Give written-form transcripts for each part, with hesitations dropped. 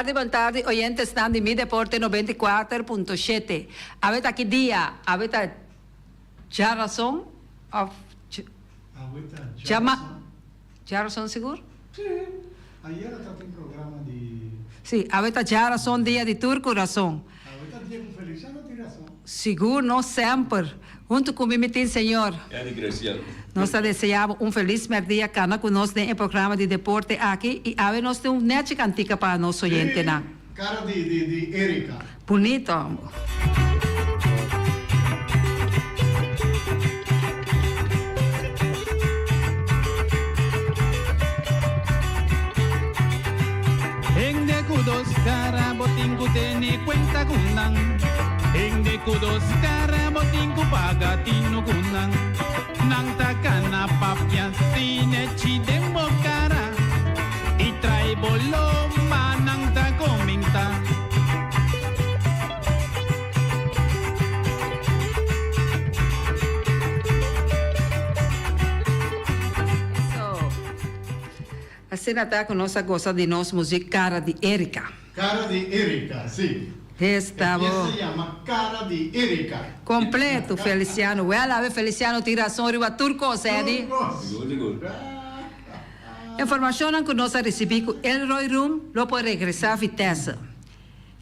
buon tardi, oyentes de Mi Deporte 94.7. Avete aqui dia, avete já razão? Já razão seguro? Sì, ayer estava un programma di... Sì, avete già razão dia de turco razão. Avete Diego Feliciano di razão. Seguro, não sempre. Junto com o Mimitim, senhor. Nós desejamos feliz dia cana conosco no programa de deporte aqui e ave nós temos net cantica para nosso oyente, né? Cara di Erika. Bonito. En de kudos cara botingku teni cuenta kunang. En de kudos cara botingku pagatino kunang. Nang takana papya sine chidemo cara. I trai bolo manang ta comenta. Assim está com nossa gosta de nossa música Cara de Erika. Cara di Erika, sì. Está bom. Si chiama Cara di Erika. Completo, Feliciano. Ela, Feliciano, tiração riba turco, sede. Informação que nós recebemos, Elroy Room, lo pode regressar a Vitesse.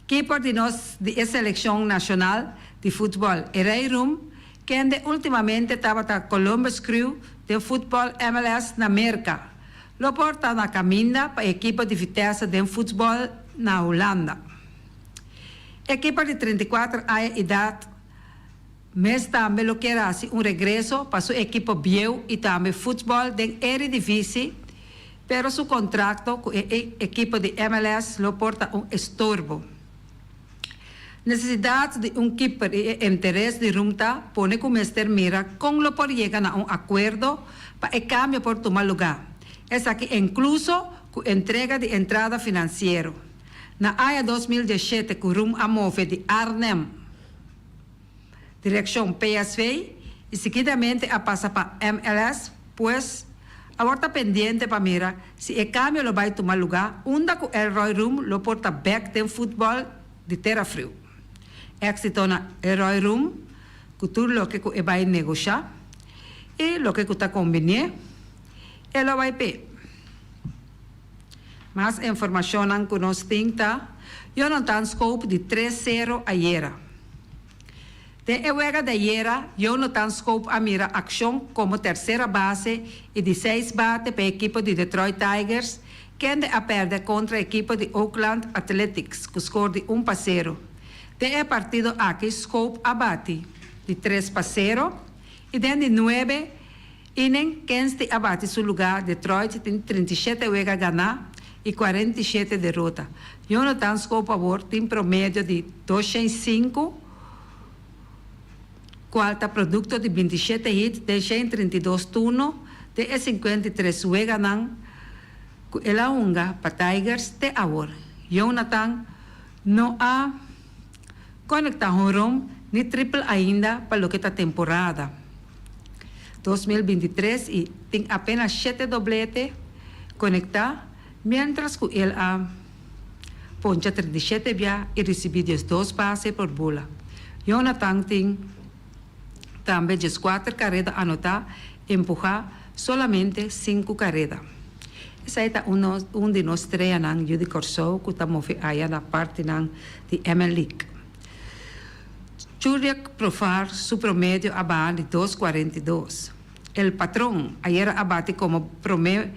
Keeper de nós, de seleção nacional de futebol, Elroy Room, que ultimamente estava na Columbus Crew de futebol MLS na América. Lo porta na caminha para a equipe de Vitesse de futebol na Holanda. Equipe de 34 anos de idade, mas também lo quer assim regresso para sua equipe Biel e também futebol de Eredivisie, pero seu contrato com a equipe de MLS lo porta estorbo. Necessidade de keeper e interesse de Rumta pone como Mister Mira com lo por llegar a acordo para o cambio por tomar lugar. Es aqui incluso com entrega de entrada financeiro. Na área 2017, com rumo a move de Arnhem, direção PSV, e seguidamente a passa para MLS, pois agora está pendente para mirar se o câmbio lo vai tomar lugar, onde com Elroy Room lo porta back de futebol de terra frio. Éxito na Elroy Room, com tudo lo que vai negociar, e lo que está conveniente, ela vai per. Mais informação que nós temos, eu não tenho scope de 3-0 ayer. De ewega de ayer, eu não tenho scope a mira ação como terceira base e de 6 bate para a equipe de Detroit Tigers, que anda a perder contra a equipe de Oakland Athletics, com score de 1-0. De partido aqui, scope abate de 3-0 e de 9 Inen, quem abate seu lugar, Detroit tem 37 vezes a ganhar e 47 derrotas. Jonathan Scopavor tem promédio de 205, quarta produto de 27 hits, de 32 turnos, de 53 vezes ganhar, ela unga para Tigers de agora. Jonathan não há conectado ni triple ainda para o que está temporada. 2023 e tem apenas 7 dobletes conectados, mientras que ele poncha 37 via e recebido 2 passes por bola. Jonathan tem também 4 carreras anotadas, empujar solamente 5 carreras. Essa é de nós treinamos, Judy Corso, que estamos aí na parte de ML League. Juriak provar su promedio abajo de 2.42. El patrón ayer abate como promedio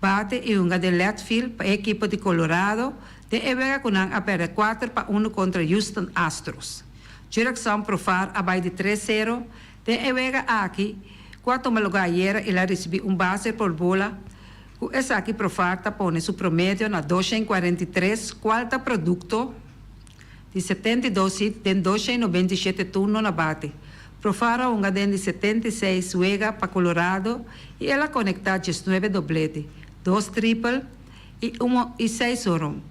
bate y una de left field para el equipo de Colorado de Evega con a perder 4-1 contra Houston Astros. Juriak son provar abajo de 3-0 de Evega aquí, cuarto lugar ayer y la recibió un base por bola. Esa aquí provar pone su promedio na 2.43, cuarta producto de 72 hits, de 297 turnos na bate. Profara uma de 76 juega para Colorado e ela conecta 19 dobletes, 2 triple e 6 home.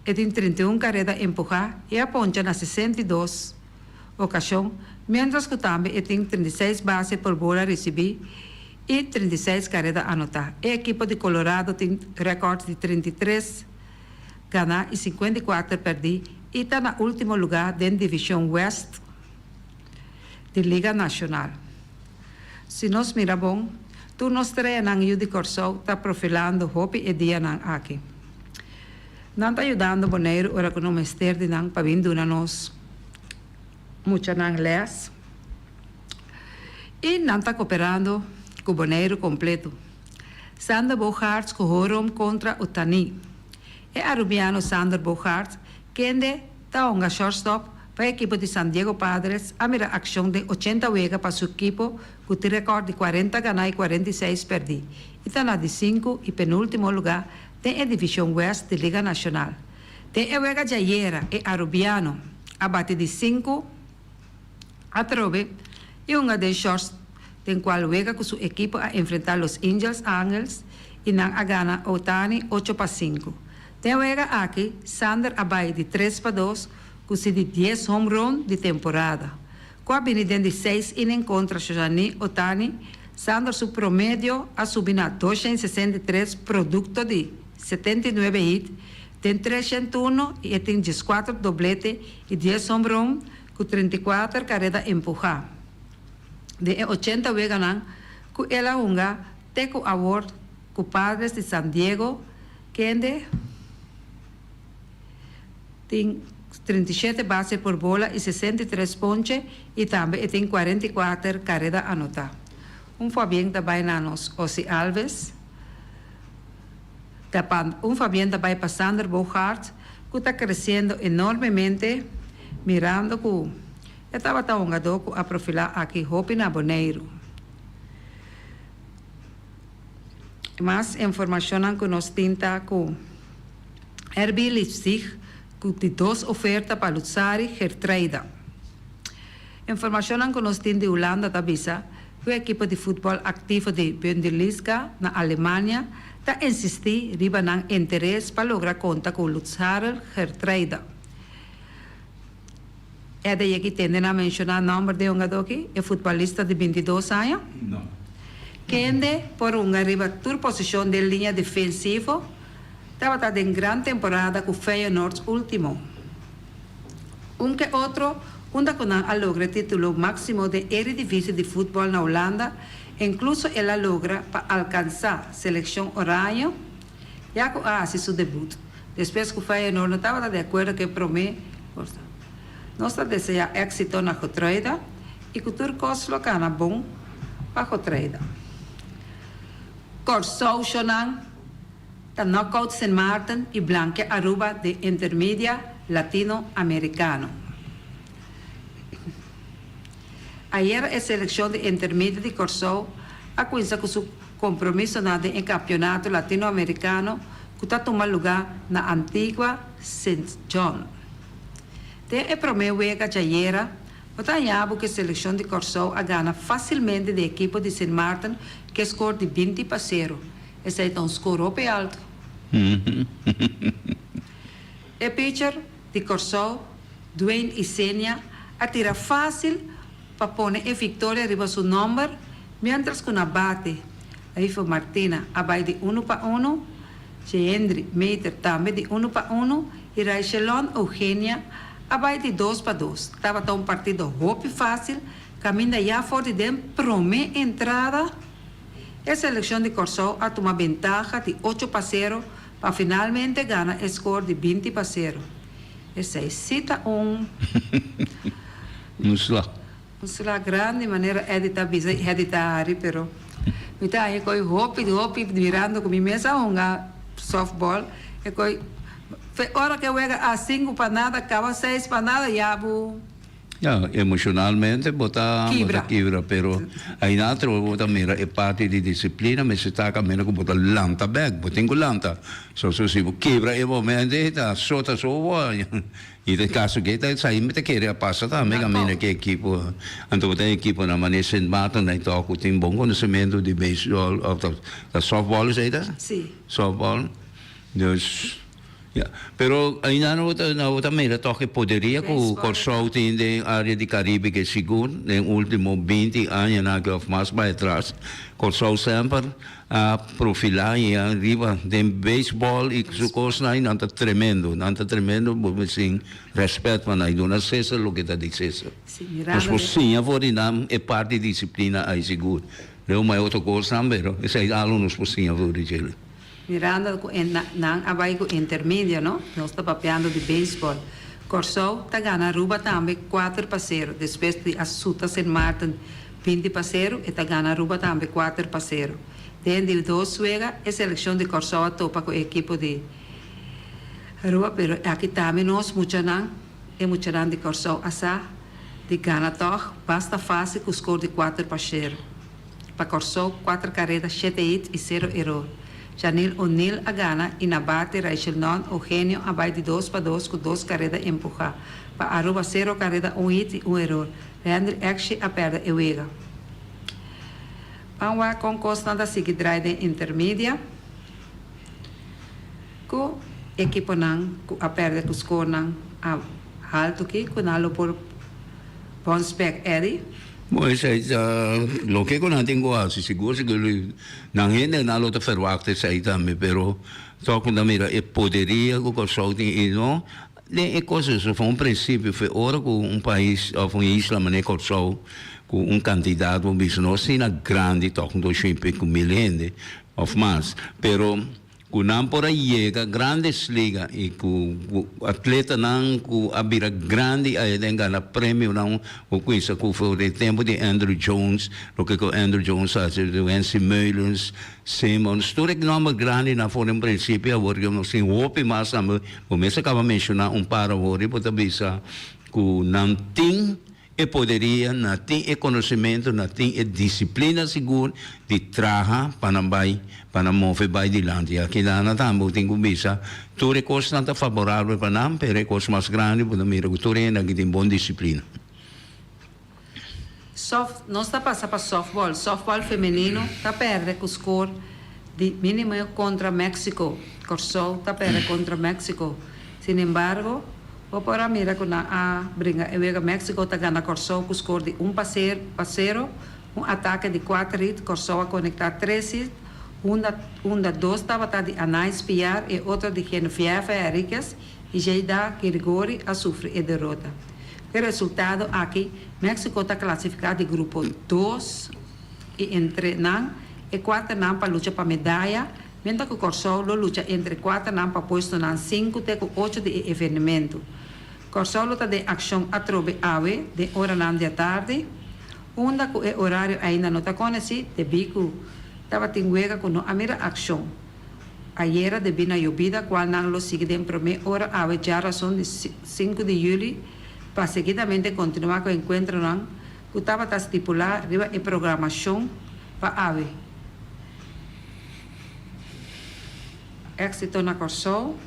E tem 31 carreras empujar e a poncha na 62 ocasiões, mientras que também tem 36 bases por bola receber e 36 carreras anotar. A equipe de Colorado tem recorde de 33 gana y 54 perdí y está en el último lugar de División West de Liga Nacional. Si nos miramos, tú nos traes en el Corso, está profilando hopi e día aquí. Não está ajudando Bonaire ora que não mester de não para vir nos muita não les e não está cooperando com Bonaire completo. Sander Bogaerts correram contra o Tani. E arubiano Sander Bogaerts que está um shortstop para a equipe de San Diego Padres a mira ação de 80 wega para seu equipo com o recorde de 40 ganhar e 46 perder. E está na de 5 e penúltimo lugar tem a Divisão West de Liga Nacional. Tem a Wega Jayera e Arubiano, abate de 5 a trove, e uma de shorts, tem qual Wega com sua equipe a enfrentar os Angels e não a gana Otani 8-5. Tem a Wega aqui, Sander Abai de 3-2, com se de 10 home run de temporada. Com a avenida de 6 inning contra Shojani Otani, Sander su promedio a subir a 263 producto de 79 hits, tem 301 e tem 14 doblete e 10 home run com 34 carreras empujadas. De 80 veganan, com ela unga Teco Award com Padres de San Diego, que tem 37 bases por bola e 63 ponches e também tem 44 carreras anotadas. Fabián também na nos Ozzy Alves. Fabián também para Sander Bogaerts, que está crescendo enormemente, mirando que estava tão jogador a profilar aqui Hopi na Bonaire. Mais informação que nos tinta com RB Leipzig, que tem 2 ofertas para Lutsari Gertruida. Informação que nos tinta de Holanda também, que a equipe de futebol ativo de Bundesliga na Alemanha está insistir riba ng interesse para lograr conta com Lutzar Gertruida. É daí que tendem a mencionar o nome de um jogador aqui, é futebolista de 22 anos. Não. Que ande por uma riba tur posição de linha defensiva, estava em grande temporada com Feyenoord último. Que outro, onde a logra título máximo de Eredivisie de futebol na Holanda, incluso ela logra para alcançar a seleção Oranho, já que hace seu debut. Depois que o Feyenoord não estava de acordo que promete, nós desejamos êxito na Gertruida e que o turcos local bom para a Gertruida. Corso Shonan, da Knockout St. Martin e Blanque Aruba de Intermedia Latino-Americano. Ayer a seleção de intermédia de Corso a coisa com seu compromisso em campeonato latino-americano que está tomando lugar na antiga St. John. Tem a primeira vez que ayer, o que a seleção de Corso a gana facilmente da equipe de St. Martin que score de 20-0. Esse é um score bem alto. O pitcher de Corso, Dwayne Isenia, atira fácil para pôr a vitória arriba seu número, mientras que na bate, aí foi Martina, abai de 1-1, Geendri Meter também de 1-1, e Raichelon Eugênia, abai de 2-2. Estava um partido hope fácil, caminha já fora de primeira entrada, a seleção de Corso a tomar ventaja de 8-0 para finalmente ganhar o score de 20-0. Esse é cita Sulla grande maneira editare, però. Mi dai hopi mirando com minha mesa softball e coi ora que juega a 5 para nada, acaba 6 para nada, já emocionalmente bota quebra, pero aí natro bota mira é parte de disciplina, mas está caminhando com bota lanta back, bota lanta. So se quebra é momento está sota e no caso que está saindo te querer passar também caminha que equipe, então tem equipe na maneira St. Martin aí tá com tem bom conhecimento de baseball, da softball aí tá? Sim. Softball. Dus Yeah. Pero ainda na outra maneira, toque poderia que o Baseball. Corsol tem de área de Caribe que seguro, nos últimos 20 anos, na que mais para trás, Corsol sempre a profilar e arriba de beisebol e que su coisa não está tremendo, porque sim, respeito para nós, não sei se o que está dizendo. Sim, Mas Miranda, sim, a vorinam é parte da disciplina aí seguro. Não é outra coisa também, não. Esse é alunos por sim a vorinha. Miranda nang abay ko intermedia, no? Nós está papeando de beisebol. Corsol tá gana Aruba também 4-0. Depois de Assuta St. Martin 20-0 e tá gana Aruba também 4-0. Dentro de dois suega a seleção de Corsol a topa com o equipo de Aruba, pero aqui também nós muita nan de Corsol asa de gana toch basta fácil com o score de 4-0. Para Corsol 4 carreras 7 hits e 0 erro. Janil O'Neill a gana e na bate Rachel Non Eugenio abai de 2-2 com 2 carreras empurrar. Para Aruba 0 carreras 1 hit e 1 erro. Leandro Ekshi a perda e wega. Panwa com constante seguir drive intermédia. Com equipo nan a perda com score nan a alto aqui com nalo por bounce back Eddie. Mas lo que eu tenho assim seguro que não ainda não lo verwachte sai também, pero só quando mira é poderia que o Corsol tem e não é coisa só foi princípio foi hora com país ou uma isla mané Corsol com candidato bicho não se na grande toque do 5 mil gente of mais, pero ku nampora yega grandes liga e ku atleta nang ku abira grande ay denga na prêmio nang ku kuisa ku for de tempo de Andrew Jones lo que Andrew Jones a de Nancy Mullins Simmons tudo que nome grande na for em princípio agora que não sei hope mas am começa a mencionar para agora para bisa ku não tem e poderia, não tem conhecimento, não tem disciplina segura de trabalhar para mover para adiante. Aqui na também tem que bisa, tudo é coisa não favorável para nós, mas é coisa mais grande para mim, que tudo é que tem boa disciplina. Nós está passando para softball feminino, está perdendo com o score de mínimo contra México. Corsol está perdendo contra México. Sin embargo, o para mira que na brinca e México está ganhando Corsol com o score de 1-0, ataque de 4 hits, Corsol a conectar 3 hits, dois estava de Anais Piar e outro de Genevieve Henriquez e Jeida Kirigori a sofrer a derrota. O resultado aqui, México está classificado de grupo 2 e entre NAN e 4 NAN para luta para medalha, enquanto que o Corsol luta entre 4 NAN para posto NAN 5 até 8 de evento. Corsol está de ação a trobe ave de hora NAN da tarde, onde o horário ainda não está conhecido, de bico estava tinguega com a mira ação. Ayer de bina llovida, qual NAN lo sigue de primeira hora ave já razão de 5 de julho, para seguidamente continuar com o encontro NAN, que estava estipulado arriba em programação para ave. Éxito na Corsol,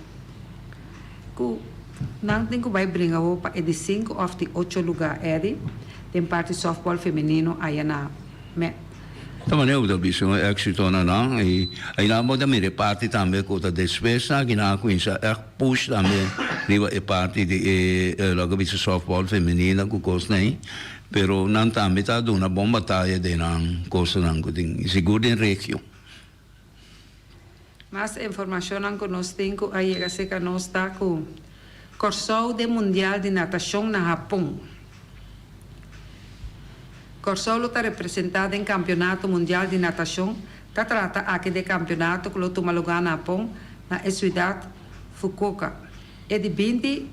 que não tem que vai brincar para de 5 ou de 8 lugar, tem parte softball feminino aí na Também eu da bicho éxito na não e aí na moda me parte também com a despesa que na coisa é push também riba é parte de logo bicho softball feminina com coisa nem pero não também tá dando uma boa batalha de não coisa não tem seguro em região. Mais informação que nós temos aí que nós está com Corsol de Mundial de Natação na Japão. Corsol está representado em Campeonato Mundial de Natação, está trata aqui de campeonato que toma lugar na Japão, na cidade Fukuoka. É de 20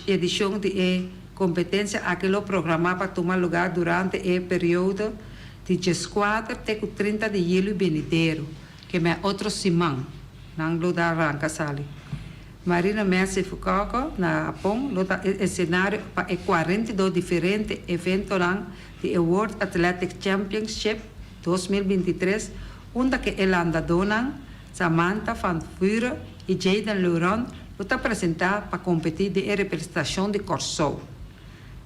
edição de competência aqui lo programado para tomar lugar durante o período de 14 até 30 de julho venidero, que é outro semana, não lo dá arranca sali. Marina Messi Fukuoka, na Japão, o cenário para 42 diferentes eventos de World Athletic Championship 2023, onde que Elanda Donan, Samantha Van Vuren e Jaden Luron estão apresentados para competir de representação de Corsol.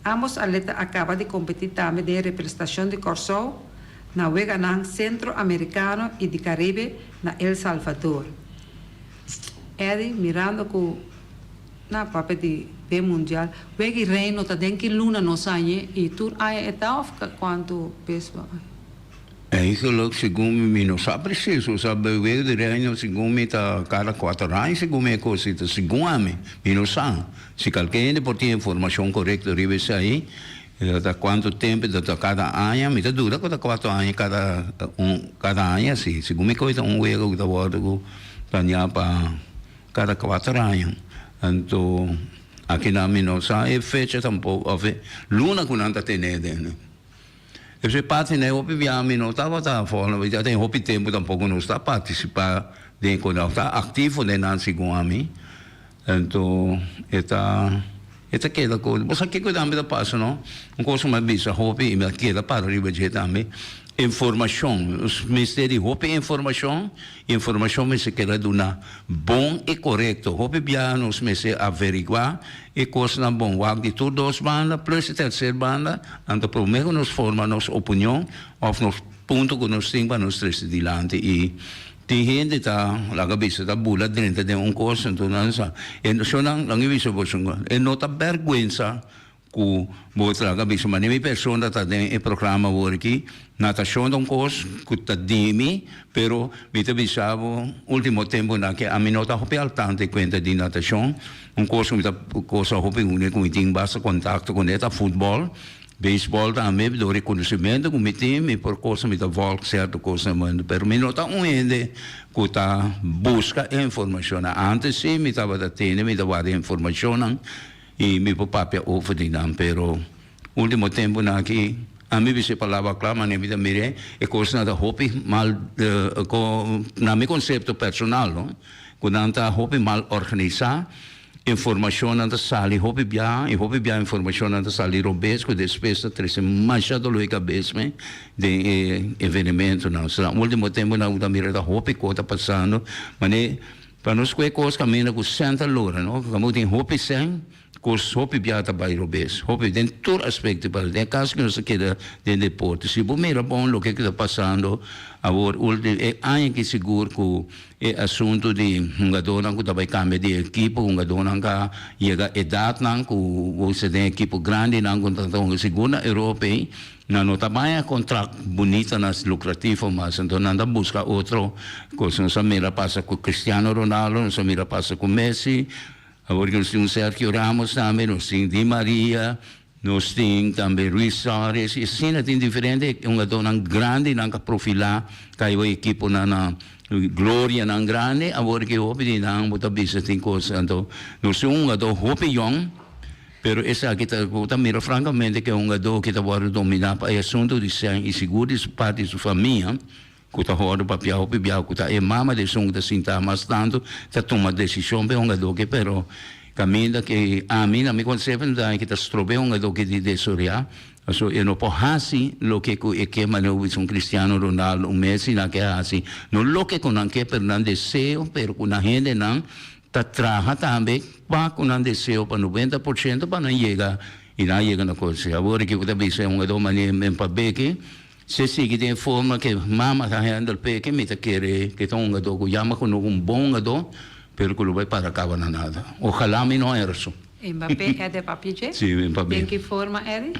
Ambos atletas acabam de competir também de representação de Corsol na Weganang Centro-Americano e de Caribe, na El Salvador. Eddie, mirando com na papel de B mundial, vegi reino tá dentro que luna no sangue e tu aí etaf quanto pessoa. Eigenlijk, segundo não sabe preciso, sabe o de reino, segundo tá cada 4 anos, segundo me coisa, segundo a mim, não sabe. Se qualquer por ter informação correta ribe aí, da quanto tempo da cada ano, me dura cada 4 anos, cada ano assim, segundo me coisa erro da volta com tanya para cada 4 anos. Então, aqui na minha sabe fecha tampouco, luna com nada tem né. E se parte né, o piano não estava fora, mas já tem o tempo tampouco não está participar de quando está ativo de não segundo a mim. Então, está aquela coisa. Você que cuidar da passa não? Coisa mais bisa, hobby e aquela para ribejar também. Informação, os mistérios hobby informação me se quer dar bom e correto. Hobby piano os me se averiguar e coisa na bom. Wag de tudo dos bandas plus a terceira banda, então primeiro nos forma nossa opinião, ou nos ponto que nos tem para nos três dilante e tem gente tá lá cabeça da bula dentro de coisa então não sa. E só não visto por sungo. E nota vergonha ku botra cabeça mas nem pessoa tá dentro programa work natação um coisa que tá dimi pero me te bisavo último tempo na que a minota hope al tanto conta de natação coisa me tá coisa hope com tem basta contato com eta futebol beisebol também do reconhecimento com meu time por coisa me tá volta certo coisa mas pero me nota ende que tá busca informação antes sim me tava da tendo me dava informação e me papapia over dinam pero último tempo na aqui a mim se falava claro mas me mire e coisa da hope mal na meu conceito personal não quando anta hope mal organizar informação anta sali hope bia informação anta sali robesco despesa três machado lo cabeça de evento não será último tempo na da mira da hope que está passando mas para nós que coisa caminha com Santa Laura não como tem hope sem coisa hope biata by robes hope dentro todo aspecto para tem caso que não se queda de deporte se bom mira bom o que está passando agora é aí que seguro que é assunto de jogador que está vai cambiar de equipe jogador que chega idade não que você tem equipe grande não contratam segunda europeia não nota mais contrato bonito nas lucrativo mas então não busca outro coisa não se mira passa com Cristiano Ronaldo não se mira passa com Messi. Agora nós temos Sergio Ramos também, nós temos Di Maria, nós temos também Luis Suárez, e assim tem diferente, jogador grande, não profilar, caiu a equipe na glória não grande, agora que o pedi não, muita bisa tem coisa, então nós temos jogador hope young, pero essa aqui está mira francamente que jogador que está agora dominar para o assunto de ser inseguro de parte da sua família. Kuta horo papia hopi bia kuta e mama de song da sinta mas tanto ta toma decisão be onga do que pero caminda que a mim na me conceito da que ta strobe onga do que de soria so eu não posso lo que é que mano um Cristiano Ronaldo um Messi na que assim no lo que com anque per nan deseo pero com a gente não ta traha também pa com nan deseo para 90% para não chegar e não chega na coisa agora que kuta bisa onga do mani empabeke se sigue de forma que mama está andando pé que me quer que está jogador que chama com bom jogador pero que não vai para cá na nada ojalá me não é isso Mbappé é de papel? Sim, Mbappé. Em que forma é?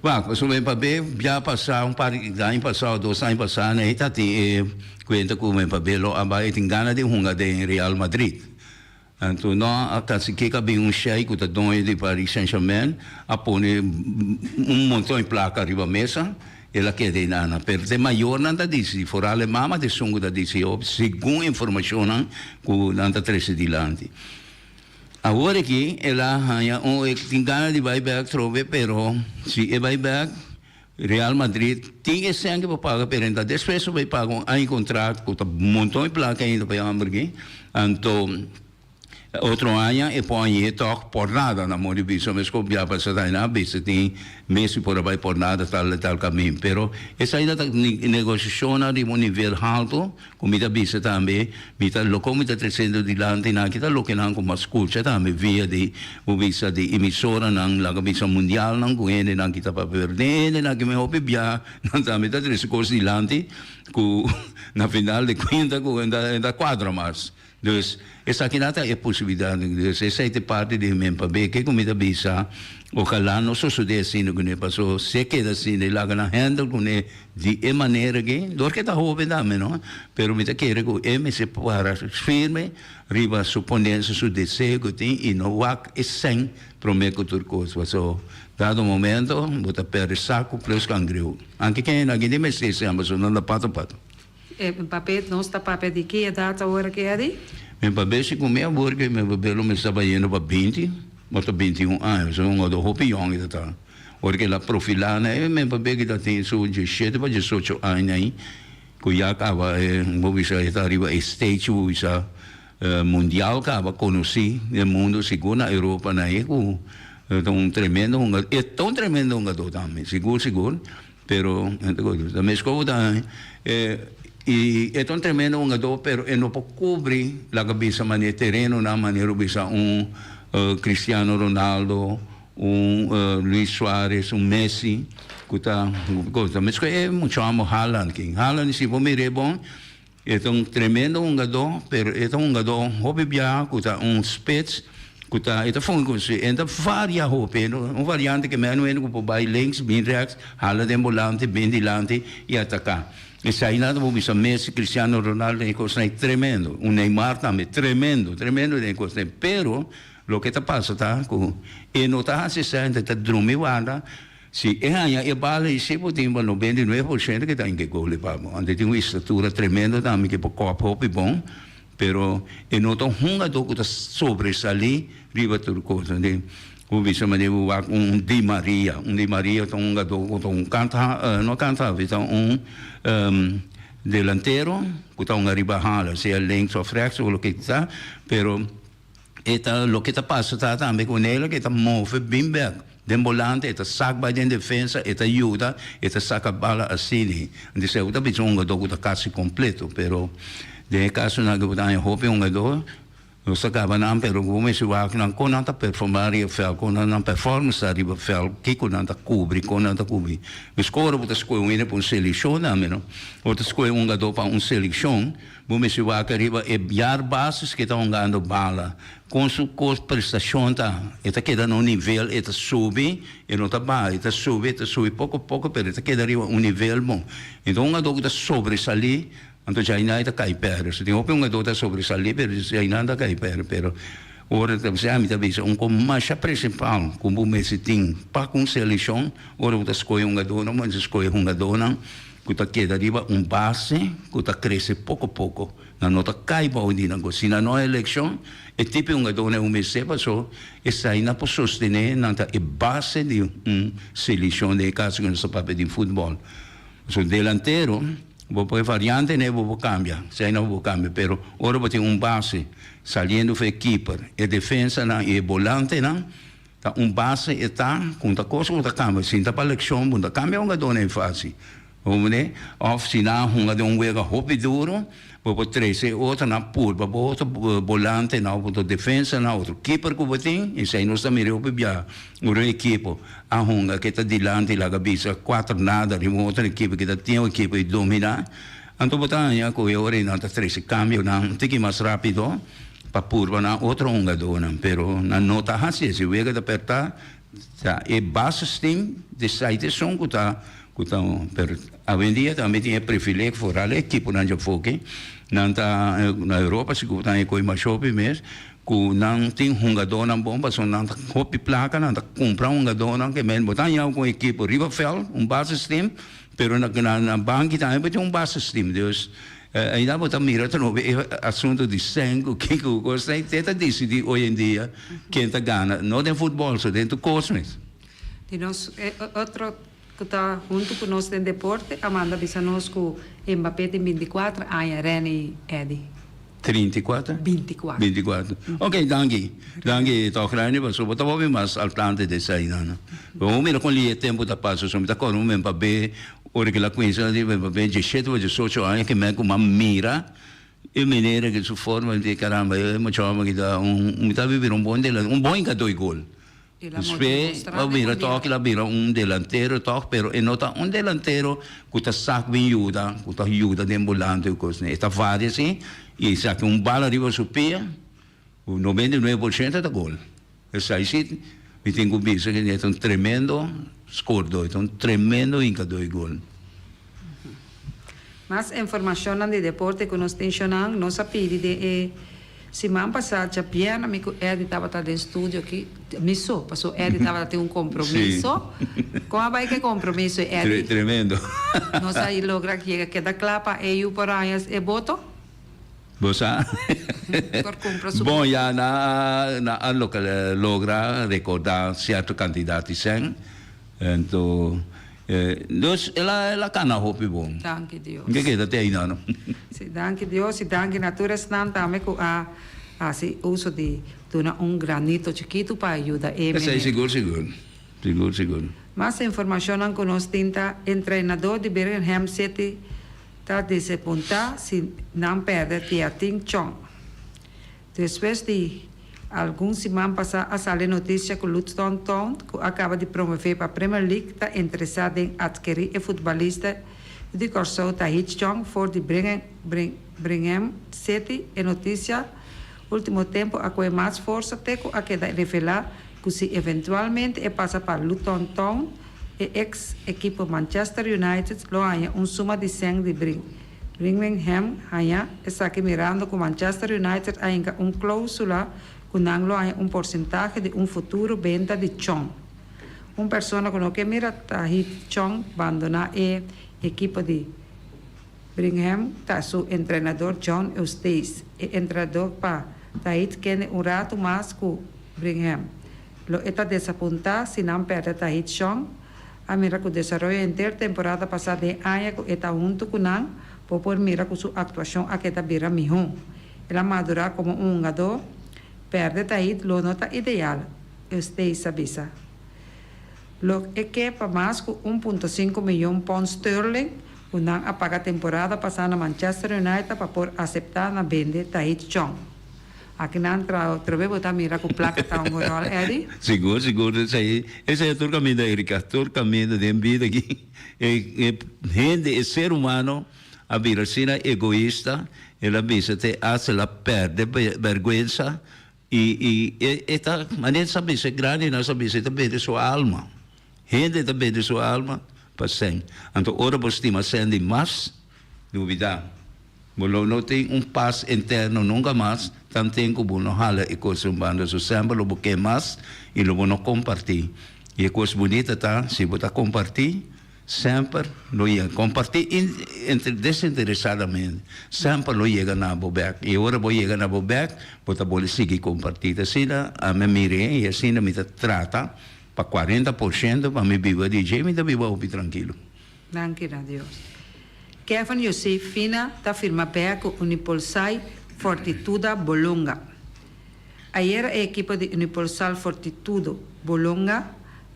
Bom, o Mbappé já passou par de anos passado 2 anos passados né está conta com o Mbappé lo abai tem gana de jogar em Real Madrid. Então, não, até se que cabe cheio que está dono de Paris Saint-Germain, a pôr montão de placa arriba mesa. Ela quer de nada, pero de maior nada disso, for alemã, mas de sungo da disso, segundo informação que nada trece dilante. Agora que ela tem ganas de buyback trove, pero se é buyback, Real Madrid tem que ser que para pagar, pero ainda depois vai pagar um contrato que está um montão de placa ainda para Hamburg, então outro ano e põe toque por nada na mão de bicho, mas como já passou daí na bicho tem Messi por aí por nada tal caminho, pero essa ainda negociação de um nível alto, como da bicho também, mita locomita 300 dilante na kita lo que não como escuta também via de o bicho de emissora não lá que bicho mundial não com ele não kita para perder, não que me hope bia, não também tá 3 coisas dilante, na final de conta com ainda 4 mais Dus essa aqui nata é possibilidade. Dus essa é parte de mim para ver que comida bisa. Ojalá não só sucede assim no que passou. Se queda assim, ele laga na handle com ele de maneira que, dor que tá jovem também, não? Pero me tá querendo que me se para firme, riba suponência su desejo que tem e não há é sem prometo tudo coisa. So, dado momento, bota per saco plus cangreu. Anche quem não aqui me se chama, so não dá pato. Papel, não está papel de que data hora que é de? Meu papel se comia porque meu papel me estava indo para 20, mas 21 anos, so um do hopi young ita tá. Porque la profilana, meu papel que tem so 17 para 18 anos aí, que já acaba, vou bisa ita arriba stage, vou bisa mundial acaba conheci o mundo seguro na Europa na eco, tremendo, é tão tremendo um gato também, seguro, pero também escovo também. E é tão tremendo um gado, pero não pode cobrir a cabeça maneira terreno na maneira bisa Cristiano Ronaldo, Luis Suarez, Messi, coisa. Mas é muito amo Haaland, se for me bom, é tão tremendo um gado, pero é tão um gado hobby bia, coisa spits, coisa é tão funcionante, é tão várias hobby, variante que me não por baixo links, bem reax, Haaland volante, bem dilante e atacar. E sai nada vou bisa Messi, Cristiano Ronaldo é coisa tremendo, Neymar também tremendo é coisa, pero lo que está passa tá com e não tá assistente tá drumiwada se é bala e se pode ter 99% que tá em que gol pamo ande tem uma estatura tremenda também que por copo bom pero e não tão jogador que tá sobresalir riba tudo coisa né o bisa maneira Di Maria tão jogador tão canta não canta então delantero que tá arriba hala se é links ou rechts ou o que tá pero eta lo que está passando também com ele que está move bem bem den volante eta sac by den defensa eta ajuda eta saca bala assim de se uta bisogno do que quase completo pero de caso na que botar em hope um gado não sacava não pero como se vai não com nada performar e fel com não performance arriba fel que com nada cobrir escolha botar escolha um para seleção não outra escolha um gado para seleção bom se vai arriba e biar bases que estão ganhando bala com sua prestação tá está quedando um nível está sube e não tá baixo está sube pouco pero está quedando um nível bom então um gado que está sobresalir então já ainda está cai perto se tem um gado está sobresalir pero já ainda cai perto pero ora você a mim também com mais principal como me se tem para com seleção ora você escolhe um gado não mas escolhe um gado não que está quedando base que está cresce pouco na nota cai para onde não se na nossa eleição é tipo um gado não me sepa só essa ainda pode sostener na base de seleção de caso que não se papel de futebol so delantero vou pôr variante né vou cambiar se ainda vou cambiar pero ora vou ter base saliendo foi keeper e defensa na e volante na tá base está com a coisa com a cambia se tá para eleição bunda cambia um gado não é fácil vamos né off se não um gado wega hope duro vou trazer outra na pulpa outro volante na outro defensa na outro keeper que vou ter e se aí nós também eu bebia o equipe a hunga que está dilante lá cabeça 4 nada de outra equipe que tem uma equipe dominar então botar já com eu ora não tá trazer cambio não tem que mais rápido para pulpa na outro jogador não pero na nota assim se vega de apertar tá e base tem de saída som que tá per avendia também tinha privilégio fora a equipe não já foque na Europa se que tá com mais shopping mesmo que não tem jogador não bom mas não tá copy placa não tá comprar jogador não que mesmo botar já com equipe Riverfell base system pero na banca também tem base system Deus ainda botar mira não assunto de sangue que gosta tenta decidir hoje em dia quem tá ganha não tem futebol só dentro cosmos e nós outro que está junto com nós em deporte, Amanda Bissanos com Mbappé tem 24, a Reni Edi. 34? 24. Ok, danke, toch kleine, maar zo wat we mas al plante de zijn dan. We moeten kon lije tempo da passo, so met kon um Mbappé, ora que la coisa de Mbappé de 18 anos que me com uma mira e maneira que su forma de caramba, eu chamo que dá me tá vivendo bom engato gol. Mira, toque la vira delantero, toque, pero e nota delantero que está sac bem ajuda, que está ajuda de volante e coisa, está várias sim, e saca bala arriba su pia, o 99% da gol. Essa aí sim, me tenho visto que é um tremendo scordo, é um tremendo inca do gol. Más información de deporte que nos tensionan, nos pide de semana passada já piano, amigo Ed estava no estúdio aqui, passou Ed estava tendo compromisso. Como vai que compromisso Ed? Tremendo. Nós aí logra que queda clapa e eu por aí e voto. Você? Bom, já na local logra recordar certo candidato sem, então nós ela cana hopi bom. Danke Deus. Que queda até aí não? Sim, danke Deus e danke natureza não também com se uso de donar granito chiquito para ajudar ele. Seguro. Mais informação que nós tenta treinador de Birmingham City está desapontar se não perde Tia Ting Chong. Depois de algumas semanas passadas, a sala notícia que Luton Town, que acaba de promover para a Premier League, está interessada em adquirir o futebolista de Corso Tahit Chong for de Birmingham City. E notícia, último tempo, a coisa mais força, teco a queda revelar que se eventualmente passa para Luton Town, e ex-equipo Manchester United lo haya suma de 100 de Birmingham haya está aqui mirando que Manchester United ainda cláusula que não lo haya porcentaje de futuro venta de Chong. Persona que não quer mira Tahit Chong abandonar o equipo de Birmingham, está su treinador John Eustace, e treinador para Tahit quer rato mais que Birmingham. Lo está desapontar se não perde Tahit Chong. A mira que o desenvolvimento intertemporada passada de año que está junto com nang, por mira que sua atuação aqui está vira melhor. Ela madura como jogador, perde Tahit lo nota ideal. Este sabisa. Lo que para mais que 1,5 milhão de pounds sterling, o nang apaga a temporada passada na Manchester United para por aceitar na venda Tahit Chong. Aqui não trove botar mira com placa tá gorol Eddie. Seguro, esse é todo caminho da Erika, todo caminho da vida aqui. Gente, ser humano, a vida sina egoísta, ela visa te hace la perde vergüenza e esta maneira sabe ser grande, não sabe ser também de sua alma. Gente também de sua alma, passem. Então, ora você estima sendo mais dúvida. Bolo não tem paz interno nunca mais, tanto tempo que não hala e coisa banda, so sempre lo buque mais e lo não compartilhar. E a coisa bonita tá, se você compartilhar, sempre lo ia compartilhar desinteressadamente, sempre lo ia na bobek. E agora vou chegar na bobek, você pode seguir compartilhar. Assim, a minha mire e assim me trata para 40% para me viver DJ, me viver tranquilo. Danke a Deus. Kevin Josefina está firma com Unipolsai Fortitudo Bolonga. Ayer a equipe de Unipolsai Fortitudo Bolonga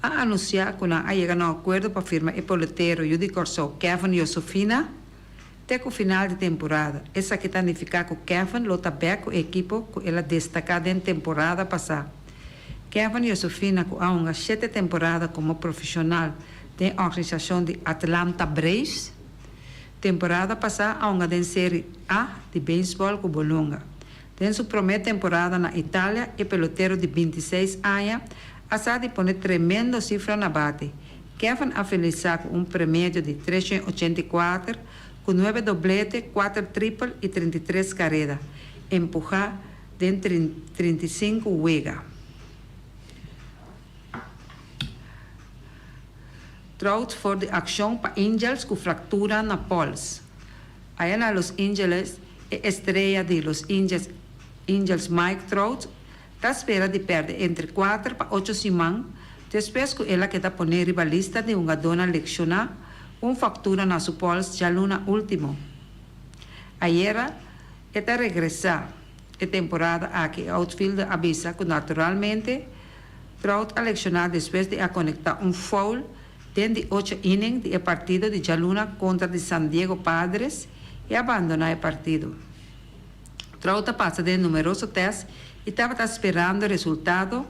a anunciado que ha llegado a un acuerdo para firmar el pelotero Judy Corso Kevin Josefina até o final de temporada. Essa que significa que Kevin lo está com o equipo que ele destacado em temporada passada. Kevin Josefina que há uma 7 temporadas como profissional da organização de Atlanta Braves. Temporada passada a uma série A de beisebol com Bolonga. Em sua primeira temporada na Itália, o pelotero de 26 anos a de poner tremendo cifra na bate. Kevin a finalizado com promédio de 384, com 9 dobletes, 4 triples e 33 carreras. Empujar de 35 juegos. Trout for de ação para Angels com fractura na pols. Aí na Los Angeles, a estrela de Los Angels Mike Trout está à espera de perder entre 4 para 8 semanas, depois que ela quer poner rivalista de uma dona leccionar com fractura na sua pols já no último. Ayer, está regressar a temporada aqui, outfield avisa que naturalmente Trout a leccionar depois de a conectar foul dentro de 8 innings do partido de Jaluna contra de San Diego Padres e abandonar o partido. Trout passa de numerosos testes e estava esperando o resultado.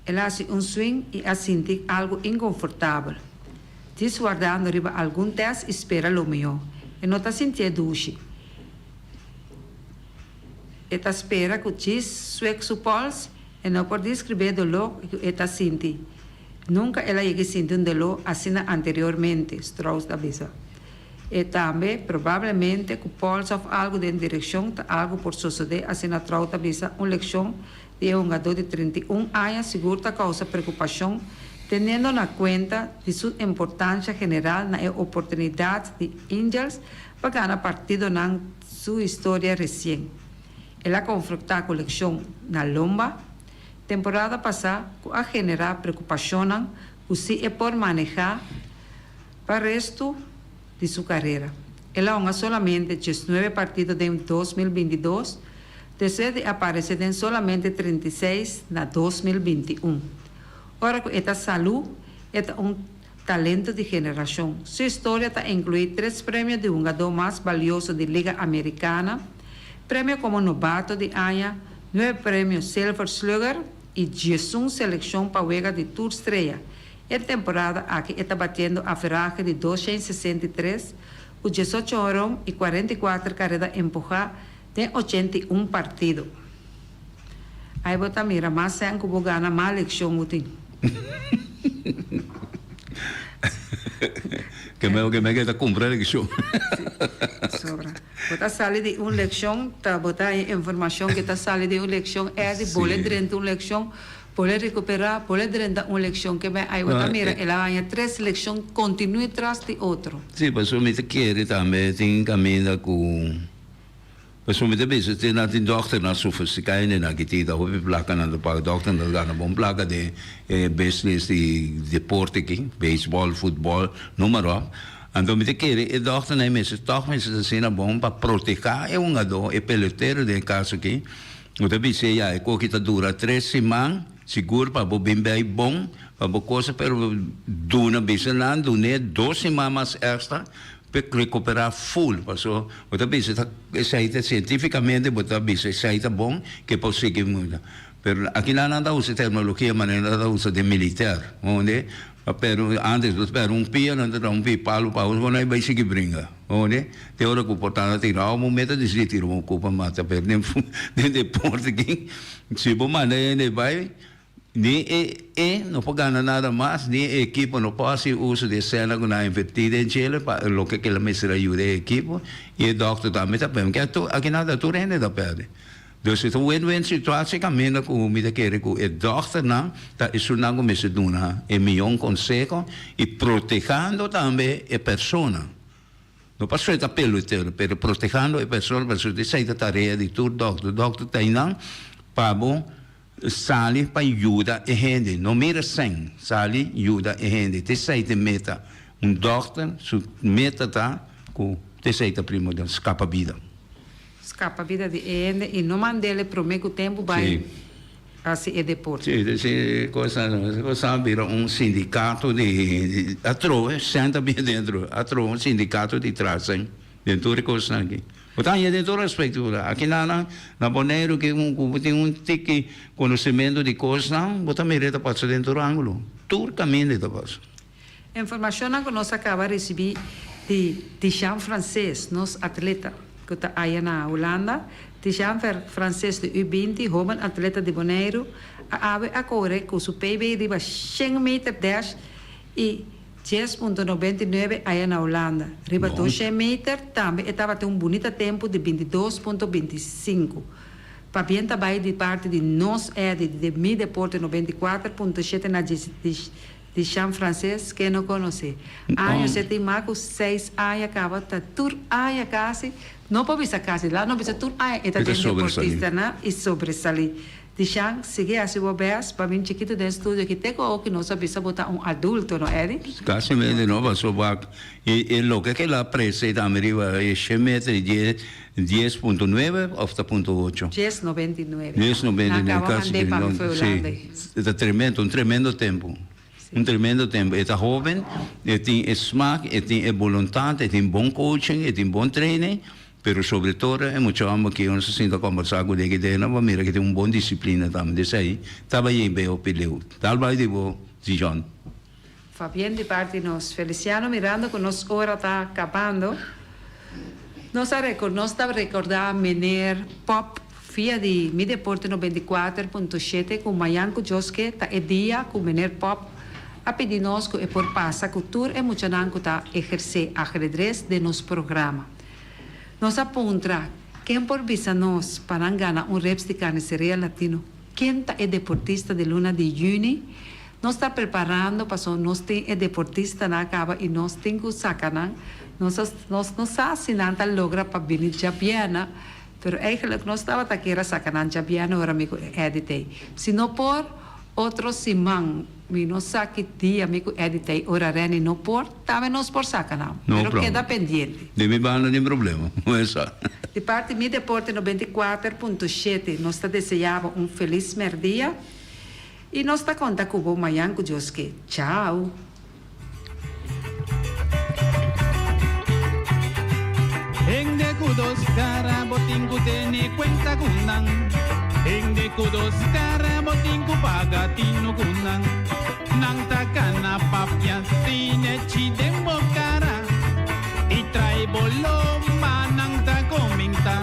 Ele hace swing e a sentir algo inconfortável. Desguardando arriba algum teste, espera o melhor. e não está sentindo duche. E está espera que o cis sueco supolse e não pode descrever dolor que está sentindo. Nunca ela ia sentir um dolor assim anteriormente, Strauss da bisa. E também, provavelmente, que pode ser algo de direção, algo por suceder, assim na trauta bisa, uma leção de um jogador de 31 anos, seguro que causa preocupação, tendo na conta de sua importância general na oportunidade de Angels para ganhar partido na sua história recente. Ela confrontou com a leção na lomba, temporada passada, a generar preocupação, que se é por manejar para o resto de sua carreira. Ela ganhou solamente 19 partidos em 2022, decide aparecer em solamente 36 na 2021. Ora que esta saúde é talento de geração. Sua história está inclui 3 prêmios de jogador mais valioso da Liga Americana, prêmio como novato de ano, 9 prêmios Silver Slugger e 11 seleção para a de Tour Estrela. Em temporada aqui está batendo a ferragem de 263, o 18 horas e 44 carreiras empurrar, tem 81 partidos. Aí você mira, mais 5 vou ganhar mais eleição útil. Que me queda comprar eleição. Sobra. Você sai de uma eleição, tá botar informação que está saindo de uma eleição, é de boleto dentro de uma eleição, pode recuperar, pode dentro de uma eleição que aí você mira, ela ganha 3 eleições, continua atrás de outro. Sim, mas o me quer também tem caminho com mas o me vezes tem na dokter na sofisticada na que tem da hobby placa na para dokter na gana bom placa de business de deporte aqui, baseball, futebol, número. Então me quer e dokter na mesa toch mas assim na bom para proteger é um gado é peleteiro de caso aqui. O também sei é que tá dura 3 semanas seguro para bem bem bom para coisa pero duna bisanan dune 2 semanas extra para recuperar full, passo o também está cientificamente bota bisa está bom que pode seguir muito. Pero aqui não anda usa tecnologia maneira da usa de militar, onde pero antes dos pero pia não dá pia palo para os não vai seguir brinca, onde tem hora que portar tirar um momento de se tirar culpa mata per de deporte aqui se bom maneira vai nem não pode ganhar nada mais, nem a equipe não pode uso de cena que não invertida em Chile para o que ela me será ajuda a equipe e o doctor também está bem, porque aqui nada tu rende da perde. Então se tu win-win situação caminha com o me quer que o doctor não está isso não como se duna é melhor conselho e protegendo também a pessoa. Não passa a pelo inteiro, pero protegendo a pessoa para isso é a tarefa de tu doctor tem não para bom sali para ajuda a gente, não mira sem, sali ajuda a gente, te sai de meta, doctor, su meta tá, com te sai de primo de escapa vida. Escapa vida de gente e não mandele para o meio tempo vai assim é deporte. Sim, coisa vira sindicato de atrô, senta bem dentro, atrô um sindicato de trás, dentro de coisa aqui. Portanto, de todo respeito, aqui na Bonaire que tem tique conhecimento de coisas, não, botar mereta para dentro do ângulo, turcamente da passa. Informação que nós acabamos de receber de Jean francês, nosso atleta que está aí na Holanda, de Jean francês de U20, jovem atleta de Bonaire, a correr com seu PB de 100 metros 10 e 10.99 aí na Holanda. Riba 200 metros também estava tendo bonito tempo de 22.25. Para bem também de parte de nós de Mi Deporte 94.7 na de Jean francês que não conhece. Ano 7 marco 6 aí acaba tá tur aí quase não pode ser quase lá não precisa tur aí está deportista né e sobressalir. De Jean, seguir a sua vez, para mim, chiquito do estúdio, que tem que não sabe botar adulto, não é? Casi de novo, só e lo que ela presa da America é 10.9 ou 10.8? 10.99. 10.99, quase. Sim, é tremendo tempo. Um tremendo tempo. É jovem, tem smaak, tem vontade, tem bom coaching, tem bom treino. Pero sobre todo é muito amo que eu não se sinta conversar com ele que não mira que tem bom disciplina também desse aí estava aí bem o peleu talvez digo John Fabián de parte nós Feliciano mirando que nossa hora está acabando Nós estamos recordando meneer Pop via di Mideporte 94.7 com Mayanko Joske, tá é dia com meneer Pop, a pedir nós que é por passa cultura e muito nanco tá exercer ajedrez de nosso programa. Nós aponta quem por visa nós para ganhar reps de carniceria latino, quem tá é deportista de luna de junho, nós está preparando para nós tem é deportista na acaba e nós tem que sacar nós assinanta logra para vir já piana, pero eigenlijk nós estava taqueira sacanan já piana ora amigo editei. Se não por outro simang mi não saque dia amigo editei ora reni não por, também nós por sacanan. No Pero queda pendiente. De mi banda nem problema, não é só. De parte Mi Deporte 94.7, nós está desejando feliz merdia e nós está conta com o Mayanko Joske. Tchau. En de kudos cara botingku teni cuenta kunang. En de kudos cara botingku pagatino kunang. Nang takana papian sine chidembo cara. I trai boloma nang ta kominta.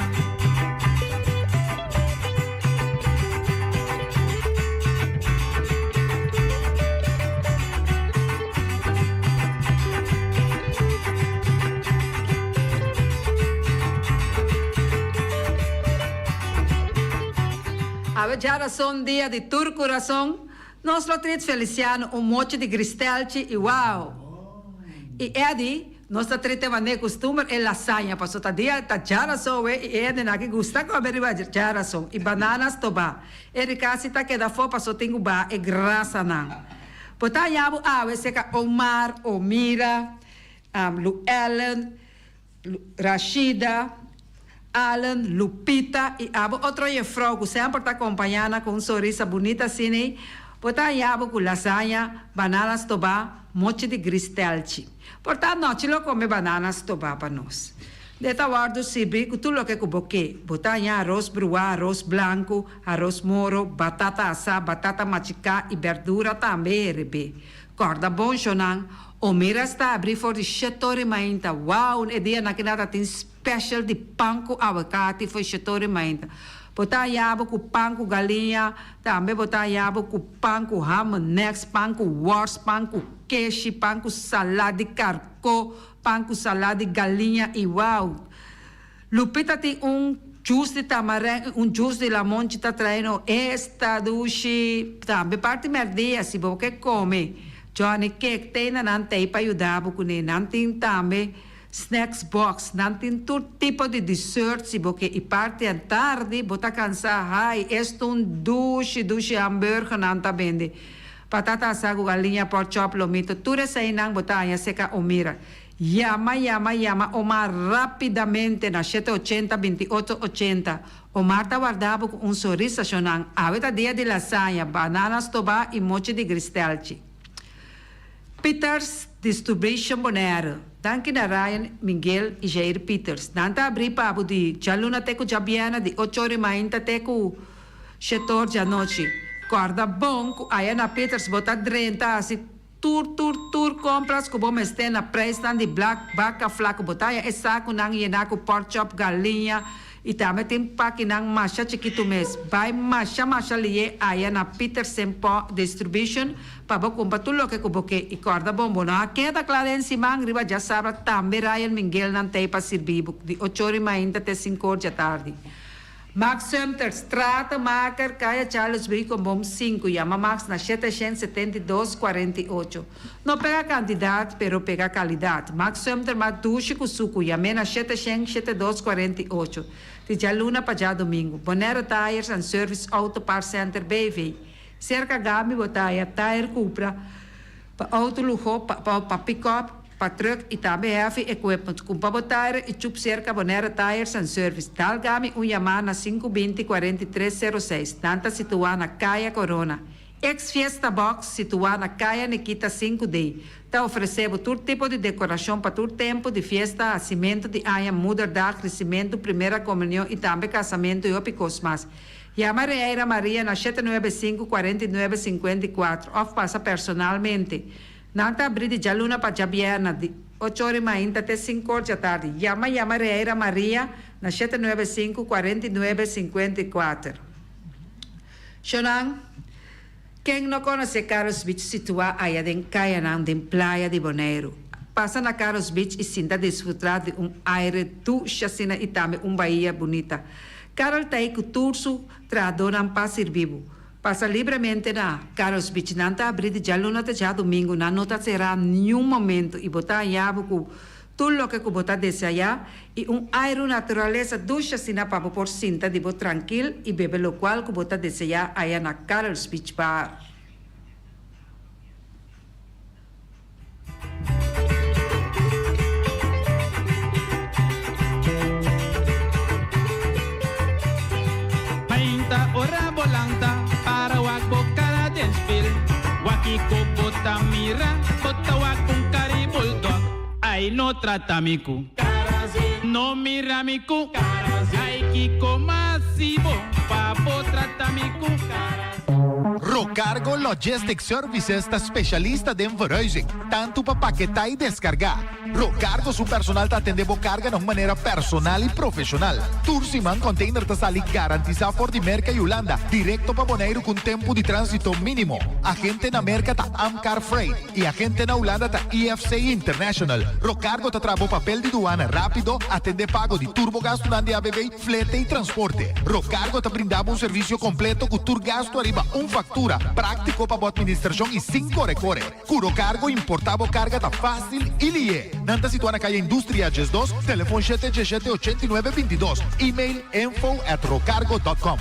A geração dia de tur coração, nós lo temos Feliciano mote de Cristelci e uau. E Eddie, nós temos de costume é lasanha, passou tá dia tá geração e Eddie na que gusta comer geração e bananas toba. Ele casi tá que da fo passou tem ba e graça não. Bota yabo awe seca Omar, Omira, Lu Ellen, Rashida, Alan, Lupita e abo outro jefvrouw que sempre está acompanhando com sorriso bonita assim, botar yabo com lasanha, bananas toba, mochi de Cristelci. Portanto, nós não come bananas toba para nós. Detta guardo sibri com tudo o que cuboque, botar arroz bruá, arroz branco, arroz moro, batata assada, batata machicá e verdura também, rebe. Corda bom chonan. O mira está abrir for de chetori mainta. Wow, um dia na que nada tem special de panko abacate foi chetori mainta. Botar yabo com panko galinha, também botar yabo com panko ham, next panko wors, panko queixe, panko salada de carco, panko salada de galinha e wow. Lupita tem juice de tamaré, juice de limão que está traindo esta duche, também parte merdia se você come. Johnny Cake tem na nantei para ajudar com ele, nantin também snacks box, nantin todo tipo de dessert se porque e parte à tarde bota cansar, ai, este duche hambúrguer nanta vende, batata assada galinha pork chop lomito, tudo isso aí não bota aí seca o mira. Llama, Omar rapidamente na 780-2880. Omar está guardado com sorriso chonang, aveta dia de lasanha, bananas toba e mochi de Cristelci. Peters Distribution Bonero. Danke na Ryan, Miguel e Jair Peters. Nanta abrir papo de Jaluna teco Jabiana de 8 horas mainta teco setor de noite. Corda bom, aí na Peters bota 30, assim, tur compras que bom este na preço de black vaca flaco botaia e saco nang yenaco pork chop galinha e também tem paque nang masha chiquito mês. Vai masha liye aí na Peters Sempo Distribution para comprar tudo o que cuboque e corda bom na queda Clarence Mang riba já sabe também Ryan Miguel não tem para servir de 8 horas ainda até 5 horas da tarde. Max Sumter, Strata, Maker, Kaya Charles B. com bom 5, Yama Max na 772-48. Não pega quantidade, pero pega qualidade. Max Sumter, Matushi, Kusuku, Yama na 772-48. De Jaluna para já domingo. Bonero Tires and Service Auto Parts Center BV. Cerca Gami, Botaya, Tire Cupra, para auto luxo, para pick-up, para truck e também heavy equipment. Com para botar e chup cerca Bonero Tires and Service. Dalgami Yamaha 520-4306. Tanta situada na Caia Corona. Ex-Fiesta Box situada na Caia Nikita 5D. Está oferecendo todo tipo de decoração para todo tempo de festa, nascimento de aia, mudança, crescimento, primeira comunhão e também casamento e outras mais. Yamareira Maria na 795-4954. Ou passa personalmente. Nanta abrir de Jaluna para Jabiana de 8 horas ainda até 5 horas da tarde. Llama Reira Maria na 795-4954. Xonan, quem não conhece Carlos Beach situado aí em Caianã, em Praia de Bonaire. Passa na Carlos Beach e sinta desfrutar de aire ducha e também bahia bonita. Carol está aí com turso, trador para ser vivo. Passa livremente na Carlos Beach, não está abrindo já luna já domingo, não está será nenhum momento e botar aí com tudo o que botar desejar e aire natureza ducha para por sinta de botar tranquilo e beber o qual que botar desejar aí na Carlos Beach Bar. Ora volanta para wak bokara denspil wakiko bota mira bota wak un cari bulldog ay no trata miku no mira miku ay kiko masivo papo trata miku. Rocargo Logistic Services está specialista de verhuizing, tanto para paquetar e descargar. Rocargo su personal te atende carga de una manera personal y profesional. Tursiman Container te sale garantizado por di Merca y Holanda, directo para Bonaire con tiempo de tránsito mínimo. Agente en América ta Amcar Freight y agente en Holanda ta EFC International. Rocargo te trae papel de duana rápido, atende pago de turbogasto de ABB, flete y transporte. Rocargo te brindaba un servicio completo con turgasto arriba un factura, práctico para administración y sin corre-corre. Curo cargo importado carga ta fácil y lie. Nanta situada na calle Industria Ges 2, teléfono 787-8922, email info@rocargo.com.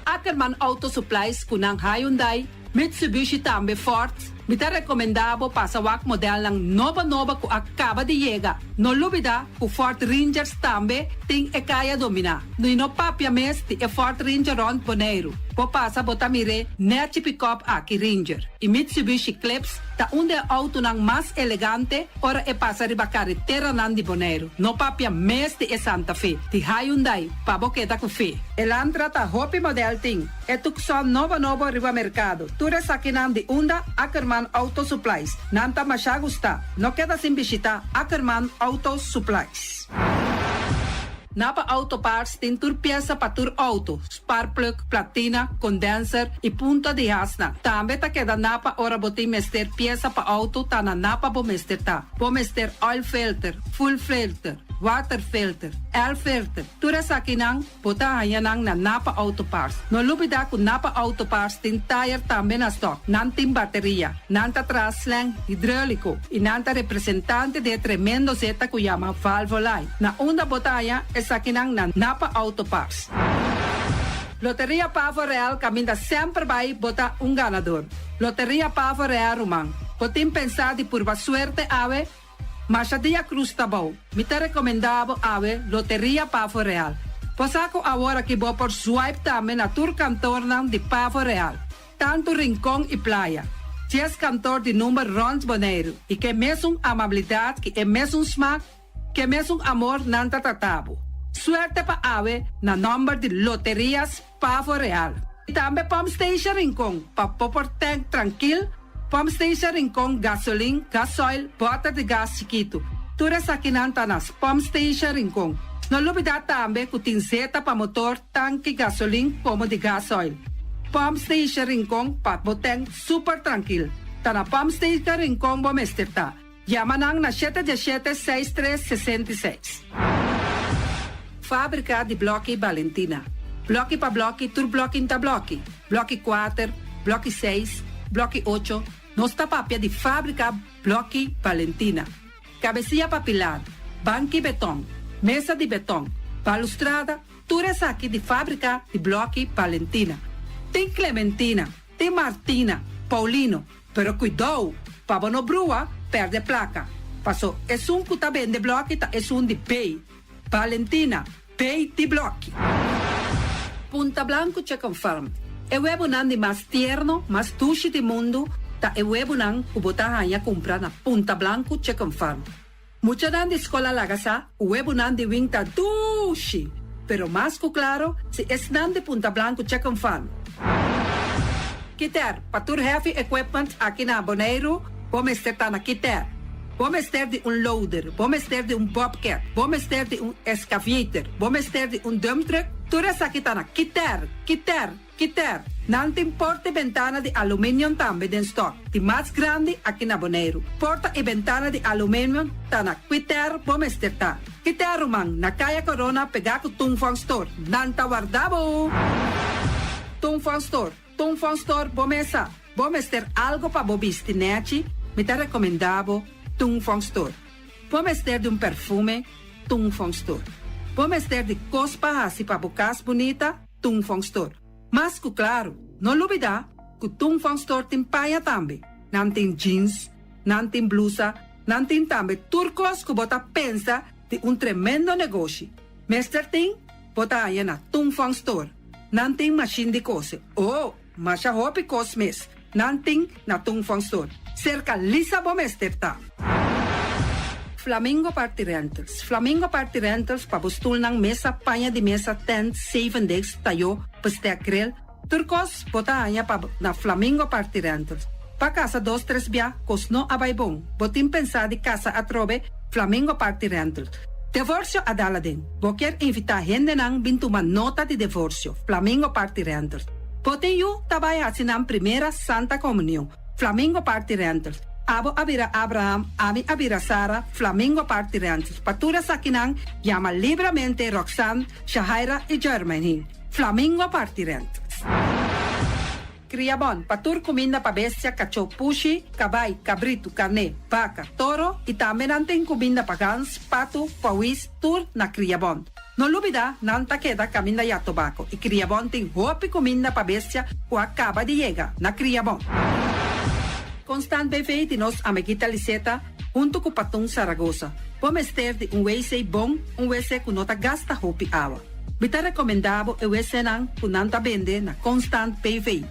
Ackerman Auto Supplies kunang Hyundai, Mitsubishi tambe Ford. Mita recomendabo pasawak model ng nova ku acaba de llegar. No lubida ku Ford Rangers tambe ting ekaya domina. No inopapia mes ti e Ford Ranger on Bonaire. Po pasa botamire net pick-up aki Ranger. E Mitsubishi Eclipse ta unde auto ng mas elegante ora e pasa riba carretera nan di Bonaire. No papia mes ti e Santa Fe. Ti Hyundai paboketa ku fe. Elantra ta hopi model ting. E tukson nova riba mercado. Ture sakinan di unda Ackerman Auto Supplies. Nanta masya gusta. No queda sin bisita Ackerman Auto Supplies. Napa Auto Parts tin tur pieza pa tur auto, spark plug, platina, condenser e punta de hasna. Tambe ta queda napa ora botin mester pieza pa auto ta na napa bo mester ta. Bo mester oil filter, full filter, water filter, air filter. Tura sa kinang bota hayanang na Napa Auto Parts. No lubida ku Napa Auto Parts tin tire tambe na stock, nantin bateria, nanta traslang hidráulico e nanta representante de tremendo zeta ku llama Valvolai. Na unda botaya sa kinang na Napa Auto Parts. Loteria Pavo Real caminha sempre vai botar ganador. Loteria Pavo Real Romang. Potim pensar de purva suerte ave, mas a dia cruz tá bom. Me te recomendavo ave Loteria Pavo Real. Posaco agora que vou por swipe também na tur cantor de Pavo Real. Tanto Rincón e Playa. 10 cantor de número Rons Bonaire. E que mesmo amabilidade, que é mesmo smack, que mesmo amor nanta tratabo. Suerte pa ave na number de Loterias Pavo Real. E também Pump Station Rincón, pa popor tank tranquil, Pump Station Rincón gasolina, gasoil, bota de gás chiquito. Tura sa kinanta nas Pump Station Rincón. No lubida também ku tinseta pa motor, tanque gasolina como de gasoil. Pump Station Rincón pa boteng super tranquil. Ta na Pump Station Rincón bo mesterta. Yamanang na 717-6366. Fábrica de Bloque Valentina. Bloque pa bloque, tur bloque inta bloque. Bloque 4, bloque 6, bloque 8. Nossa papia de fábrica Bloque Valentina. Cabecilla papilar, banque betão, mesa de betão, balustrada, tudo isso aqui de fábrica de Bloque Valentina. Tem Clementina, tem Martina, Paulino, pero cuidado, para não brua, perde placa. Passou, é que tá bem de bloque, é de pay. Valentina, pay de bloque. Punta Blanco che confirm. É o nandi mais tierno, mais tushi do mundo, ta é o nang ubota hanya comprar na Punta Blanco che confirm. Mucha nandi escola lagasa, o nandi wing ta tushi. Pero mais que claro, se es nandi Punta Blanco che confirm. Kiter, patur heavy equipment aqui na Bonaire, Vamos estar na quitter. Vamos ter de loader. Vamos ter de bobcat. Vamos ter de excavator. Vamos ter de dump truck. Tudo essa aqui tá na quitter. Não tem porta e ventana de alumínio também em stock. De mais grande aqui na Bonaire. Porta e ventana de alumínio tá na quitter. Vamos ter tá. Quitter, man. Na Kaya Corona pegar com Tungfang Store. Nanta guardabo. Tungfang Store, vamos ter algo para bobiste, nete? Me te recomendavo Tungfang Store. Vamos ter de perfume, Tungfang Store. Vamos ter de cospa assim para bocas bonita, Tungfang Store. Mas, claro, não olvidar que Tungfang Store tem paia também. Não tem jeans, não tem blusa, não tem também turcos que bota pensa de tremendo negócio. Mester tem, bota aí na Tungfang Store. Não tem machine de cose. Mas a roupa cos mes. Não tem na Tungfang Store. Cerca lisa bomester tá. Flamingo Party Rentals. Flamingo Party Rentals pa bustul ng mesa, panha de mesa, tent, 7 days, tayo, pastea grill. Turcos, bota anya pa na Flamingo Party Rentals. Pa casa 2-3 bia, kos no abay bong. Botin pensa di casa atrobe, Flamingo Party Rentals. Divorcio adala din. Boker invita gente nang bintuman nota di divorcio. Flamingo Party Rentals. Botin yu tabaya sinang primera Santa Comunión. Flamingo Party Rentals. Abo abira Abraham, ami abira Sara, Flamingo Party Rentals. Patura sa kinang, llama libremente Roxanne, Shahaira y Germaine. Flamingo Party Rentals. Criabon, patur comida pa bestia, cacho pushi, cabay, cabrito, carne, vaca, toro, y también anten comida pa gans, pato, pawis, tur na Criabon. No olvida, nanta queda camina ya tobacco, y Criabon ten hopi comida pa bestia, o acaba de llegar na Criabon. Constant BV de nos amiguita Liseta, junto com Patung Zaragoza. Vamos ter de WC bom, WC que nota gasta hopi água. Bita recomendado o WC nan que nanta vende na Constant BV.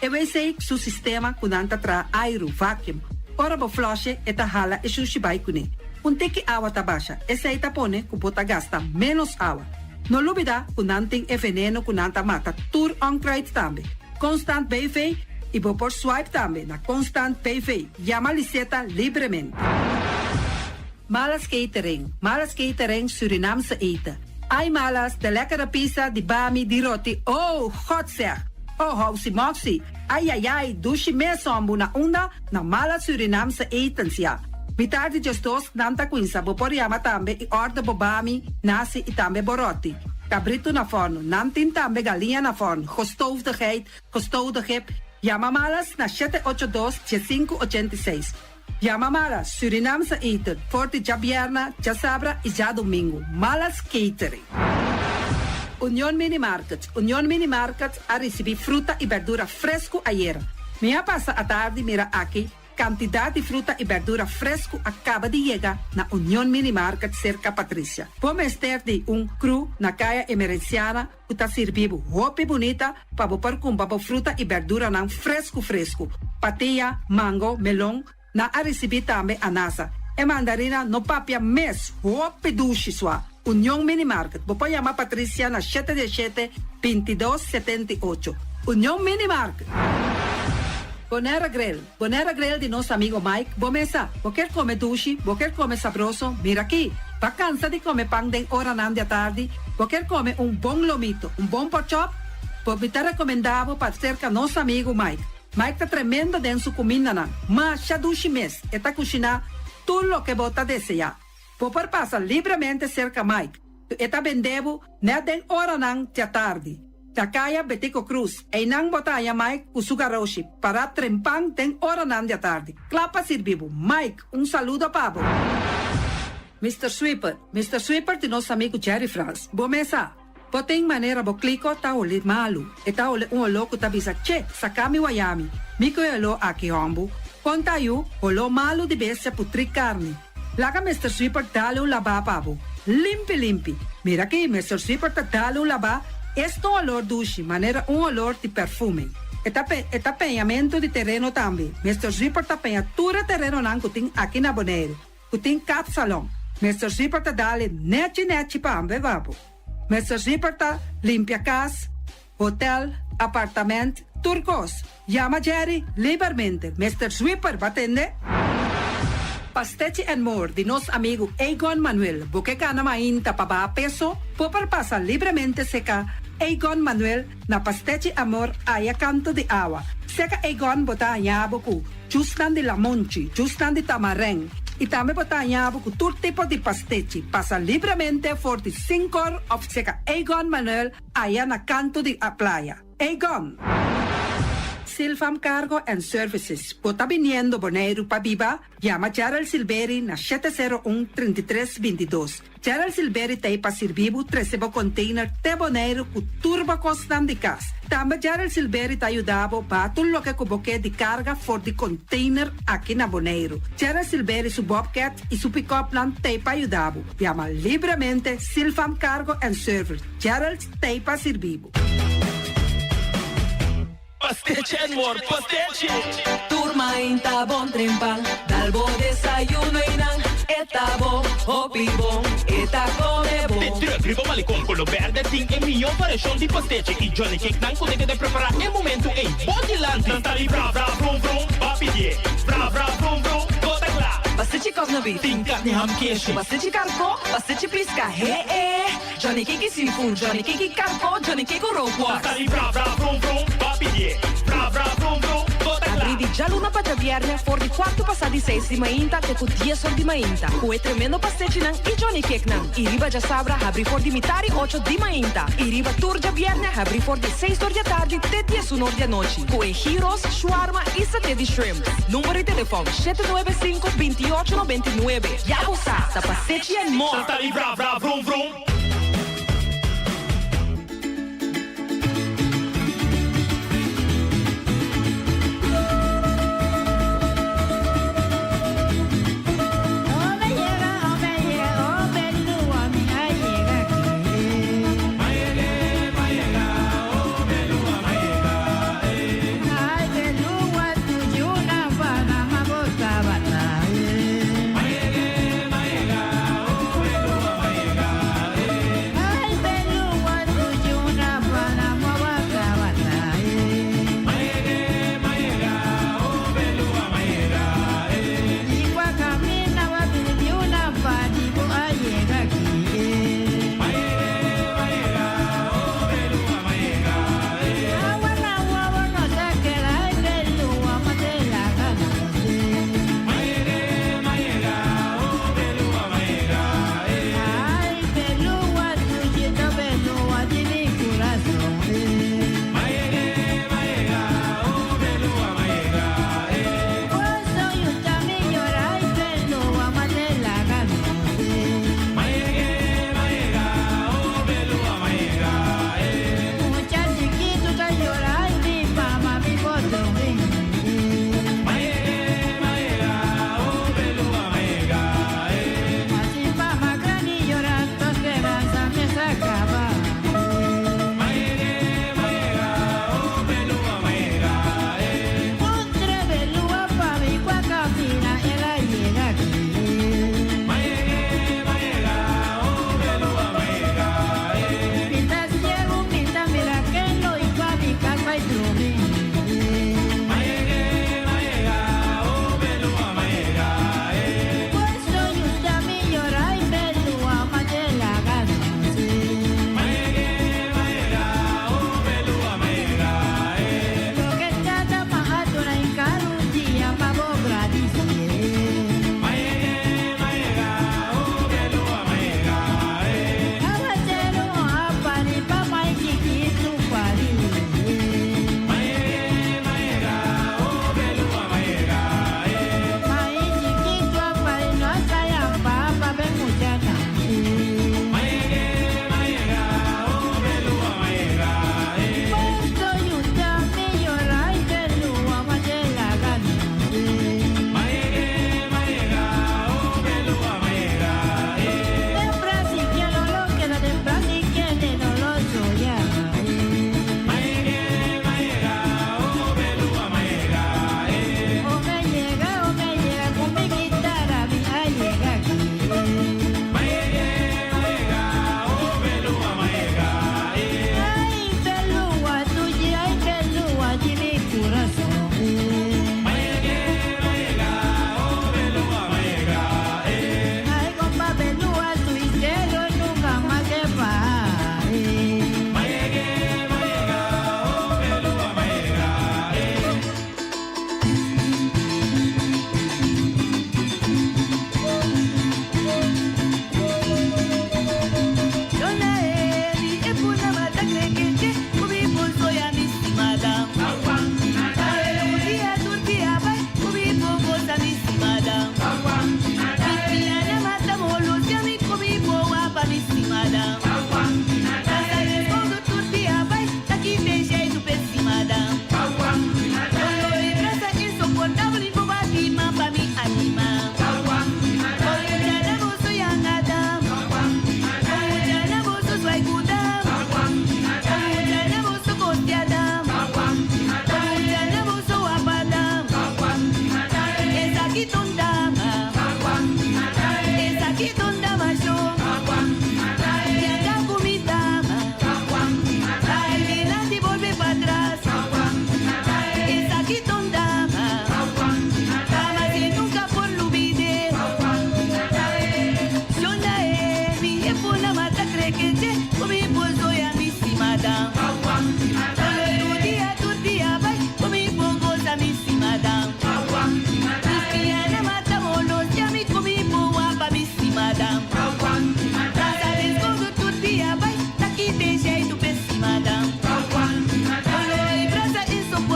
WC su sistema que nanta tra aero vacuum. Ora bo flush eta hala e sushibai kune. Teki água tabasha, essa ita pone que bota gasta menos água. No olvida que nanting e veneno que nanta mata tur on crate tambe. Constant BV e vou por swipe também na Constant PV. Llama Liseta livremente. Malas catering Surinamse eten. Ai malas, de lekkere pizza, de bami, de roti. Oh, God zeg. Oh, housie moxie. Ai, douche mesombo na onda na malas Surinamse etens ja. Mitardi gestos nanta quinsa, vou por llama também e order bobami, nasi e também boroti. Cabrito na forno, nantin também galinha na forno. Gestoofdigheid. Llama malas na 782-7586. Llama malas, Surinamse eten, forte já bierna, já sabra e já domingo. Malas catering. Union Mini Market a receber fruta e verdura fresco ayer. Minha passa a tarde mira aqui, quantidade de fruta e verdura fresco acaba de chegar na Union Mini Market cerca Patrícia. Vamos ter de cru na caia emergenciana, que está servindo roupa bonita para pôr com fruta e verdura não fresco. Patia, mango, melão, na a receber também anasa. E mandarina no papia mes, roupa duche sua. Union Mini Market. Vou chamar Patrícia na 717-2278. Union Mini Market. Bonera Grill de nosso amigo Mike. Bomesa, vou quer comer duche, vou quer comer sabroso. Mira aqui, va cansa de comer pão de hora nan de tarde. Vou quer comer bom lomito, bom pork chop. Vou me te recomendado para cerca nosso amigo Mike. Mike tá tremendo dentro sua comida nan. Mas já duche mes, eta cozinhar tudo o que bota desejar. Vou por passar livremente cerca Mike. Eta vendebo ne den hora nan de tarde. Takaya Betico Cruz, e nang botaya Mike Usugaroshi, para trempang ten hora nan de tarde. Clapa sirvivo. Mike, saludo pavo. Mr. Sweeper de nosso amigo Jerry France. Bomesa, poteng maneira bo clico ta ole malu. E ta ole louco ta bisa, che, sakami wayami. Miko elo aki hombo. Conta yu, olo malu de bestia putri carne. Laga Mr. Sweeper dale laba pavo. Limpi. Mira aqui, Mr. Sweeper ta dale laba. Este olor duche, maneira olor de perfume. Eta penhamento de terreno também. Mr. Sweeper ta penha tura terreno nan kuting aqui na Bonaire. Kuting cap salão. Mr. Sweeper ta dale neti pa ambe vapo. Mr. Sweeper ta limpia casa, hotel, apartamento, turcos. Llama Jerry livremente. Mr. Sweeper, batende. Pastechi and More de nos amigo Egon Manuel, buque gana mainta pa ba peso, popar pasa libremente seca Egon Manuel na Pastechi Amor aya canto de agua. Seca Egon bota anyabo ku, justan de lamonchi, justan de tamareng, e também bota anyabo ku todo tipo de pastechi. Pasa libremente for the 5 of seca Egon Manuel aya na canto de a playa. Egon! Silfam Cargo and Services. Bota viniendo Bonaire pa Biba, llama Gerald Silveri na 701-3322. Gerald Silveri tay pa sirvibu 13 container te Bonaire ku turbo costam de cas. Tamba Gerald Silveri te ayudabo pa lo que kuboke de carga for the container aqui na Bonaire. Gerald Silveri su Bobcat e su pick-up plan tay pa ayudabo. Llama libremente Silfam Cargo and Service. Gerald tay pa sirvibu. Pastiche and more, pastiche. Turma in tabon trempang, dalbo desayuno inang, etabo, opibon, come bon. Tribo malicom con lo verde, ting e mio variação de pastiche. E Johnny Cake não consegue de preparar em momento em Bodyland. Não tá ali, bra, bra, vrum, vrum, papier. Bra, bra, vrum, vrum, gota lá. Pastiche cosnabi, Ting carne ham queijo. pastiche carco, pastiche pisca, Johnny Cake seafood, Johnny Cake carco, Johnny Cake roquas. Tá ali, bra, bra, vrum, vrum, papier. Bra, bra, vrum, vrum, gota lá. Abri già l'una pata viernes, for di 4 passati 6 di mainta, che con 10 di mainta. Cue tremendo pastiche nan, e Johnny Cake nan. I riba già sabra, abri for di mitari 8 di mainta. I riba turgia viernes, abri for di 6 di tardi, te 10 di noci. Cue heroes, shawarma e satè di shrimp. Numero di telefono 795-2899. Yabusa, da pastiche and more. Tá ali, bra, bra, vrum, vrum.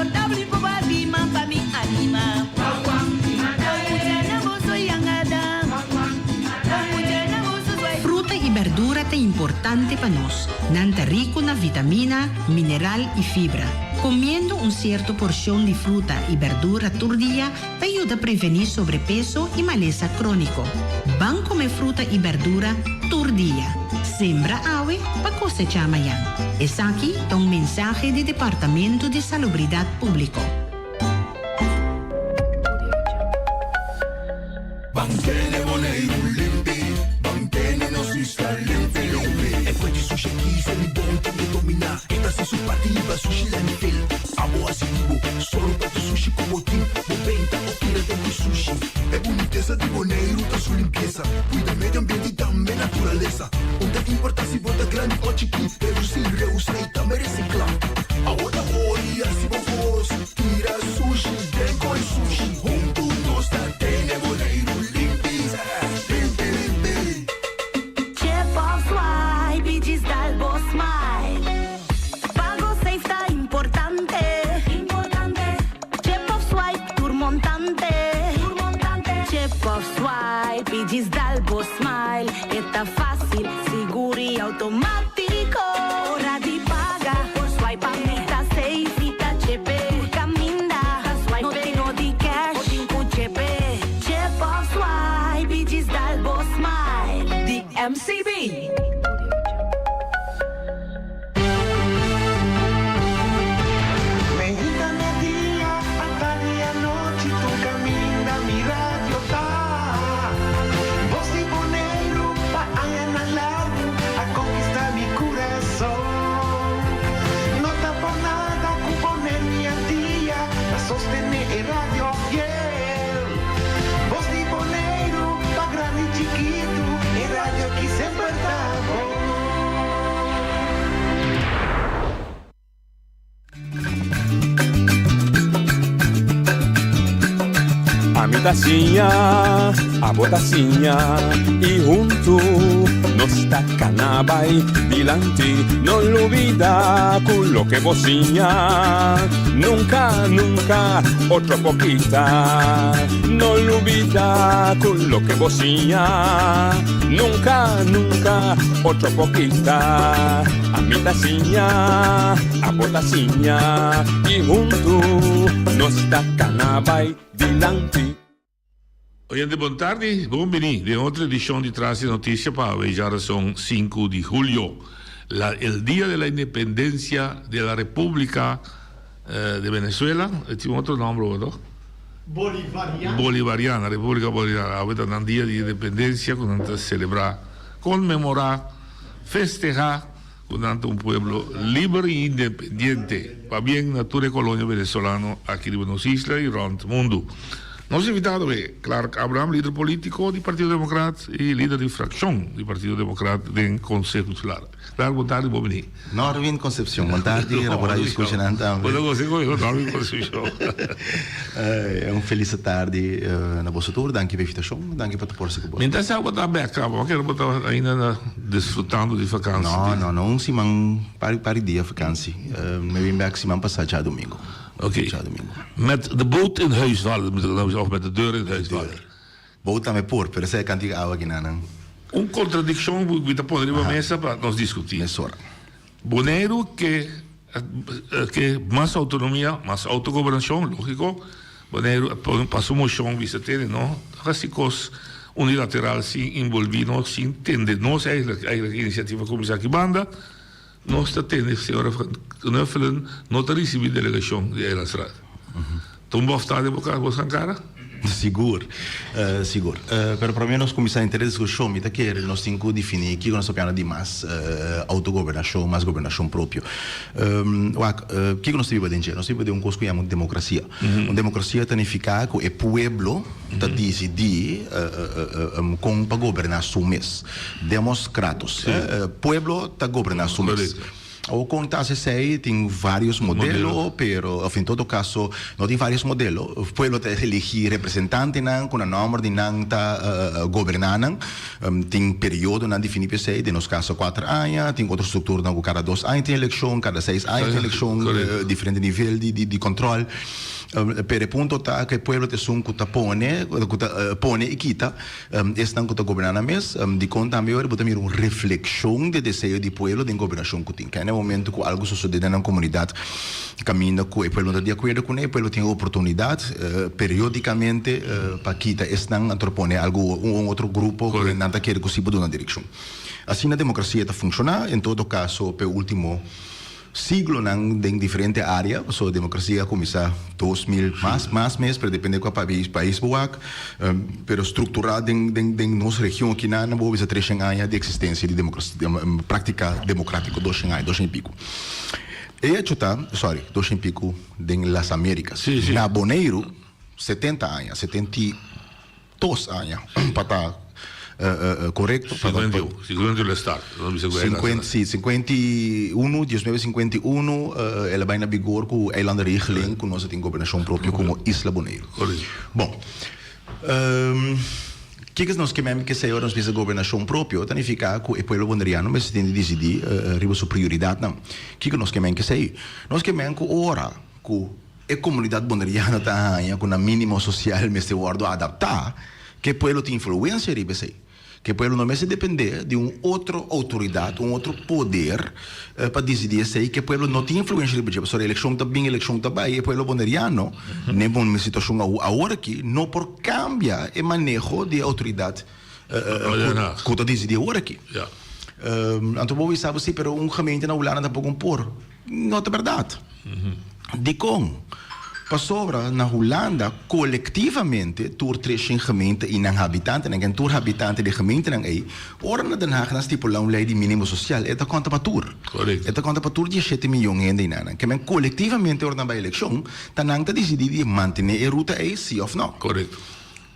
confortable po ba di man pa mi anima. Fruta y verdura es importante para nos, nanta rico na vitamina, mineral y fibra. Comiendo un cierto porción de fruta y verdura por día te ayuda a prevenir sobrepeso y maleza crónico. Van comer fruta y verdura por día. Sembra ave para cosechar mañana. Es aquí un mensaje del Departamento de Salubridad Público. Banchene Boneiro limpi, banchene no si sta limpi. E poi sushi chi se li bonti di domina. E da se su pativa sushi l'enfil. Amo asibo, solo per sushi como team. Moventa o tira de sushi. E boniteza di Boneiro da su limpieza. Cuida medio ambiente e também naturaleza. Onde importa se bota grande ou chiquinho. Reduzir, reusar e também reciclar. Agora olha se vos tira sushi, vem com sushi. Junto nós tá tendo Boneiro. Diz Dalbo Smile, está fácil, seguro e automático. Hora de pagar, por swipe está safe, está chepe. Por caminda, no tenho de cash, o tempo chepe. Chip of swipe, diz Dalbo Smile, de MCB. A botacinha e junto nos tacanabay dilanti, no olvida con que vocinha, nunca, nunca, otro poquita, no olvida con que vocinha, nunca, nunca, otro poquita, a mi tacinha, a botacinha e junto nos tacanabay dilanti. Oyente, buon tardi, buonvenì de otra edición de Trace Noticia para hoy. Ya son 5 de julio, el día de la independencia de la República de Venezuela. Tiene otro nombre, ¿verdad? Bolivariana, República Bolivariana. Ahorita es un día de independencia con tanto celebrar, conmemorar, festejar con tanto un pueblo libre e independiente, para bien natura colonia venezolano aquí de Buenos Islas y rond el mundo. Nos invitado é Clark Abraham, líder político do Partido Democrata e líder de fracção do Partido Democrata do Conselho Tutelar. Clark, boa tarde, bom-vindo. Norvin Concepción, boa tarde, laborar discussão também. Eu consigo, Norvin Concepción. É feliz tarde na vossa tour, danke pela invitação, danke para te com você. Então, você vai botar back, eu quero botar ainda desfrutando de vacança. Não, semana para dia vakantie. Me vim back semana passada já domingo. Oké. Met de boot in huis vallen, of met de deur in huis vallen. Boot aan mijn poort, pero essa é cantiga água aqui na. Contradição que te poderia mesa para nós discutir. Boneiro que mais autonomia, mais autogovernação, lógico. Boneiro passou moção vista ter, não? Rasicos unilateral sem envolver, sem entender, nós é a iniciativa começar aqui banda. Nós está tendo a senhora Knuffelen não está recebendo delegação de Eilandsraad. Então, vou estar de boca a Ankara? Seguro. Pero para mim, nós começamos a ter discussão, mas que nós temos que definir que nós temos de mais autogovernação, mais governação própria. O que nós temos de nós temos de coisa que chamamos de democracia. Uma democracia significa que o pueblo está decidir como para governar seu mês. Democratos. Pueblo está governar seu mês. O conta se sei tem vários modelos, pero in todo caso não tem vários modelos. O pueblo te elegir representante nan com a número de nan ta governar tem período nan definir sei, de nos caso 4 anos, tem outra estrutura nan cada 2 anos tem eleição, cada 6 anos tem eleição, diferente nível de controle. Per il punto ta che il pueblo te sun kuta pone e quita estan kuta governana mes di conta também ora botar uma reflexão de desejo de pueblo de governação kutin que no momento que algo sucede na comunidade caminha com o pueblo está de acordo com ele, o pueblo tem oportunidade periodicamente para quita estan antropone algo outro grupo que nada quer que se bote na direção. Assim a democracia está funcionar, em todo caso, per último siglo em diferentes áreas, a democracia começa 2000 mais mês, para depender do país boac, pero estruturada em nossa região aqui na boa 300 anos de existência de democracia, prática democrática 200 anos, 200 e pico. E a chuta, 200 e pico das Américas. Na Boneiro 70 anos, 72 anos, para estar correto. Segundo o Estado. 1951, ela vai na vigor com a Eilanda Regeling, com nós tem governação própria como Isla Boneiro. Bom, que nós queremos que seja nós governação própria, significa que o povo boneriano mas tem de decidir riba sua prioridade não. Que nós queremos que seja? Nós queremos que ora que a comunidade boneriana está com a mínima social mas se guarda adaptar, que o povo tem influência riba sei. Que o povo não se depender de outra autoridade, outro poder para decidir se que o povo não tem influência sobre a eleição está bem, a eleição está bem, e o povo boneriano, nem uma situação agora aqui, não por cambiar o manejo de autoridade que está decidir agora aqui. Então, vou sabe sim, mas gemeente na Holanda também por. Não é verdade. De como? Para sobra, na Holanda, coletivamente, tur 300 gemeenten e não habitanten, en tur habitanten de gemeente não é, ora na Den Haag na stipular lei de mínimo social, é da conta para tur. Correto. É da conta para tur 17 milhões de nana. Que men coletivamente ora na ba eleição, tanang ta decidir de manter a ruta é sim ou não. Correto.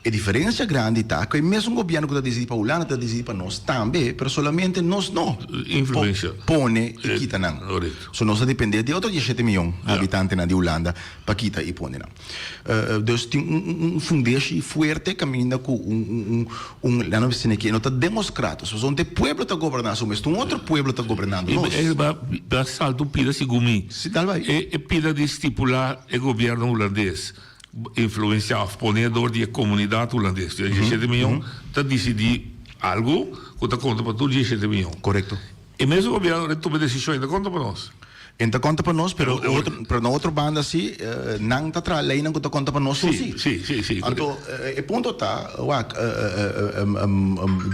A diferença grande está que mesmo o governo que está decidindo para a Holanda está decidindo para nós também, mas solamente nós não. Influência. Pone e quita não. So nós dependemos de outros 17 milhões de habitantes de Holanda para quita e pone não. Então tem fundamento forte caminha com lá na vizinha que não está democrático. Só onde o povo está governando, mas outro povo está governando nós. É salto pida segumi. Se tal vai. É pida de estipular o governo holandês. Influenciar o ponedor de comunidade holandesa. 17 milhões está decidir algo que está conta para todos 17 milhões. Correto. E mesmo o governo toma decisões, está conta para nós. Está conta para nós, pero na outra banda assim, não está tra lei não está conta para nós sim. Então, o ponto está,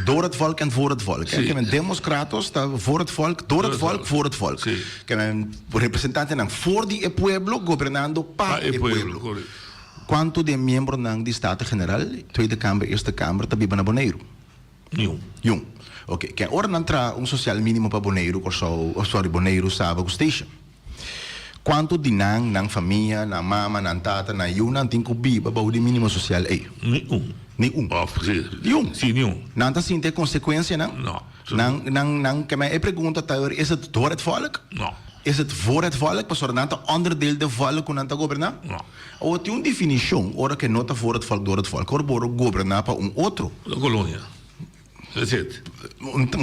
door het volk en voor het volk. Que men democratos está voor het volk, door het volk, voor het volk. Que men representante não for de pueblo governando para o pueblo. Quanto de membros de Estado General, Tweede Kamer, Eerste Kamer, está viva na Boneiro? Nenhum. Ok, que ora não entra social mínimo para Boneiro, Boneiro, Sábado, Station. Quanto de na família, na mama, na tata, na não tem que viva para o mínimo social aí? Nenhum. Nenhum. Não está sem ter consequência, não? Não, que me pergunta, is het door het volk? Não. Is het voor het volk, para tornar onderdeel do volk que não está governar? Não. Ou tem uma definição, ora que não está voor het volk, door het volk, ora para governar para outro. A colônia. That's it.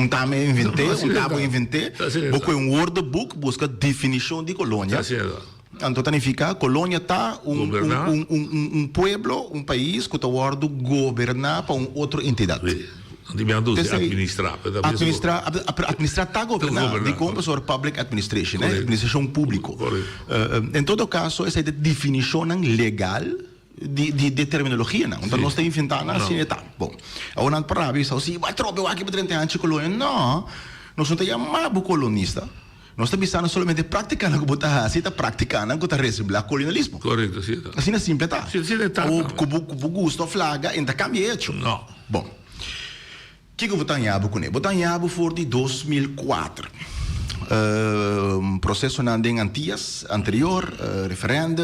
Tamo inventei, porque woordenboek busca definição de colônia. Então, significa colônia está pueblo, país que está governar para outra entidade. Administrar está governando, de como sobre public administration, né? Administração pública. Em todo caso, essa é a definição legal de terminologia, não. Então nós estamos inventando assim, tá. Bom, agora não para ver, se vai trocar aqui para 30 anos de colônia, não. Nós não estamos chamando colonista. Nós estamos pensando somente praticando o que está assim, está praticando o que está recebendo colonialismo. Correto, sim. Assim é simples, tá? Sim, tá. O gosto flaga, ainda cambia hecho. Não. Bom, o que eu vou estar em Yabo com ele? Vou estar em Yabo for de 2004. Processo em Antillas anterior, referendo,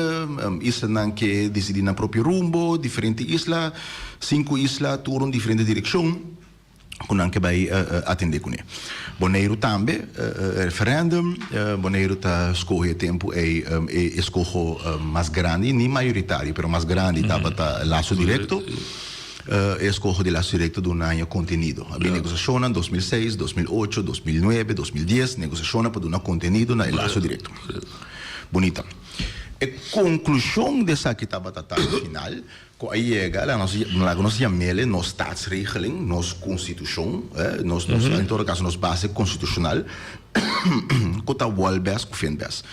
isla que decidiram na próprio rumbo, diferente isla, 5 islas, turam diferente direção. con anche bij attende con Bonaire tambe referendum Bonaire ta scoge tempo escogo mais grande, nem maioritário, pero mais grande tabata laço direto. Escojo de laço direto de un año contenido. Había negociación en 2006, 2008, 2009, 2010, negociación para un contenido en el laço direto. Bonita. A conclusão dessa que estava no final, que aí chega a nossa jamele, nossa staatsregeling, nossa constituição, em todo caso, nossa base constitucional, que está walbes, que fenbes.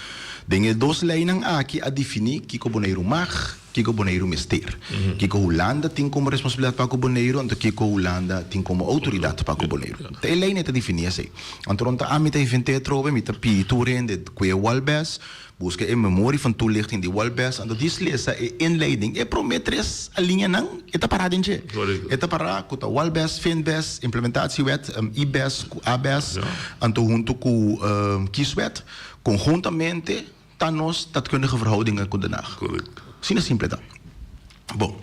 Tem duas leis aqui a definir que o Bonaire mag, que o Bonaire mister. Que a Holanda tem como responsabilidade para o Bonaire, e que a Holanda tem como autoridade para o Bonaire. A lei não está definida assim. Então, a mim está inventado, a mim está pituren de que o walbes, busca a memória van toelichting die Walbes en dat is lezen inleiding. E prometres a linha não está parada em je. Está parada com a Walbes, Finbes, implementatiewet, IBES, ABES, então junto com kieswet, conjuntamente tá nós tatkundige verhoudingen com de nacht. Sim, é simples dan. Bom,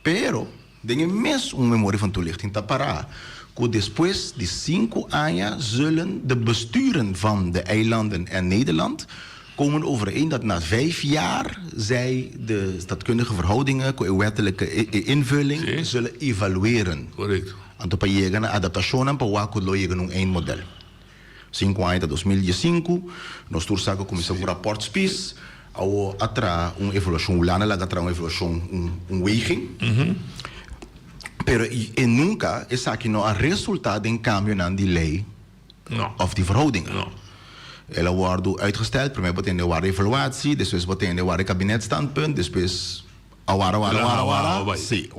pero tem mesmo memória van toelichting está parada. Que depois de 5 anos zullen de besturen van de eilanden en Nederland komen overeen dat na 5 jaar zij de staatkundige verhoudingen, de wettelijke invulling zullen evalueren. Correct. En dan llegar a adaptación para waar lo llegan un een model. 5 anos de 2015, nós tursaco começou um rapport spis, ao atra evaluação lana lá atra evaluação weging. Pero e nunca is aqui no a resultado em cambio na die lei of die verhoudingen. No. Ela wordt uitgesteld, primeiro botando a evaluatie, depois botando a kabinetstandpunt, depois a sim,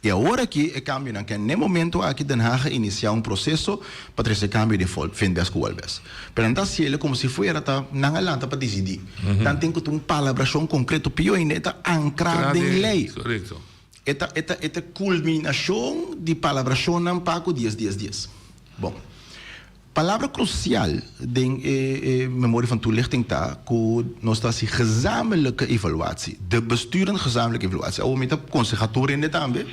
e agora que é cambio, que no momento aqui Den Haag iniciar processo para esse cambio de Finbes com Walbes. Pero então se ele como se fuera tá na lanta para decidir. Então tem que ter palabração concreto pior ainda está ancrado em lei. Correcto. Esta culminação de palabração não pago 10. Bom. Palavra crucial de memória van toelichting ta que nós está se gezamenlijke evaluatie, de besturen gezamenlijke evaluatie. Ou met de consegatoren net aanbe,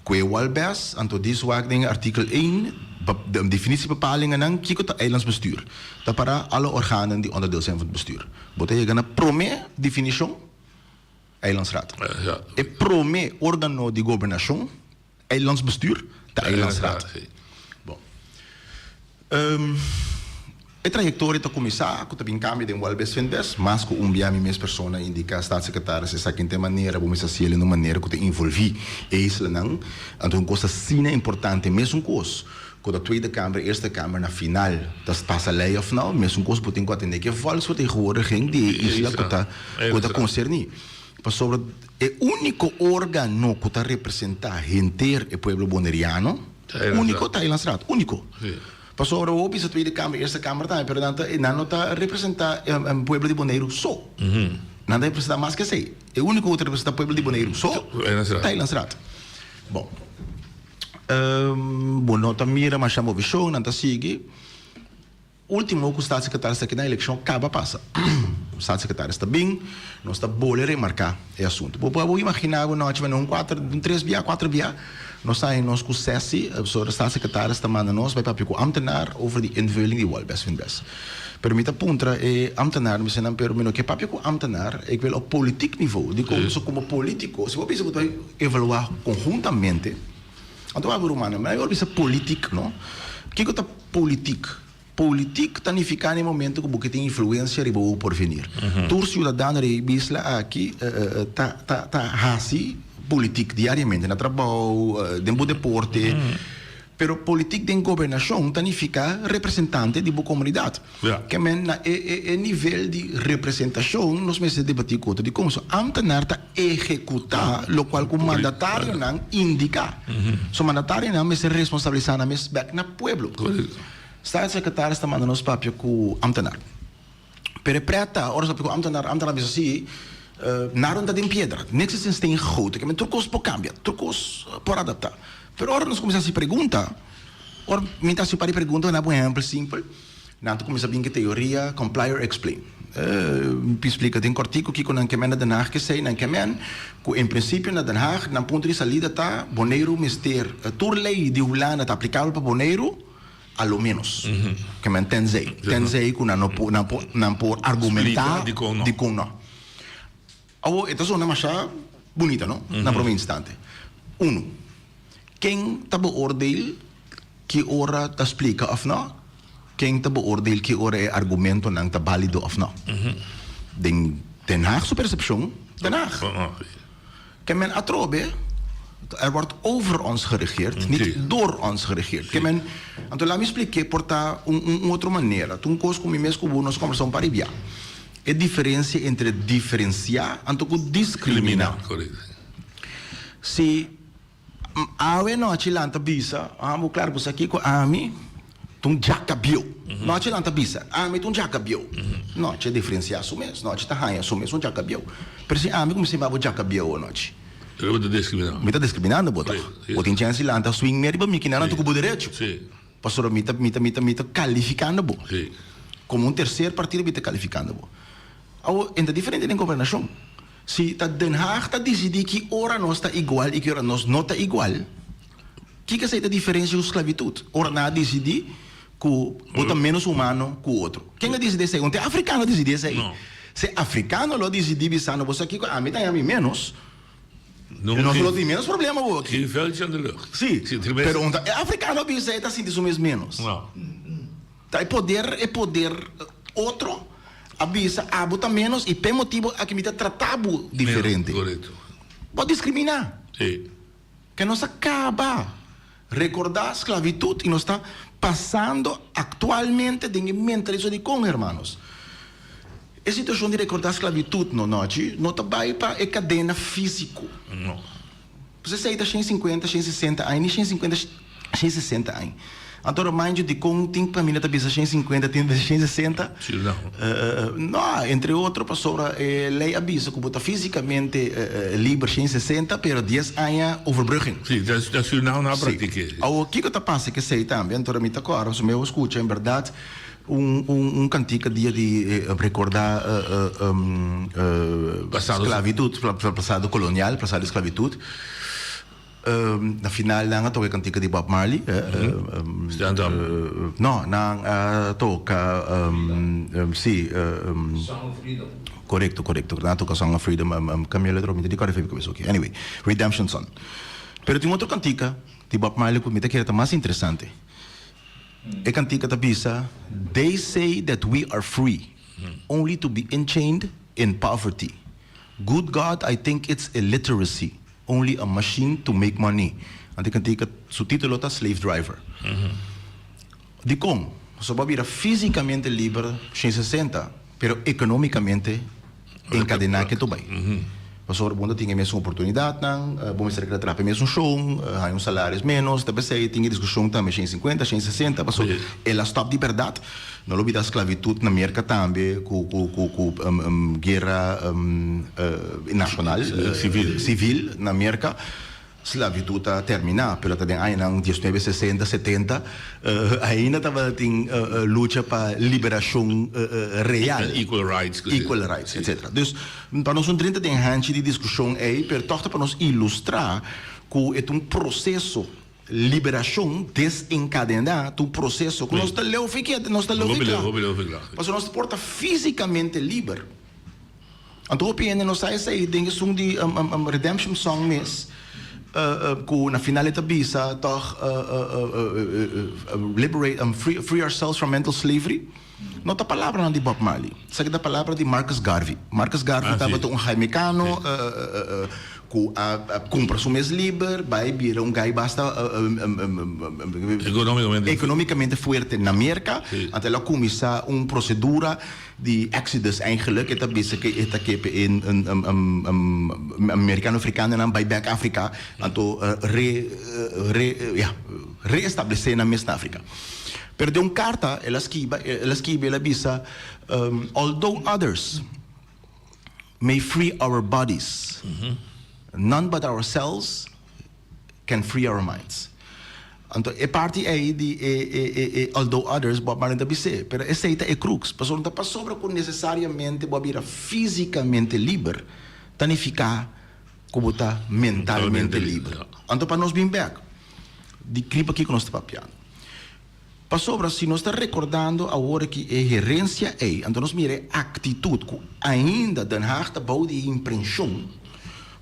que Walbes, anto dis waak ding artikel 1, de definitiebepalingen dan kiko ta eilandsbestuur. Dat para alle organen die onderdeel zijn van het bestuur. Bote je gana prome definition eilandsraad. E prome organo di governação eilandsbestuur, de eilandsraad. A trajetória da comissão, que também cambia de Walbes Finbes, mas que biami mes persona indica staatssecretaris se sabe que maneira vamos fazer ele numa maneira que te envolvi isso não, então coisa sina importante mesmo coisa que a Tweede Kamer, Eerste Kamer na final das passa lei of não, mesmo coisa porque tem que atender que volksvertegenwoordiging die isla que tá concerni. Para sobre o único órgão que tá representar inteiro o povo bonaireano, único tá Eilandsraad, único. Passou sobre o a Tweede Kamer, Eerste Kamer também, pero não está representar o povo de Bonaire só. Não está representar mais que sei. É o único que representa o povo de Bonaire só. Está Eilandsraad. Bom. Bom, nota mira, mas chama o visão, não está sigue. Último que o staatssecretaris aqui na eleição acaba passa. O staatssecretaris está bem, nós está boa remarcar o assunto. Vou imaginar que nós tivemos 3 via, 4 via. Nós saímos com o sessie, o staatssecretaris está mandando nós, vai para o ambtenaar over die invulling die Walbes Finbes. Pero met puntra ambtenaar, we zijn dan per minuut que papi com ambtenaar, ik wil op politiek niveau, die komen zo como político, se você vai evaluar conjuntamente. Então vai rumano, mas agora isso político, não? Que é político? Político significa no momento que você tem influência riba o porvenir. Todos os cidadãos de Bisla aqui tá hasi político diariamente na trabalho, dentro do deporte. Pero político de governação significa representante de boa comunidade. Que na nível de representação nós mesmos debater de como o ambtenaar está executar, lo qual o mandatário não indica. O mandatário não é responsabilizar na mesma na pueblo. Staatssecretaris está mandando os papéis com o ambtenaar. Pero preta, ora sabe que o ambtenaar diz assim, nada está em pedra, nem se tem goud, que trucos por cambiar, trucos por adaptar. Pero ora nós começamos a se perguntar, ora, mentre se pergunta, não é um exemplo simples, não começa a vir que teoria, comply or explain. explica tem cortico que quando que na Den Haag que sei na que men que em princípio na Den Haag na ponto de salida tá Bonaire mister tur lei de Holanda tá aplicável para Bonaire a lo menos que men tenzei que não por argumentar de com não ao então é uma machá bonita não na província tante quem tá beoordeel que ora tá explica of não quem te beoordeel que ora é argumento não tá válido of não. Den Haag sua percepção, Den Haag. Que men atrobe, wordt over ons geregeerd, niet door ons geregeerd. Que men, então lá me expliquei por tá outra maneira. Tu coisa como mesmo como nós conversamos para ibia. É diferença entre diferenciar e discriminar. Se a não achilanta bisa, claro, você aqui com a mim tung jaca bio. Não te lanta bisa. Me tung jaca bio. Não te diferenciar sumes. Não te tahanha sumes um jaca bio. Pero se como se babo jaca bio ou não te. Eu vou discriminar. Me tá discriminando bota. O tem chance lanta swing meri ba mikina na tu kubo direito. Sim. Pastor mita qualificando bo. Sim. Como terceiro partido mita qualificando bo. Ao ainda diferente em governação. Se tá Den Haag tá decidir que ora nós tá igual e que ora nós não tá igual. Que é a diferença da esclavitud? Ora na decidir que bota menos humano que o outro. Quem vai decidir isso aí? Ontem africano decidir isso aí. Se africano lo decidir bisano, você aqui a mim tem a mim menos. Não tem menos problema o outro. Que velho de lucht. Sim. Pero ontem africano bisa aí tá sentindo isso menos. Não. Tá é poder outro abisa bota menos e tem motivo a que me tá tratado diferente. Correto. Pode discriminar. Sim. Que nos acaba recordar a esclavitud e nos está passando atualmente de mentalismo de com hermanos. A situação de recordar a esclavitud não está bem para a cadena físico. Não. Você sai da 150, 160 anos, 150, 160 anos. Então, mind de com tem para mim está bisa 150, tem 160. Não, entre outros, para sobre lei avisa que bota fisicamente livre 160, pero 10 anos overbrugging. Sim, dat is nou na pratica. O que está passando que sei também, então me está claro, se eu escuto, em verdade, cantiga dia de recordar esclavitud, passado colonial, passado esclavitud. Na final lang toca cantiga de Bob Marley. Stand up. No, nang toca sì, Song of Freedom. Correcto. Na toca Song of Freedom, Camila Dromita di Corre Fico okay. Anyway, Redemption Song. Pero tem outra cantiga de Bob Marley que me tá querendo mais interessante. É cantiga da bisa, they say that we are free, only to be enchained in poverty. Good God, I think it's illiteracy. Only a machine to make money. Ante cantica, su título está Slave Driver. De como? Só vai virar fisicamente livre 160, pero economicamente encadenar que tu vai. Pastor, bunda tinha mesmo oportunidade, não? Bom, ser que atrapa mesmo show, há salários menos, também sei, tinha discussão também 150, 160, pastor, ela stop de verdade. Não olvida a esclavitud na América também, com guerra nacional, civil na América. Esclavitud a terminar, pero também ainda em 1960, 70, ainda estava tem luta para liberação real, equal rights, etc. Dus para nós 30 tem hanche de discussão aí, pero toch para nos ilustrar que é processo liberação desencadenar um processo que nós está leu mas nós porta fisicamente livre. Então o PN nós sai ding song de Redemption Song mes que na final da bisa toch liberate free ourselves from mental slavery. Não tá palavra de Bob Marley. Sabe da palavra de Marcus Garvey. Marcus Garvey estava jamaicano compra su mês livre, vai vir gai basta economicamente fuerte na América, até lá começa procedura de exodus eigenlijk, het is in Americano-Africano en buyback Afrika, anto reestablecer na mesma África. Pero de carta, ela esquiva, ela bisa, although others may free our bodies, none but ourselves can free our minds. Então, é parte aí de although others pode não saber, pero essa aí é crux. Pessoa não está sobre com necessariamente pode vir fisicamente livre, tani ficar como está mentalmente livre. Então, para nós bem back, de clipe aqui que nós estamos papiando. Para sobre, se nós estamos recordando a hora que é gerência aí, então nós mire atitude que ainda den harta bouw de impressão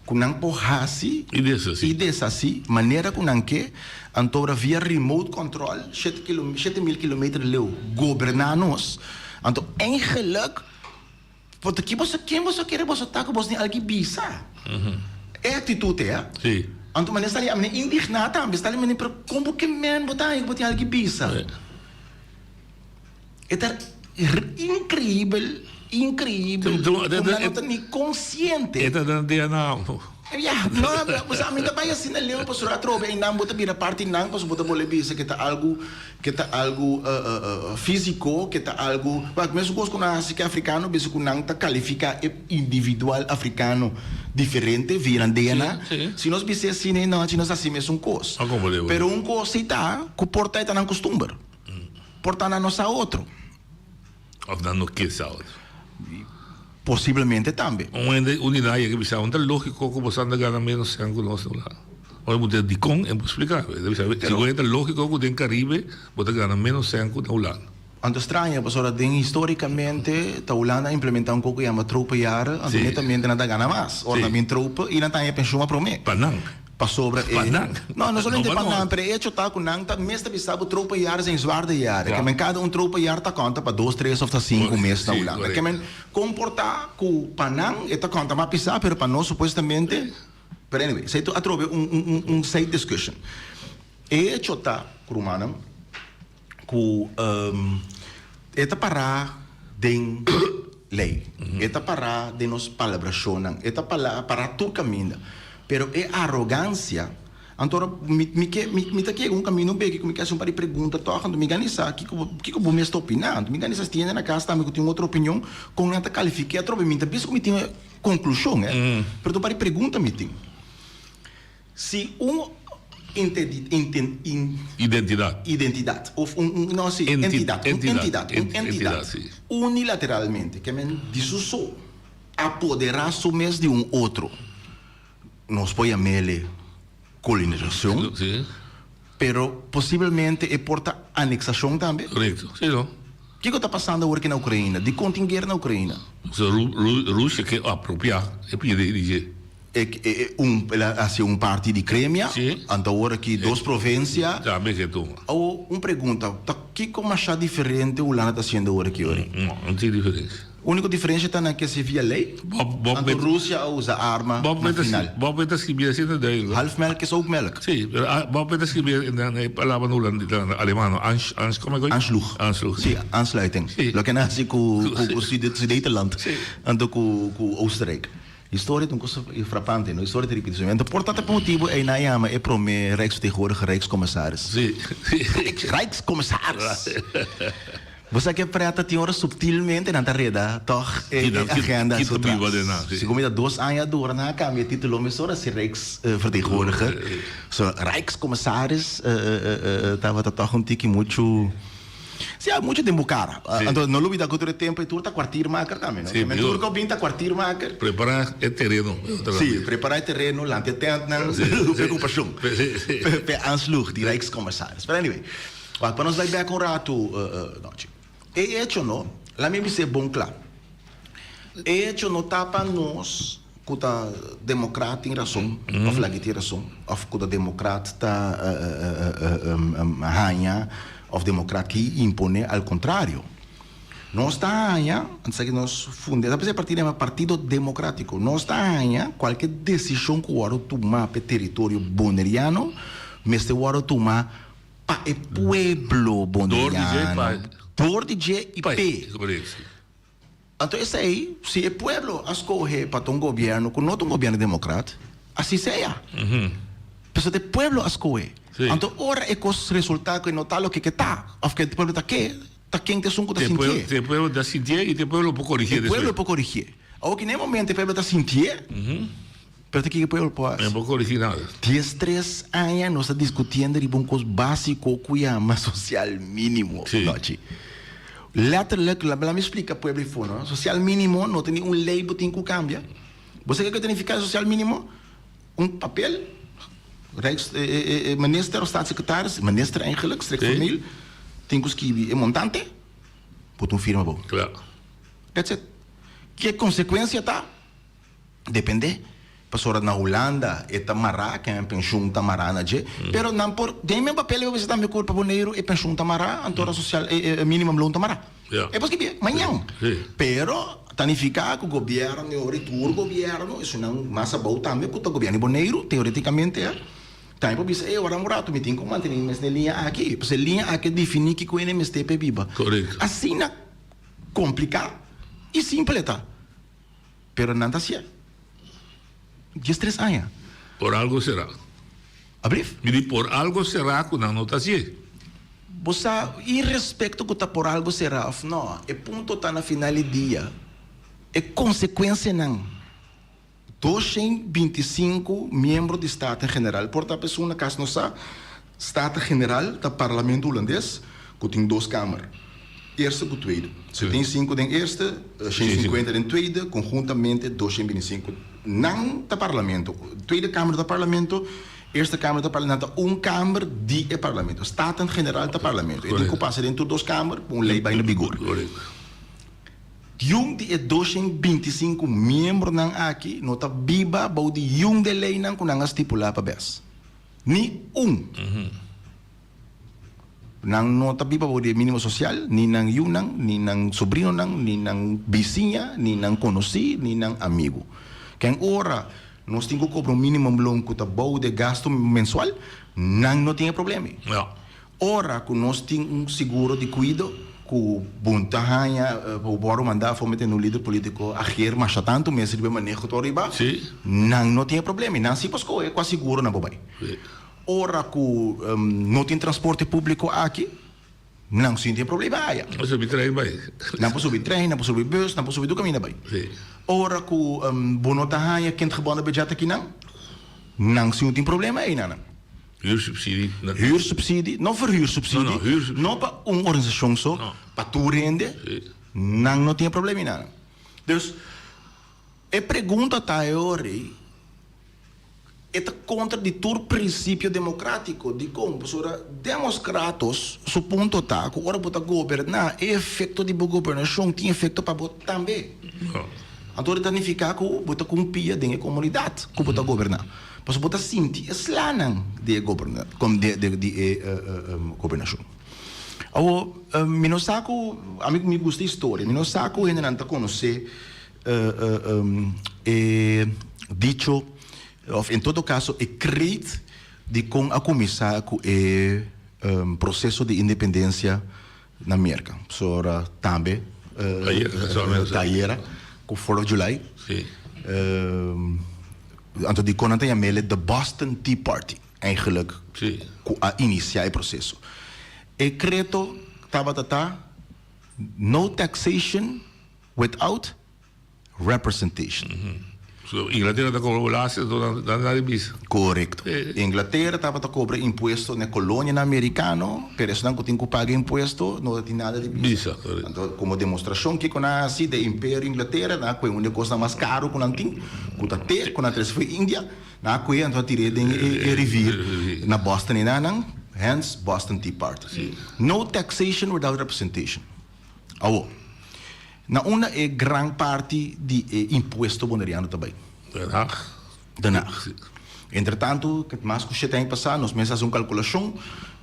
que não porrasi e dessa assim, maneira que não que então via remote control 7.000 kilometros leu governar nós. Então, eigenlijk porque quem você quer você tá que você alguém bisa. É atitude é? Sim. Então, mas está ali indignado também, está ali mas como que men botar aí botar alguém bisa. É incrível. Como não está nem consciente. É da não. Ja, não, mas a mim também assim não leu para surar trobe e não botar vira parte não para botar bola bisa que tá algo físico que tá algo, mas mesmo coisa com a que africano, mesmo com não tá qualifica individual africano diferente virandena. Se nós bise assim não, se nós assim mesmo coisa. Pero coisa está que porta está não costumbre. Porta na nossa outro. Ou não que é outro. Possivelmente também. Uma unidade que bisa onde lógico como você anda ganhando menos sem conosco lá. Ou muda de com é explicar. Deve saber. Se é lógico que tem Caribe, você ganha menos sem com Holanda. Ando estranho, pessoal, historicamente, a Holanda implementou um pouco de tropa yara, ando também não dá ganha mais. Ora também tropa e não tem pensão para mim. Panang. Sobre não somente Panang, pero hecho tá com não tá mesmo bisabo tropa yara em zwaarde yara. Que men cada tropa yara tá conta para 2, 3 ou 5 meses na Holanda. Que men comportar com Panang eta conta mas pisar, pero para nós supostamente. Pero anyway, sei tu atrove side discussion. Hecho tá Kurumana ku eta para den lei. Eta para de nos palabracionan. Eta para tu caminho. Pero é arrogância. Então, me tá aqui um caminho bem que me quer para pergunta, toca, me ganha que eu vou me estar opinando, me ganha se tiene na casa também que tem outra opinião, com nada qualifique, a troca me tá penso que me tem conclusão, Pero para pergunta me tem. Se identidade ou não se entidade unilateralmente que me disussou apoderar-se mesmo de um outro. Nós podemos chamar colonização, pero possivelmente é porta anexação também. Correto, sim, não. O que está passando agora aqui na Ucrânia? De contingente na Ucrânia. Rússia quer apropriar, é pedir. É parte de Crimea, então agora aqui 2 províncias. Já bem que tu. Ou pergunta, que como achar diferente o Holanda está sendo agora aqui? Não tem diferença. A única diferença está na que se via lei. A Rússia usa arma no final. Bob está escrevendo assim na daí. Half melk is ook melk. Sim, Bob está escrevendo na palavra no alemão, como é que é? Anschluss. Sim, aansluiting. Lo que nasce com o Sudetenland. Então com Oostenrijk. História é uma coisa frappante, não? História de repetição. Então, portanto, o motivo é na Yama é para mim Rijksvertegenwoordiger, Rijkscommissaris. Sim. Rijkscommissaris. Você que prata tem hora subtilmente na rede, toch? Agenda so se comida 2 anos door na Kamer título me sora se Rijksvertegenwoordiger. So Rijkscommissaris tava toch um tique muito. Sim, há muito tempo cara. Então, não lube da cultura tempo e tudo tá quartiermaker também, não? Mas tudo que eu vim tá quartiermaker. Preparar o terreno. Sim, preparar o terreno, lá ter tent, não, preocupação. Aansluch, die Rijkscommissaris. But anyway, para nós vai bem com rato, não. E hecho não, lá me ser bom claro. E hecho não tá para nós, que tá democrata em razão, ou flagge tem razão, ou que tá democrata tá rainha. Of democrata que impõe ao contrário. Nós está aí, antes que nós fundamos, a partir do Partido Democrático, nós está aí, qualquer decisão que o Aro tomar para o território boneriano, mas o Aro tomar para o pueblo boneriano. Por DJ e P. Então, isso aí, se o pueblo escolhe para um governo, que não é um governo democrata, assim seja. Mas o pueblo escolhe. Então, ora é que os resultados que não está o que está. Ou que o pueblo está aqui, está quente, o que está sentindo. O pueblo está sentindo e o pueblo pode corrigir. O pueblo pode corrigir. Ou que nem momento o pueblo está sentindo, Pero aqui que pode pôr. É um pouco original. 13 anos nós estamos discutindo de um coisa básico que chama social mínimo. Sim. Letterlijk, lá me explica para o povo, social mínimo não tem lei que tem que cambiar. Você quer que significa social mínimo? Papel, minister of staatssecretaris, minister eigenlijk, strikt formeel, tem que escrever montante, put firma bom. Claro. That's it. Que consequência tá? Depende. Pastora na Holanda, mará, que é pensão tamará na je, pero não por, tem mesmo papel você também corpo boneiro e pensão tamará, antora social mínimo loan tamará. É porque bem, manhã. Pero tanificar que o governo, o retorno governo, isso não massa bom também, porque o governo boneiro teoricamente é. Tá, então bisa ora morato me tem que manter nessa linha aqui, porque linha aqui define que coene me estepe biba. Correto. Assim na complicado e simples tá. Pero não tá certo. 13 anos. Por algo será. Abrif? E por algo será que não está assim. Você, e respeito que está por algo será, não, é ponto está na final do dia. É consequência não. 225 membros do Estado General. Porta a pessoa na casa nossa, Estado General do Parlamento holandês, que tem 2 câmaras. Eerste com tweede. Ze tem 5 den eerste, 150 den tweede, conjuntamente 225. Não do Parlamento. Tweede Câmara do Parlamento, Eerste Câmara do Parlamento, Câmara de Parlamento. Staten General do Parlamento. E tem que passar dentro 2 câmaras, lei vai no vigor. Yung de 225 membros nang aqui, nota biba, bau de yung de lei nang kunang stipula pa bes. Ni Nang nota biba bau de mínimo social, ni nang yung nang, ni nang sobrino nang, ni nang vizinha, ni nang conheci, ni nang amigo. Kaya ora, nós temos que cobrar mínimo loan que tá bau de gasto mensual, nang não tem problema. Ora, que nós temos seguro de cuidado, que buntahanha, o boro mandar fomete no líder político agir, mas já tanto mês de manejo to riba, não tem problema, não se pasco é quase seguro na bobai. Ora que não tem transporte público aqui, não se tem problema aí. Não subir trem vai. Não pode subir trem, não pode subir bus, não pode subir do caminho vai. Ora que bonotahanha quem trabalha budget aqui não se tem problema aí não. Huursubsidie. Huursubsidie, não verhuursubsidie. Não para uma organização só, para tu rende, não tem problema não. Dus, a pergunta está aí, é contra de todo princípio democrático, de como, professora, democratos, su ponto está, que ora bota governar, é efeito de governação, tem efeito para botar também. Então, ele significa que bota cumprir dentro da comunidade, que bota governar. Mas bota sentir é slanang de governar, como de governação. Ao minosaco, amigo me gusta história. Minosaco ainda não conhece dicho, em todo caso, é crédito de com a começar com o processo de independência na América. Sora também, com 4 de July. Anto die kon aan mele de Boston Tea Party eigenlijk a iniciar o processo. E credo tava no taxation without representation. So, Inglaterra está com relação da Arabia. Correto. Inglaterra estava a cobrar imposto na colônia americana, pero isso não tem que pagar imposto, não tem nada de visa. Então, como demonstração que quando assim de Império Inglaterra, na que uma coisa mais caro que não tem, que até quando a foi Índia, na que então tirei de revir na Boston e não, hence Boston Tea Party. No taxation without representation. Awo. Na una é grande parte de imposto boneriano também. Danach. Entretanto, que mais que você tem passado, nós mesmos fazemos uma calculação,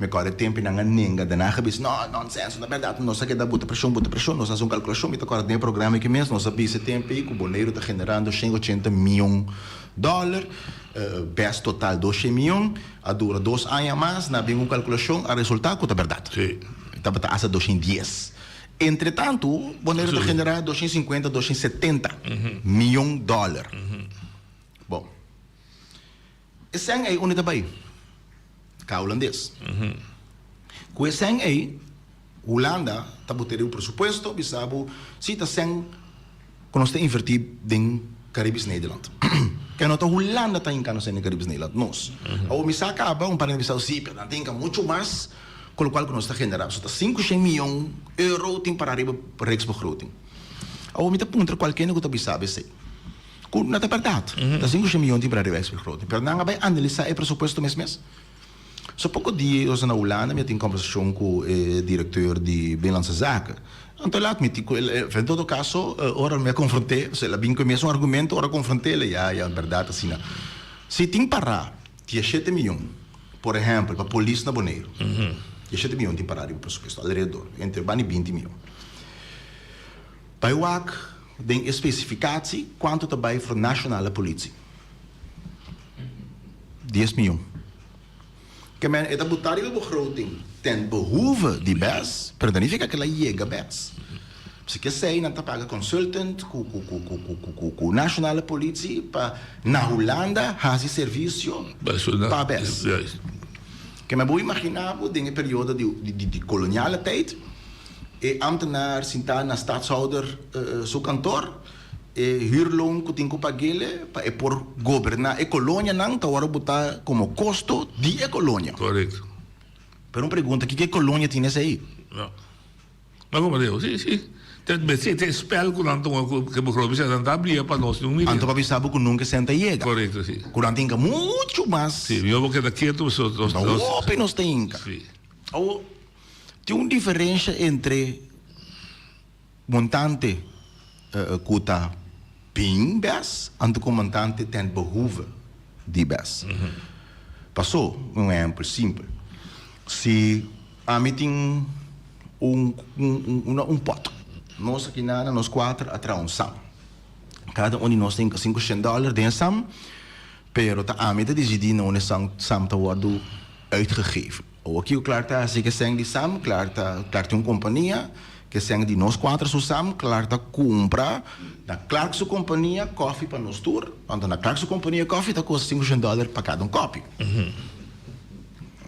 me corre tempo na ninga, danach bis não, nonsense, na verdade, nós aqui dá bota pressão, nós fazemos uma calculação, me corre tem programa que mesmo, nós sabemos esse tempo aí, que o boneiro está generando $180 milhões, best total 12 milhões, a dura 2 anos mais, na bem uma calculação, a resultado que é verdade. Está para essa 210. Entretanto, o boneiro está generando 250, 270 milhões de dólares. Bom, esse ano aí, onde está bem? Cá, holandês. Com esse ano aí, Holanda está botando o pressuposto, bisabo, se está sendo, quando está invertido em Caribes Nederland. Que nota Holanda tá em cano sem Caribes Nederland nós. Ou me acaba para Bissau Zipper, não tem muito mais, com o qual que nós está generando. Só 500 milhões de euros tem para arriba Rijksbegroting. Ou me tá punter qualquer coisa que Bissau sei. Não é verdade. Tá 500 milhões tem para arriba Rijksbegroting. Pero não vai analisar o pressuposto mês. Só pouco dia na Holanda me tem conversação com o diretor de Binnenlandse Zaken. Então lá me em todo caso, ora me confrontei, se la vinco mesmo argumento, ora confrontei ele, é verdade assim. Se tem para 17 milhões, por exemplo, para a polícia na Bonaire, 17 milhões tem para o pressuposto, alrededor, entre 20 milhões. Para o AC, tem especificatie quanto também para a nacionale politie. 10 miljoen. Que men het botar de begroting ten behoeve die bes, maar dan niet que la llega bes. Se que sei não paga consultant com nationale politie para na Holanda hazi serviço para bes. Que me vou imaginar dingen periode de koloniale tijd. E ambtenaar sinta na stadshouder seu kantoor huurloon que tem que pagar é por governar a colônia não tá hora botar como custo de a colônia. Correto. Pero uma pergunta, que colônia tem essa aí? Não. Mas como Deus, sim. Tem spel que não que begroting se não abrir para nós não Anto para pensar que nunca senta chega. Correto, sim. Quando tem muito mais. Sim, eu vou quedar quieto os não tem. Sim. Ou tem uma diferença entre montante cuta ping bes en de montante ten behoeve die bes. Passou um exemplo simples. Se a mim tem pot, nós aqui nós quatro atrás um sam. Cada um de nós tem $500 de sam, pero a mim decidi não é sam tá worden uitgegeven. Ou aqui o claro tá assim que sem de sam, claro tem uma companhia que sem de nós quatro so sam, claro tá compra na claro que sua companhia coffee para nós tour, quando na claro que sua companhia coffee tá custa $500 para cada copo.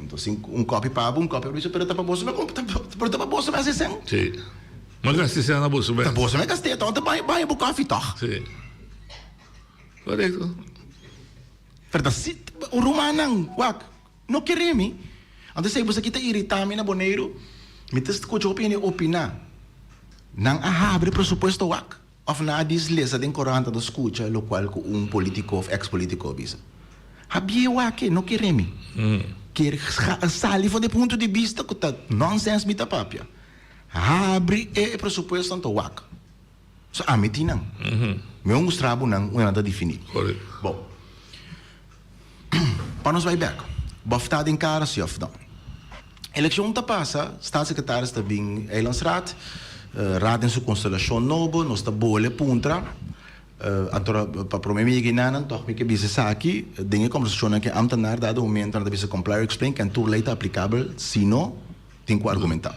Então um copo para um copo para isso, pero tá para bolsa, pero tá para bolsa mas sem. Sim. Mas gastei na bolsa, tá bolsa mas gastei, então tá vai o coffee toch. Sim. Correto. Pero se o romanang, wak, não queremos. Então se você kita irritame na Bonaire, me testa ko opina. Nang abre presupuesto wak. Of na dislesa den coranta do escucha, lo qual com político ou ex-político bisa. Habie wak, não queremos. Que sali de ponto de vista que tá nonsense mita papia. Abre e presupuesto anto wak. So amiti nang. Me mostrabo nang una da definir. Correto. Bom. Para nós vai back. Bafta din cara se of não. Eleição tá passa, staatssecretaris está bem Eilandsraad, raad in sua constelação novo, nós está boa puntra. Agora para problema que não, toch me que business aqui, dinge conversação que ambtenaar dado momento na bisa complier explain que tu leita aplicável, se não tem que argumentar.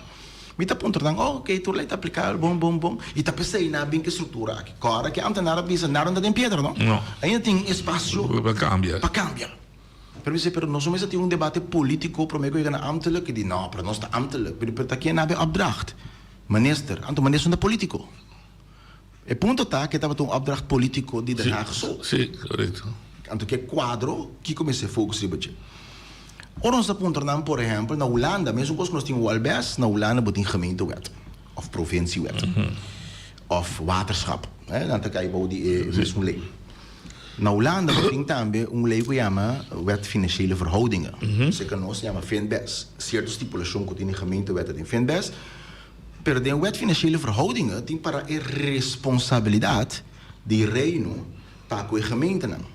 Me tá puntra dan, ok, tu leita aplicável, bom. E tá pensei na bem que estrutura aqui. Cara que ambtenaar bisa não anda tem pedra, não? Não. Ainda tem espaço para cambiar. Pero nós somos ter debate político para mego na ambtelijk que diz não, para nós está ambtelijk, pero aqui na be opdracht. Minister, minister não político. E ponto tá que estava opdracht político de Den Haag zo. Sim, correto. Anto que quadro que comecei a focar budget. Ora ons ponto dan, por exemplo, na Holanda, mesmo que nós temos Walbes, na Holanda botin gemeentewet of provinciewet. Of waterschap, hè, dan kan je bouwen die mesmo lei. Na Holanda tem também lei que chama Wet Financiële Verhoudingen. Ze kan ons chama FNBES. Certa stipulação que tem na gemeentewet in FNBES. Pero de Wet Financiële Verhoudingen tem para a responsabilidade de reino para com a gemeente não.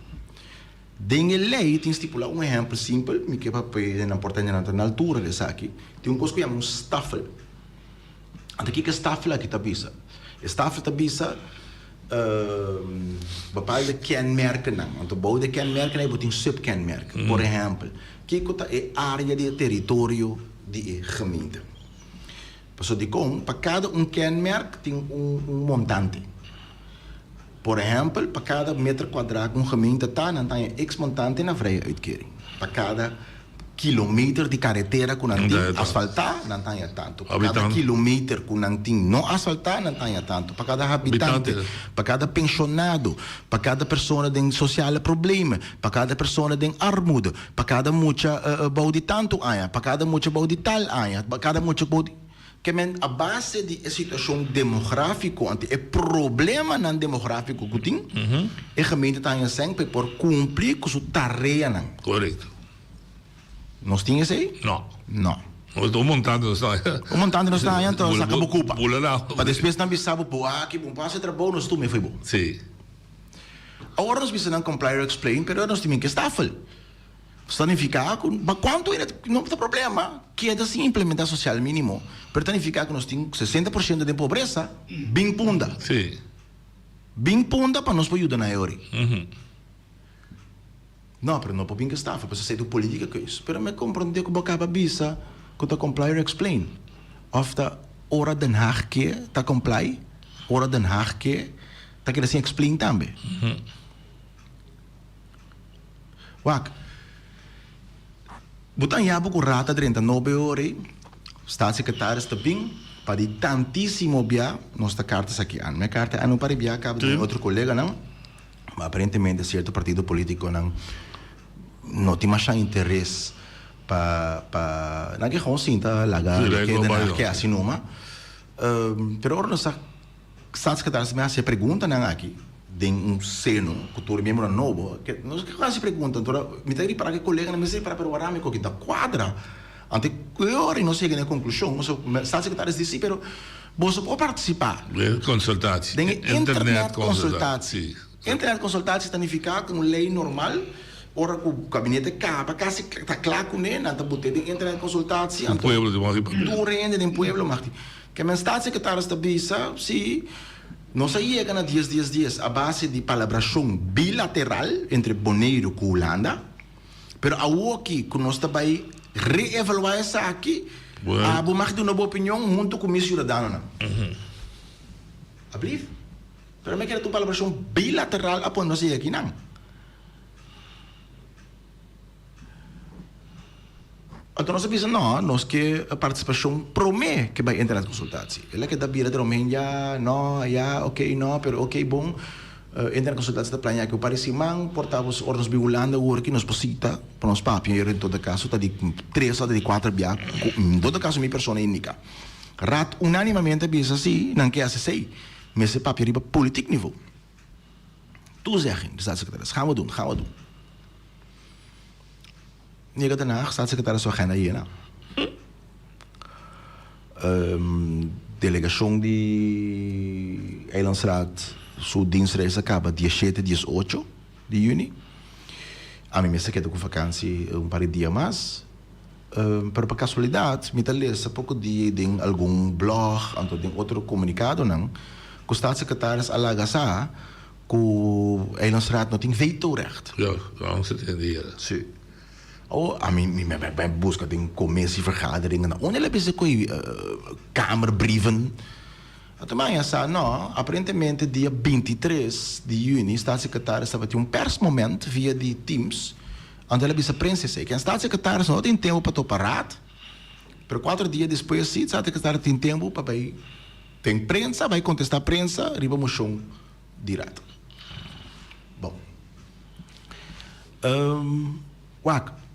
Dinge lei tem stipulado exemplo simples, me que papel na portaria na altura dessa aqui. Tem coisa que chama staffel. Ante que staffel aqui tá bisa. Staffel tá bisa bepaalde kenmerken dan. Want de bouwde kenmerken hebben een subkenmerken. Por exemplo, kijk wat de area de territorio die gemeente. Paso die kom, para cada kenmerk tem montante. Por exemplo, para cada metro quadrado gemeente tá, dan je x montante na vrije uitkering. Para cada kilometer de carretera com nanting asfaltar, não tem tanto. Para cada quilômetro com nanting não asfaltar, não tem tanto. Para cada habitante, para cada pensionado, para cada pessoa com social problema, para cada pessoa com armuda, para cada mucha bau de tanto aya, para cada mucha bau de tal aya, para cada mucha bau de... Que men a base de situação demográfica, é problema não demográfico que tem, a gemeente tem sempre por cumprir com sua tarefa. Correto. Nós tínhamos aí? Não. Não. O montante não está. O montante não está, então saca a culpa. Pula lá. Mas depois não sabe que bom passe trabalho nós também foi bom. Sim. Agora nós precisamos comply or explain, pero nós temos que estar fal. Significa que quanto não tem problema, que é assim implementar social mínimo, pero significa que nós temos 60% de pobreza, bem punda. Sim. Bem punda para nós ajudar na EORI. Não, pero não para bem que está, para ser do política que isso. Pero me compreender que boca bisa, que tá comply or explain. Of the ora Den Haag que tá comply, ora Den Haag que tá querendo assim explain também. Wak. Butan yabo com rata 39 horas, staatssecretaris está bem, para tantíssimo bia, nossa carta aqui an. Minha carta não para bia, cabe de outro colega não. Mas aparentemente certo partido político não tem mais interesse para não que consinta lagar que é assim numa. Pero ora nossa staatssecretaris me hace pergunta não aqui. De seno, cultura mesmo novo, que nós que quase perguntam, então, me tem para que colega não me sei para perguntar me que da quadra, ante que hora não chega na conclusão, nós está secretário disse, pero você pode participar. Consultatie. Internet consultatie. Internet consultatie significa que uma lei normal, ora que o gabinete capa, quase está claro com ele, ante botar de internet consultatie, ante pueblo de Marti. Do rende de pueblo Marti. Que men está secretário está bisa, se nós chega na dias a base de palabração bilateral entre Bonaire e Holanda, pero aqui que nós também reevaluar essa aqui, a bomar de uma boa opinião junto com o cidadão. Abriu? Pero me quero uma palabração bilateral após nós aqui não. Então nós pensamos, não, nós que a participação promete que vai entrar na consultação. Ele que dá bira de Romênia, não, já, ok, não, pero ok, bom, entrar na consultação da planha que o parecimento, portávamos ordens biolanda, o que nos posita, para nos papier, em todo caso, está de 3 ou de 4 biá, em todo caso, minha pessoa indica. Rat unanimamente pensa assim, não quer ser, mas esse papier é político nível. Tu zeggen, de staatssecretaris, gaan we doen. Nega daarna, staatssecretaris van Ghana hier. Delegação de Eilandsraad, sua dienstreis acaba dia 7, dia 8 de junho. A mim me queda com vacancy par de dias mais. Pero por casualidade, me talvez pouco dia em algum blog, ou em outro comunicado, não, que o staatssecretaris alaga sa, que o Eilandsraad não tem veto-recht. Ja, vamos entender. Sim. A mim me busca tem commissievergaderingen. Onde ele pensa que kamerbrieven. Também essa não, aparentemente dia 23 de junho, staatssecretaris estava ter persmoment via de Teams, onde ele pensa prensa sei que o staatssecretaris não tem tempo para parar. Pero 4 dias depois sim, o staatssecretaris tem tempo para tem prensa, vai contestar prensa, riba moção direto. Bom.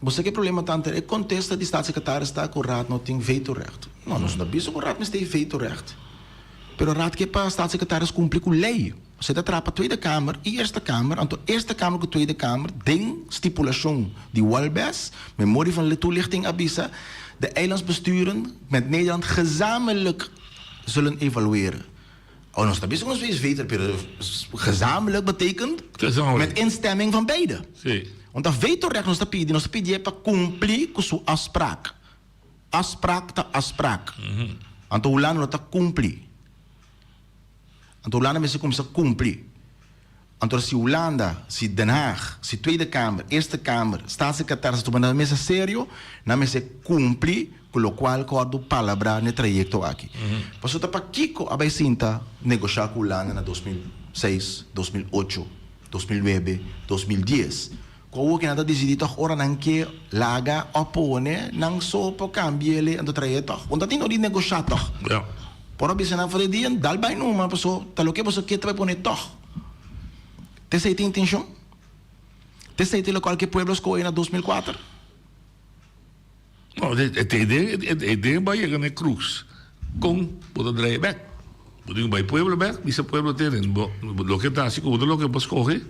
Você que problema tanto é contesta de staatssecretaris está com o raad não tem veto-recht. Não, nós não sabemos que o raad não tem veto-recht. Pero o raad que para staatssecretaris cumprir com lei. Você está para a Tweede Kamer e Eerste Kamer. Então, Eerste Kamer com a Tweede Kamer tem stipulação de Walbes, memorie van de toelichting abisa, de eilandsbesturen met Nederland gezamenlijk zullen evalueren. Oh, nós sabemos que nós weten, pero gezamenlijk betekent met instemming van beide. Sim. Want dat veto-recht nós pedimos para cumprir com sua afspraak. Afspraak ta afspraak. Então, o Holanda não está cumprir. Então, o Holanda mesmo começa a cumprir. Então, se Holanda, se Den Haag, se Tweede Kamer, Eerste Kamer, staatssecretaris, se tomar mesa sério, na mesa cumprir, com o qual acordo palavra no trajecto aqui. Mas para Kiko, a Sinta negociar com Holanda na 2006, 2008, 2009, 2010. Como que nada decidi toch ora nang que laga opone nang sopo cambiele ando traje toch. Onda tino di negociar toch. Ja. Por bisa na fre dia dal bai numa paso talo que você quer vai poner toch. Te sei tem intenção? Te sei te local que pueblos co na 2004. No, het idee bij je gaan cruz con puedo traer back. Puedo bij pueblo back, dice pueblo tienen lo que está así como lo que vos coge.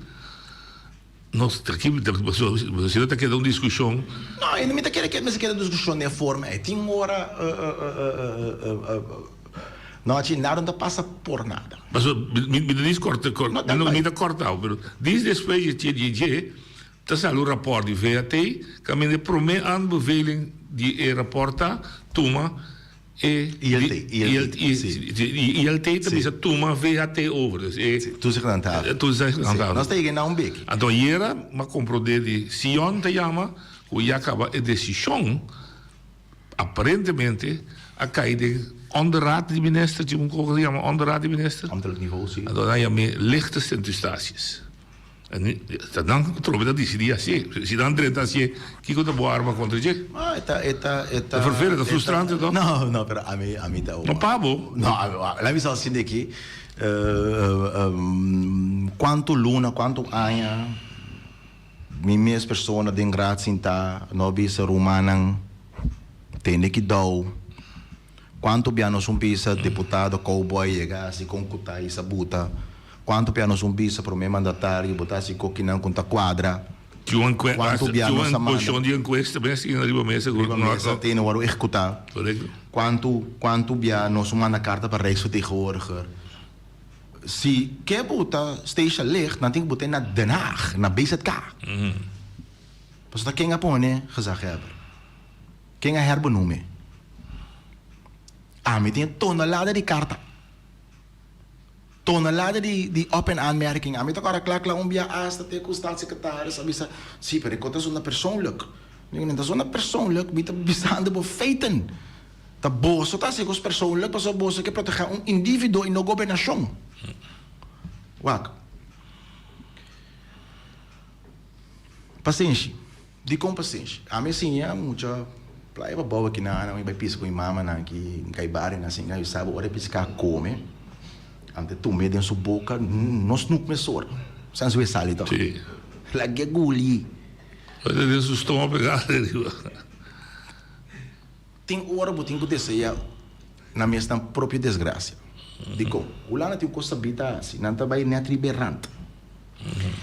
No, aqui você tá querendo uma discussão. Não, eu não me tá querendo discussão de forma. Tem hora não aqui nada não passa por nada. Mas me diz corta, não me dá cortar, pero diz depois de tá saiu o rapport de VAT, que me promete aanbeveling die rapporta toma ILT também toma VAT over. Dus tu zegt aan tafel. Nós tem na um beco. Então era, mas comprou de Sion te chama, o ia acaba a decisão aparentemente a cair onderraad die minister, die moet ook zeggen, onderraad die minister. Ambtelijk niveau, zie. En dan heb je meer lichte centustaties. En dan trovo dat is die assim. Se dan treta assim, que conta boa arma contra je? Ah, eta. Vervelend, frustrante toch? No, pero a mí tá. No pabo. No, la visa assim daqui. Quanto luna, quanto año, mi mes persona den gratsinta, no bisa rumanang, tende que dou. Quanto piano um bisa deputado cowboy chega assim com cutai sabuta. Quanto piano um bisa para o meu mandatário botar assim coquinão com ta quadra. Quanto piano sama. Posição de encuesta bem assim na riba mesa grupo nosso. Tem no aro executar. Correto. Quanto piano uma na carta para Rijksvertegenwoordiger. Se quer botar station licht, dan tem que botar na Den Haag, na BZK. Pas dat quem apone gezag hebben. Quem a herbenoemen. Ah, met een tonelade die karta. Tonelade die op- en aanmerking. Ah, met elkaar klaar om via aastat de staatssecretaris. Abisa, zie, maar ik is een persoonlijk. Dat is een persoonlijk, met de bestaande feiten. Dat boos, dat is persoonlijk, pas op boos, ik heb proteger een individu in de governatie. Wak. Paciência. De com paciência. A minha senha, muita playa ba bawa kina na may piso ko mama na ki kay bare na singa eu sabe ora pisca come ante tu me den su boca no snook me sor sans we salito sì la gaguli ora den su stoma pegare tem ora botin ko deseja na minha stan proprio desgracia dico ulana ti costa bita si nanta vai netri berrant.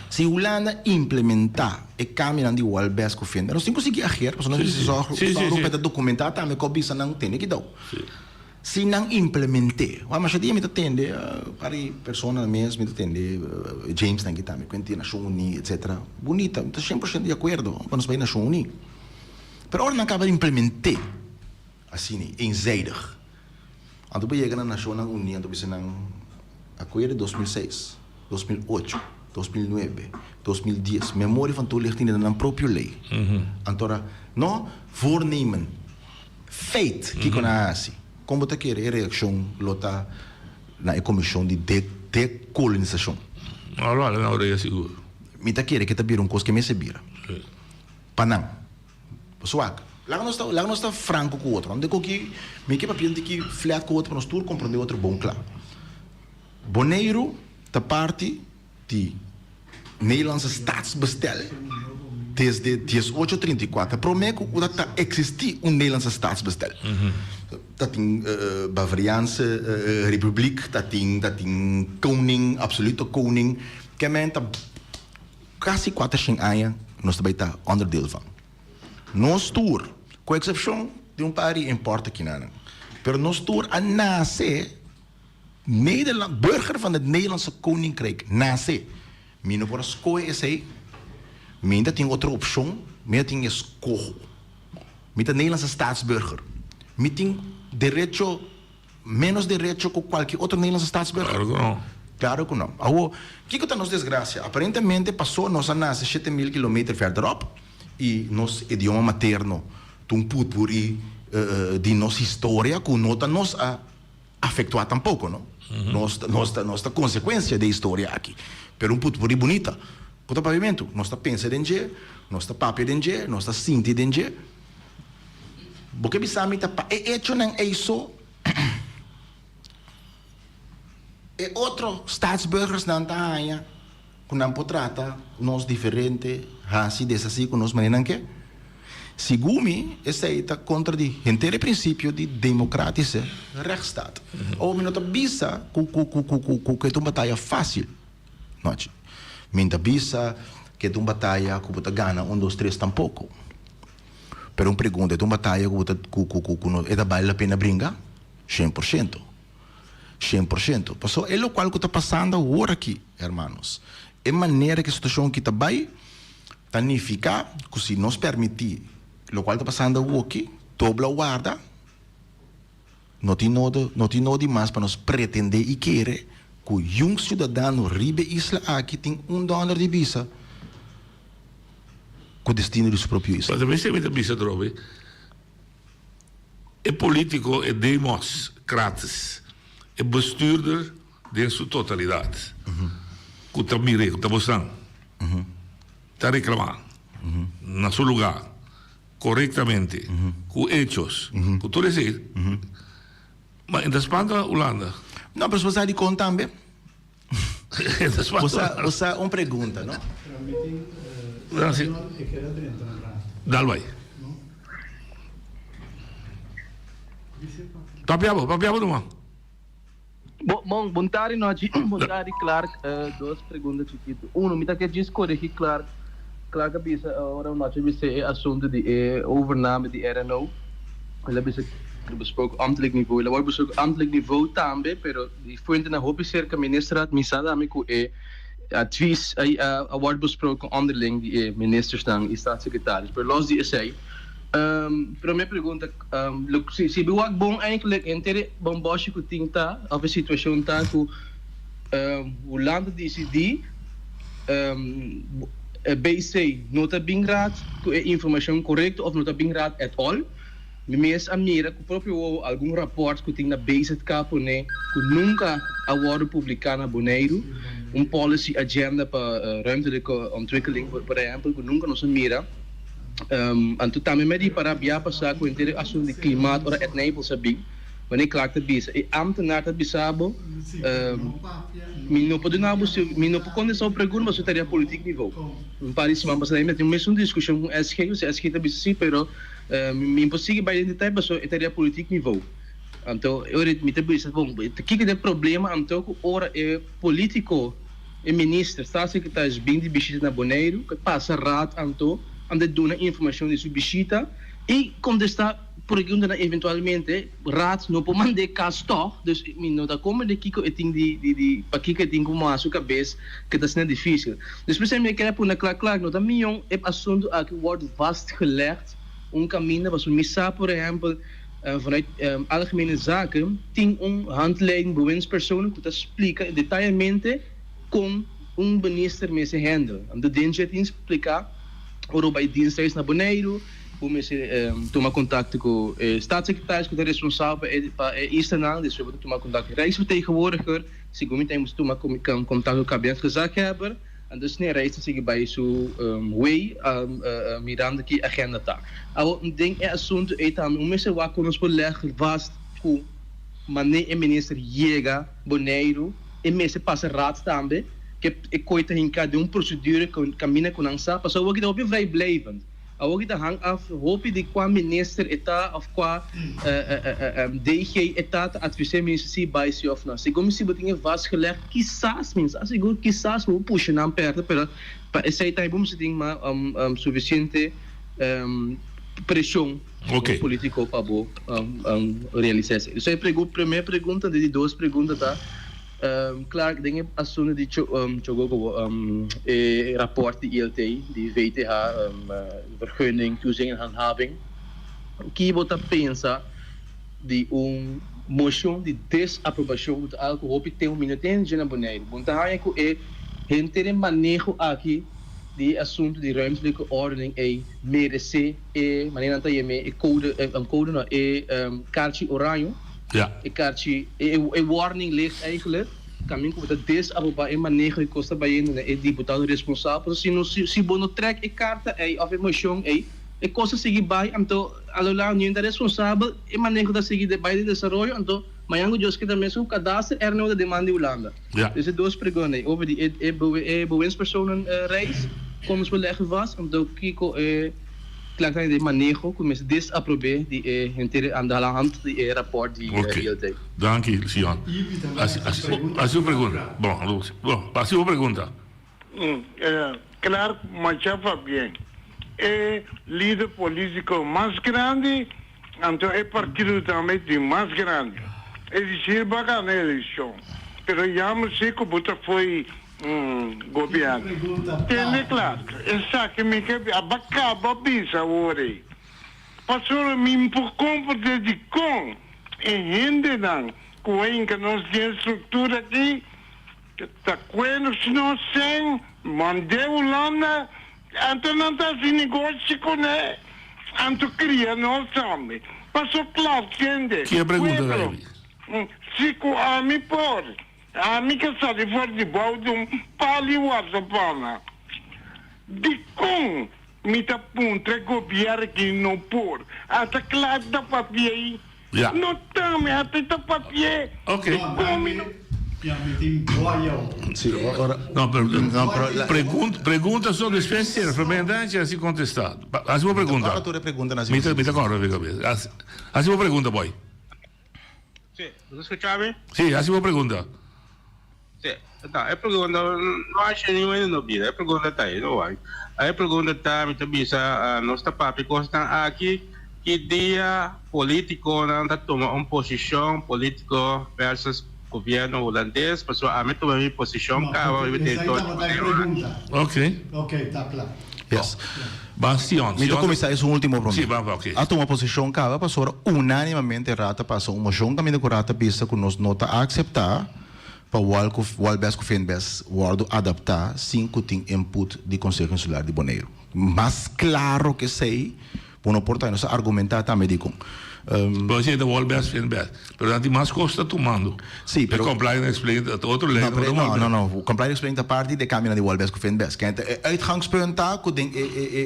Se Holanda implementar e caminhar de igual best que fenda, nós temos que conseguir agir, porque nós precisamos para documentar também que o bisa não tem que dar. Se não implementar, mas já me atende para pessoas mesmo, me atende James também também, quando Nação Unida, etc. Bonita, estou 100% de acordo, quando vai na Nação Unida. Mas agora não acaba de implementar assim, eenzijdig. Quando we chegar na Nação Unida, we zijn acordo 2006, 2008. 2009, 2010, memória van toelichting in een proprio lei. Antora, no, voornemen, feit, que conhece. Como te quer reação lota na comissão de decolonização. Allora, não é seguro. Me te quer que te bira coisa que me se bira. Panam. Suac. Lá nós está franco com o outro. Onde que me que papel de que flat com o outro, nós tudo compreender outro bom claro. Boneiro, da parte die Nederlandse staatsbestel desde 1834 prometo dat existie een Nederlandse staatsbestel. Dat in Bavariaanse Republiek, dat in koning, absolute koning, que men ta quasi 400 anos nós também tá onderdeel van. Nós tour, com exceção de paar importa que nada. Pero nós tour a nascer Nederland, burger van het Nederlandse Koninkrijk, nase. Mino por escoe esse, minda tem outra opção, minda tem escoho. Minda Nederlandse staatsburger. Minda tem direito, menos direito que qualquer outro Nederlandse staatsburger. Claro que não. Claro que não. Agora, que está nos desgraça? Aparentemente passou nossa nasce 7.000 km verderop e nosso idioma materno, um putpuri de nossa história, que nota nos afetuar tampouco, não? Nossa consequência da história aqui. Pero um putpuri bonita, Quanto pavimento, nós está pensando em dia, nós está papel em dia, nós está sentindo em dia. Porque bisami tá pa é hecho não é isso. É outro staatsburgers não tá aí, que não pode tratar nós diferente, assim dessa assim com nós maneira que. Segundo essa está contra o inteiro princípio de democrático rechtsstaat. Ou minuto bisa que é uma batalha fácil, não? Minta bisa que é uma batalha que você ganha 1, 2, 3 tampouco. Pero uma pergunta, é uma batalha que vale a pena brincar? 100%. 100%. Passou é o qual que está passando agora aqui, hermanos. É maneira que a situação que está bem, significa que se nos permitir o qual está passando aqui, dobra a guarda, não tem nada demais para nós pretender e querer que um cidadão ribe isla aqui tem $1 de visa com o destino do seu próprio isla. Mas também se mete visa trobe. É político, é democratas, é bestuurder de sua totalidade. Que está mirando, que está mostrando, está reclamando, na seu lugar. Corretamente, com hechos, com tudo isso. Mas em Espanha, Holanda? Não, mas você de conta também. Você uma pergunta, não? Dá vai. Papiamo, não? Bom tarde, noite. Bom tarde, Clark. Duas perguntas chiquitas. Me está querendo corrigir, Clark. Claro que bisa orang macam bisa assunto de overname de RNO. Ela bisa besproken ambtelijk niveau. Ela wordt besproken ambtelijk niveau também, pero die fuente na hoop is que ministerraad misada amigo advies wordt besproken onderling die ministers dan e staatssecretaris. Pero los die sei. Pero minha pergunta, se buak bom eigenlijk intere bom bosse ku tinta of a situação tá ku o land decidi BC nota bem raad informação correta ou nota bem raad at all. Mas a mira que o próprio algum rapport que tem na base de capone que nunca a worden publicado na Bonaire policy agenda para ruimtelijke ontwikkeling por exemplo que nunca nos mira anto também me di para via passar com inteiro assunto de clima ora et nebel sabi wanneer klaar te bisa e ambtenaar te bisabo não pode condição pergunta mas seria político nível não parece mas daí tem mesmo discussão com SG se SG te bisa pero me impossível para identificar mas seria político nível então eu me te bisa bom que é problema então ora é político e ministro staatssecretaris bem de visita na Bonaire que passa raad então ande dona informação de sua visita e como está pergunta eventualmente raad não pode mandar caso dus não dá como de que eu tenho de para que tenho como a sua cabeça que está sendo difícil dus precisamente querer pôr na claro não da minha é assunto a que wordt vastgelegd caminho para o missa por exemplo vanuit algemene zaken tem handleiding bewindspersonen que explica detalhadamente como minister me se handle en de dienst explicar oro bij dienstreis na Bonaire como se toma contato com staatssecretaris que é responsável para Eastern dus we moeten tomar contato com reisvertegenwoordiger segundo temos tomar contato com o kabinetsgezaghebber en dus nee reis te zeggen bij zo way mirando que agenda tá eu denk é assunto é também se vai com nos beleggen vast com maneira minister chega Bonaire e me se passa raad também que é coisa em cada procedure que caminha com ansa passou o que dá vrij blijvend Ook dat hangt af, hoop je qua minister eta of qua DG eta te adviseren mensen si bij si of na. Segundo se botinha vastgelegd, quizás mensen, seguro quizás vou puxar na perto, pero para esse time vamos ter uma suficiente pressão política para realizar isso. Então a primeira pergunta de duas perguntas tá. Claro que tem assunto de rapport de ILT, de VTH, vergunning, toezicht en handhaving. Que você pensa de moção de desaprovação de algo que tem minuto na Bonaire. Então, é inteiro manejo aqui de assunto de ruimtelijke ordening e merece e maneira dat je me code no kaartje oranje. Ja. E kaartje e warning ligt eigenlijk caminho com des abo ba manejo e costa ba yun é deputado responsável se bono track e carta é of emoção é coisa seguir vai então alola união da responsável e manejo da seguir de vai de desenvolvimento então mayango jos que também são cadastro é não da demanda Holanda. Deze duas perguntas over die bewindspersonen reis como se leggen vast então kiko klaar zijn de manejo como se desaprobe die inteira aan de hand die rapport die Ok, dank je, Sion. A sua pergunta. Bom, a sua pergunta. Claro, marchava bem. É líder político mais grande, então é partido também de mais grande. É dizer, bacana a eleição. Pero já me sei que o foi governo. Tem claro, essa que me quer abacaba bisa ore. Passou me por compra de com e rende não. Coen que nós tem estrutura aqui, tá coen se não sem, mandei Holanda, então não tá sem negócio com ele, então cria nós também. Passou claro que rende. Que é a pergunta dele? Se a mim por a mim que sai fora de balde pali WhatsApp de com me tá punta governo que não por até claro da papier não também até da papier ok Sì, ora, pergunta sobre espécie fermentante assim contestado. A sua pergunta. Agora tu pergunta na Me acordo, a sua pergunta, boy. Sì, lo escuchavi? Sì, a sua pergunta. Sì, no, è pergunta, non c'è niente da dire, è pergunta tai, non vai. È pergunta ta mi tabisa nostra papi costa aqui que dia político não tá tomando uma posição político versus governo holandês, mas a mim tomar minha posição cá vai ter todo. Ok. Ok, tá claro. Yes. Bastion. Mi comissário é o último problema. Sim, vamos, ok. A tomar posição cá, passou unanimamente rata passou uma moção caminho com rata pista que nós nota aceitar para o best que fez o adaptar 5 tem input de Conselho Insular de Bonaire. Mas claro que sei, por não portar nossa argumentar também de com Pode ser da World Best Fan Best, pero antes mais custa tomando. Sim, pero compliance explain outro lado. Não, o compliance explain da parte de caminho de World Best Fan Best. Que é uitgangspunt tá, que tem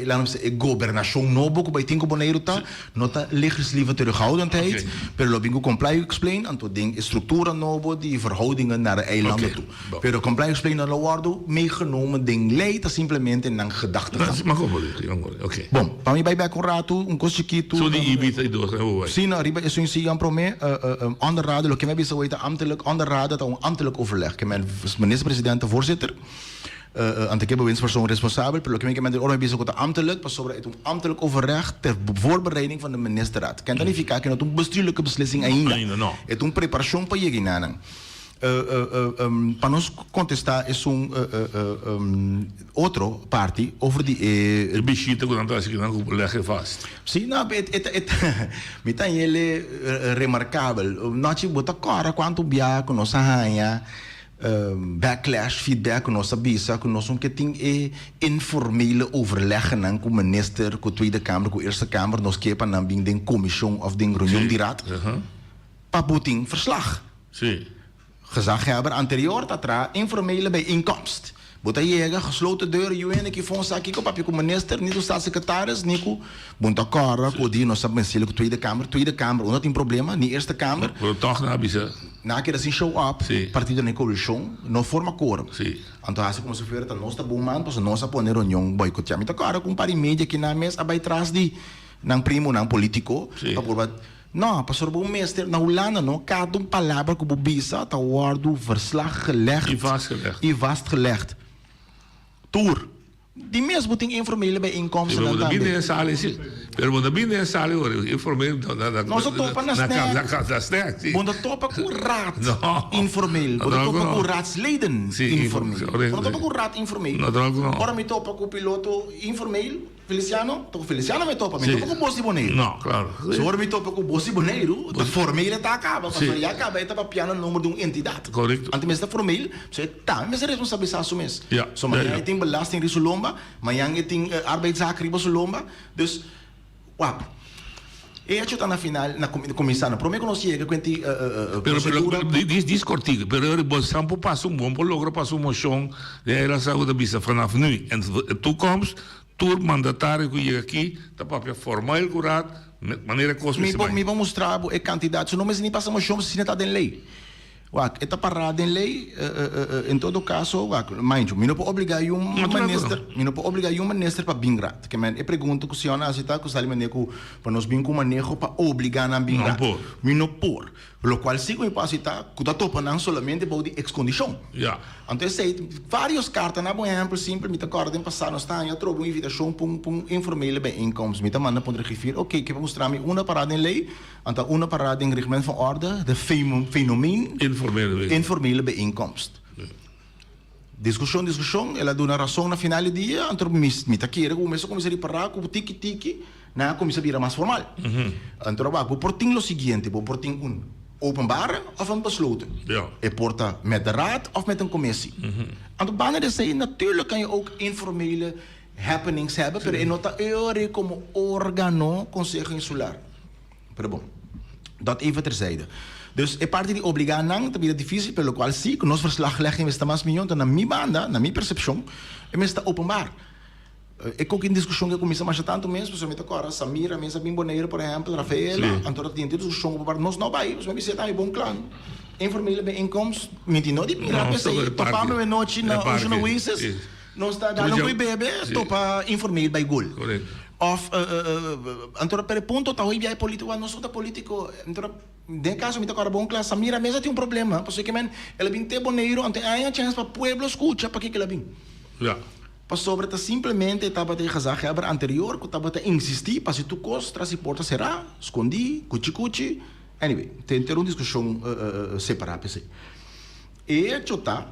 lá não sei governação novo que vai ter com Bonaire tá, nota legislativa terughoudendheid, pero lo bingo compliance explain, então tem estrutura novo de verhoudingen naar de eilanden toe. Pero compliance explain na waardo meegenomen ding leidt simplesmente naar gedachtegang. Maar kom oké. Bom, para mim vai com rato, um coisa chiquito. Zo die ibita e dois, Sim, arriba is een sigan pro me onderraden, lo que me bisa weten ambtelijk onderraden, dat een ambtelijk overleg. Que mijn minister-president, de voorzitter, ante que bewindspersoon responsabel, pero lo que me de orde bisa kota ambtelijk, pas sobre het ambtelijk overleg ter voorbereiding van de ministerraad. Kan dan niet kijken naar een bestuurlijke beslissing ainda. Het een preparatie para llegar para nós contestar é outro parte over die bichita quando está aqui não legge vast. Sim, não, me tá ele remarcável. Nós bota cara quanto bia com nossa rainha backlash, feedback com nossa bisa, com nós que tem informele overleggen com o minister, com a Tweede Kamer, com a Eerste Kamer, nós que para não den comissão of den reunião de raad, para boting verslag. Sim. Gezaghebber anterior dat ra informele bijeenkomst. Bota jega gesloten deuren UN que fonds aqui com papi com minister, niet o staatssecretaris, niet com bunta cara, com die nossa mensile com Tweede Kamer, onde tem problema, niet Eerste Kamer. Toch na bisa. Na que assim show up, partido na coalição, não forma quórum. Sim. Então assim como se fez, tá nós tá bom man, para nós poner reunião boicotear. Mita cara com pari média que na mesa abai trás de nang primo nang politico, para não, pastor bom mestre, na Holanda não, cada palavra que o bisa tá waardo verslag gelegd e vastgelegd. Tour. Die mesmo tem informele bijeenkomsten. Pero da binnen sale sim. Pero da binnen sale ora informele Nós topa na snack. Bom da topa com raad informeel. Bom da topa com raadsleden informeel. Bom da topa com raad informeel. Ora me topa com piloto informeel. Feliciano me topa com Bossi Boneiro. Não, claro. Se ora me topa com Bossi Boneiro, da formele tá acaba, mas já acaba eta para piano número de uma entidade. Correto. Antes mesmo da formele, você tá, mas é responsabilidade sua mesmo. Ja. So mas tem belasting risulomba, mas tem arbeidszaken risulomba. Dus wap. E a città na final, na comissão, promete que nós chega com diz cortigo, pero o sampo passa bom logra passa moção, era saúde da bisa vanaf nu en toekomst, tour mandatário que chega aqui, tá papel formal curado, maneira cosmica. Me vão mostrar a quantidade, se não me nem passa moção, se não está em lei. Está parado em lei, em todo caso, mind you, não pode obrigar um ministro para bingrat. Que eu pergunto que o senhor está com o manejo para nós vir com o manejo para obrigar a bingrat. Não por. O qual sim que passa está que está topando solamente para a ex-condição. Então sei vários cartas, por exemplo, simplesmente acordam passar no está eu trouxe uma invitação para informal bem incomes, me manda para registrar, ok, que mostrar-me uma parada em lei, então uma parada em regimento van orde, de fenomeno informele bijeenkomst. Discussão, ela dá uma razão na final do dia, então me está querendo começar a reparar com o tiki-tiki, na começa a virar mais formal. Então vou portar o seguinte, vou portar openbaar of een besloten. Je porta met de raad of met een commissie. Aan de banen zei natuurlijk kan je ook informele happenings hebben, pero en nota eure como organo consejo insular. Pero bom, dat even terzijde. Dus é parte de obrigar não, também é difícil, pelo qual sim, que nós verslaglegging está mais milhão, na minha banda, na minha percepção, é está openbaar. Ik ook in discussão que começa mais tanto mesmo, principalmente agora, Samira, Mesa Bimboneiro, por exemplo, Rafaela, então tem discussão para nós não vai, mas você está em bom clã. Informele bijeenkomst, met die no die piraten zei, papa me noite na hoje no Wises, nós está dando um bebê, topa informele bij gol. Of então per ponto tá hoje é político, nós somos político, então de caso me agora bom clã, Samira Mesa tem problema, porque que men, ela vem ter boneiro, então há chance para pueblo escuta, para que ela vem. Pas sobre ta simplesmente estava te gezegd hebben anterior, que estava te insistir, pas tu cos, tras e porta será, escondi, cuchi. Anyway, tem ter uma discussão separada, sei. E chota,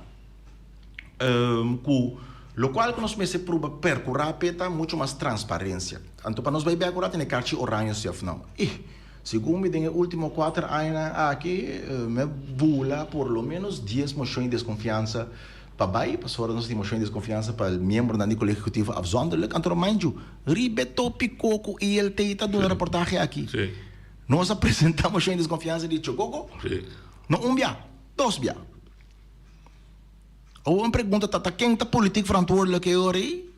que lo qual que nós me se proba percurar peta muito mais transparência. Então para nós vai bem agora tem carti orange self não. E segundo me den último 4 anos aqui, me bula por lo menos 10 moções de desconfiança. Pabai, pastor, nós temos moção de desconfiança para o membro da Nicola Executivo afzonderlijk. Então, mind you, ribeto picoco e ele está dando reportagem aqui. Nós apresentamos moção de desconfiança de Chococo. Não bia, 2 bia. Ou uma pergunta, quem está político verantwoordelijk é ori?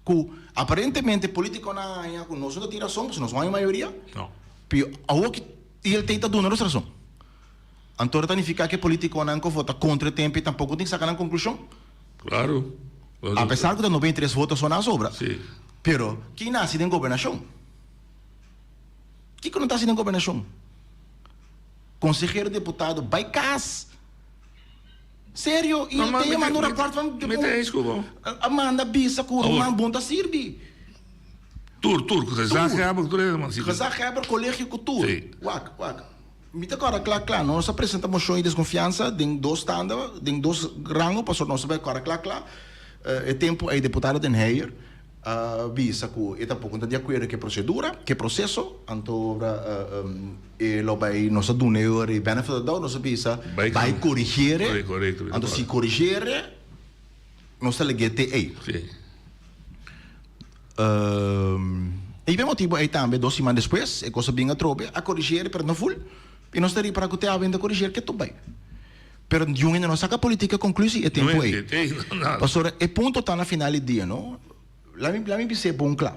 Que aparentemente político na área, que nós não tira razão, porque nós não há maioria. Não. Ou que ele está dando razão. Então, significa que político não vota contra o tempo e tampouco tem que sacar a conclusão? Claro. Apesar que 93 votos são na sobra. Sim. Pero, quem nasce em governação? Quem não está em governação? Conselheiro deputado, by cas. Sério? E ele tem mandado rapporto van... Amanda bisa kuro man bunta sirbi. Tur, gezagheber, gezagheber, collegio cultuur. Wak. Mita agora, claro, nós apresentamos moção de desconfiança em 2 standards, em 2 rangos, para nós saber claro. É tempo aí deputado Den Heyer, visa que é tampouco de acordo que procedura, que processo, então e lo vai nós doneor e benefit da nós visa vai corrigir, então se corrigir, nós legete aí. E bem motivo aí também 2 semanas depois, é coisa bem atrobe, a corrigir, pero não full. E nós teríamos para que te havendo corrigir que tudo bem. Pero de ainda não saca a política conclusiva é tempo aí. Pastor, é ponto tá na final do dia, não? Lá me disse bom claro.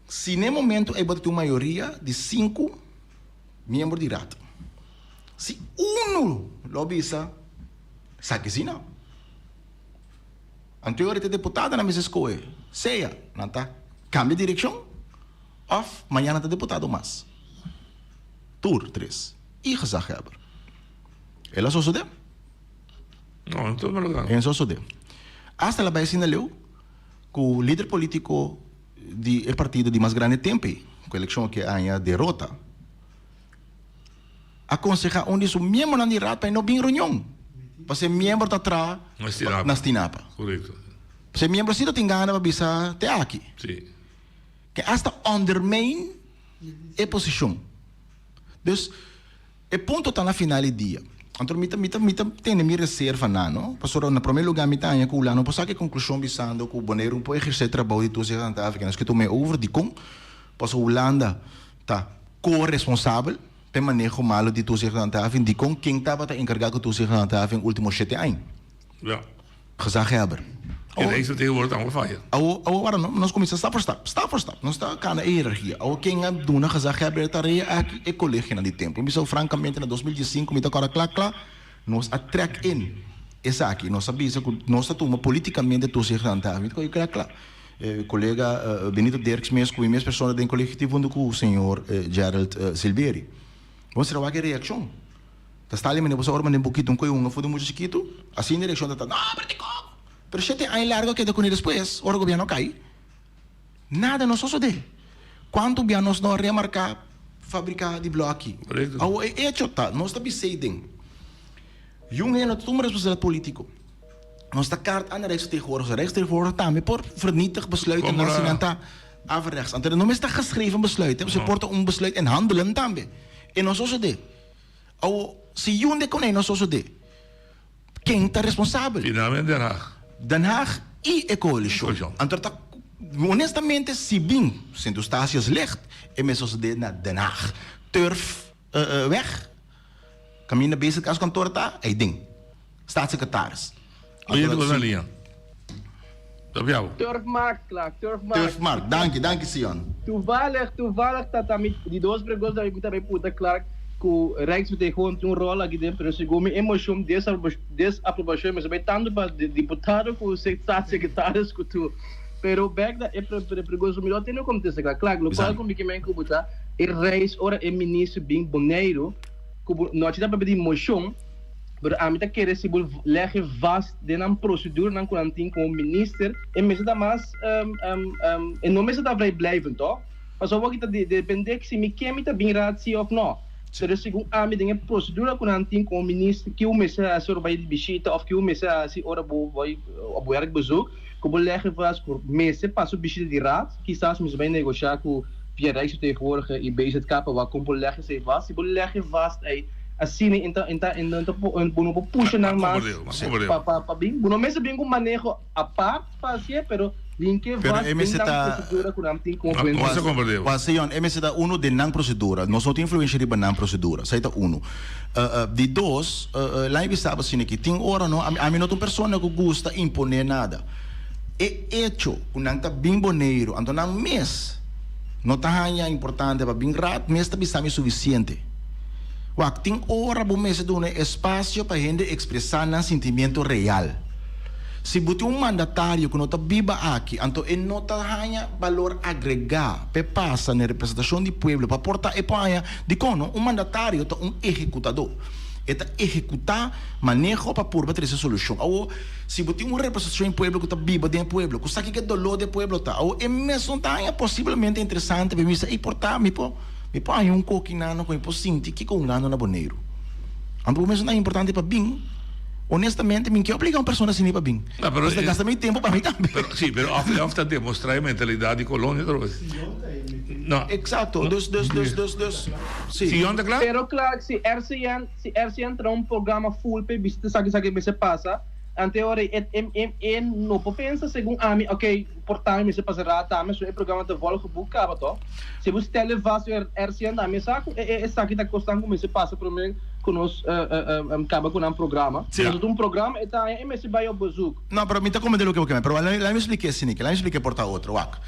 Se no momento é botar uma maioria de 5 membros de rato. Se lobista, sabe se não. Anterior era deputada na mesa escolha. Seja, não tá? Cambia de direção. Of, amanhã está deputado mais. Tour 3. E gezagheber. Ela só sude? Não estou me ligando. Ela só sude. Hasta lá vai sinaleu que o líder político do partido de mais grande tempo, com a eleição que há derrota, aconselha onde o membro não irá para não vir reunião. Para ser membro está atrás na Stinapa. Correto. Para ser membro se não tem gana para bisa te aqui. Sim. Que hasta undermine a posição. Dus, o ponto está na final do dia. Então, tem minha reserva, não? Pastor, na primeiro lugar, me tem que não posso que conclusão bisando que o boneiro pode exercer trabalho de todos os andados, que nós que tomei over de com, Pas Holanda tá co-responsável pelo manejo malo de toezicht aan tafel, die kon quem estava encarregado de toezicht aan tafel em últimos 7 anos. Ja. Gezaghebber. En deze tegenwoordig allemaal van je. Waarom nós começamos stap por stap. Nós está cá na hierarquia. Quem é dona gezaghebber tarefa aqui é colégio na de tempo. Então, francamente, na 2015, me toca claro, nós atrac in. Essa aqui, nós sabemos que nós estamos politicamente toezicht aan tafel. Claro. Colega Benito Derks mesmo, e mesmo pessoa do coletivo com o senhor Gerald Silveri. Vamos ter uma reação. Está ali, mas você orma um pouquinho, um coisa, foi muito chiquito. Assim, a reação está, não, pero se tem aí largo que de com ele depois, o governo cai. Nada não só de. Quanto bem nós não remarcar fábrica de bloco. Ao hecho tá, nós está decidem. Jong en het responsabiliteit politico. Ons de kaart aan de rechtsvertegenwoordiger daarmee voor vernietig besluiten nationaal afrechts. En er is dat geschreven besluit. We supporten een besluit en handelen daarmee. En ons zo de. Si je de konijn ons zo de. Quem está responsável? Finalmente Den Haag. Den Haag e a coalition. Honestamente, se bem, sendo estácias licht, é mesmo de naar Den Haag. Turf weg. Caminha bezig als kantoor daar, hij ding. Staatssecretaris. Wil je het wel Lian? Op jou. Turfmarkt, klaar. Turfmarkt, dank je Sion. Toevallig dat die dois pregos da eu também puta claro que o Rijksvertegenwoordiger een rol aqui dentro, mas como emoção desaprovação, mas bem tanto para deputado como staatssecretaris que tu. Pero back da é pregoso melhor tem no contexto claro, local como que me cubuta, reis ora é ministro bem boneiro, como nós dá para pedir moção. Pero a mim tá querer se lege vast de na procedura na quarantena com o ministro e mesmo da mais e não mesmo da vai blijven toch? Mas só que tá depender que se me quer me tá bem raad sim ou não. Pero segundo a mim tem procedura quarantena com o ministro que o mês a senhor vai de visita ou que o mês a se ora vai ao werk bezoek, como lege vast por mês passo visita de raad, quizás mesmo vai negociar com via Rijksvertegenwoordiger e BZK waar como lege se vast, se lege vast aí assim então não puxa na mais para bem não mesmo bem com manejo a parte fazer pero bem que vai bem na procedura com am tem como Sion MS da uno de nan procedura nós não tem influência de nan procedura sai tá uno de dois lá em Bissau assim que tem hora não a mim não tem pessoa que gosta imponer nada é hecho o nan tá bem boneiro então não mês não tá hanya importante para bem rat mês tá bisa suficiente. Tem hora para mês de um espaço para a gente expressar um sentimento real. Se você um mandatário que não está viva aqui, então ele não tem valor agregado para passar na representação do povo, para portar e para de como um mandatário é um executador. Ele está executar manejo para pôr para essa solução. Ou se você tem uma representação do povo que está viva dentro do povo, que sabe que é dolor do povo está, ou é mesmo tá possivelmente interessante para mim e portar me pô. E pá, um coquinano com impossível que com um ano na boneiro. Então, mesmo não é importante para bem. Honestamente, me que obriga uma pessoa assim para bem. Você gasta muito tempo para mim também. Sim, pero after demonstrar a mentalidade de colônia talvez. Não. Exato. Dus. Sim. Sim, onde claro? Pero claro, se RCN tem programa full para vista sabe que se passa. Ante ora não pensa segundo a mim, ok, portanto me se passará tá, mas o programa de volta bucava to. Se você televas RCN da me saco é saque da costando como se passa por mim com nós acaba com um programa. Se um programa é tá é se vai ao bezoek. Não, para mim tá como de lo que eu quero, pero lá me expliquei assim, que lá me expliquei por outro, wak.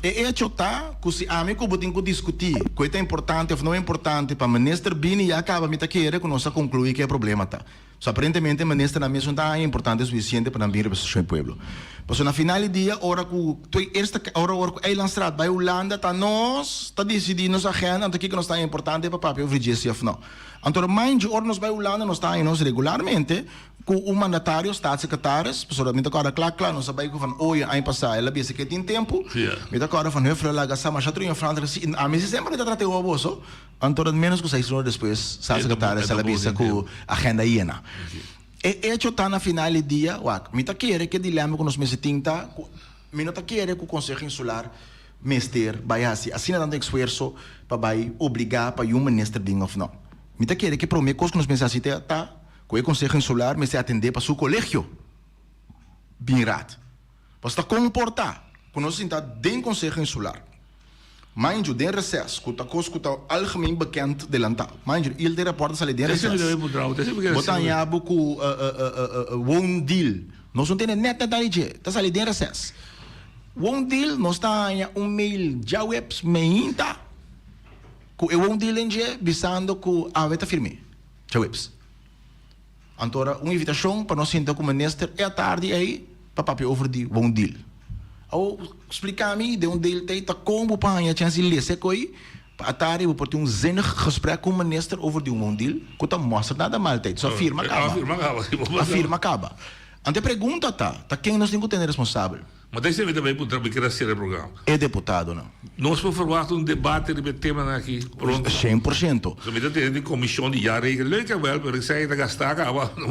É hecho tá, que se a mim que botem que discutir, que é importante ou não é importante para ministro bem e acaba me tá querer que nós concluir que é problema tá. So, aparentemente, o ministro na mesa não é importante o suficiente para não vir representação do povo. Mas na final do dia, hora que a lançada vai Holanda, tá nós, está decidindo nossa agenda, então que não está importante para o papel frigir ou não. Então, mais de hora nós vai Holanda, nós está nós regularmente, com o mandatário, staatssecretários, pessoalmente agora, claro, nós sabemos que hoje, ano passado, ela disse que tem tempo, mas agora, eu falo, lá, gasta mais já França, a mim sempre está tratando o bolso, então, menos que 6 horas depois, staatssecretários, ela disse com a agenda hiena. É hecho tá na final do dia, me tá querer que dilema com os meses tinta, me não tá querer que o Conselho Insular mester vai assim não tem esforço para vai obrigar para um ministro de ou não. Me tá querer que promete coisas que nos meses assim tá, que o Conselho Insular me se atender para seu colégio. Bem rato. Para estar comportar, quando nós está dentro do Conselho Insular. Mind you, den reces, kuta algemeen bekend de lanta. Mind you, il de rapporten sale den reces. Botan yabu ku won deal. Nós não temos net da IG, tá sale den reces. Won deal, nós tá mail já webs meinta. Ku won deal enje bisando ku aveta firme. Já webs. Antora, invitação para nós sentar com o ministro é tarde aí para papi over die won deal. Ou explicar-me de deal tá como para a chance de ler coi à tarde eu portei zinnig gesprek com o ministro over die won deal, que tá mostra nada mal tijd. Só firma acaba. A firma acaba. Ante pergunta tá quem nós temos que ter responsável. Mas daí você também pode trabalhar ser o programa. É deputado, não? Nós podemos fazer debate de tema aqui. 100%. Você tem de comissão de jaren. Leuk é wel, mas sai da gastar, acaba. É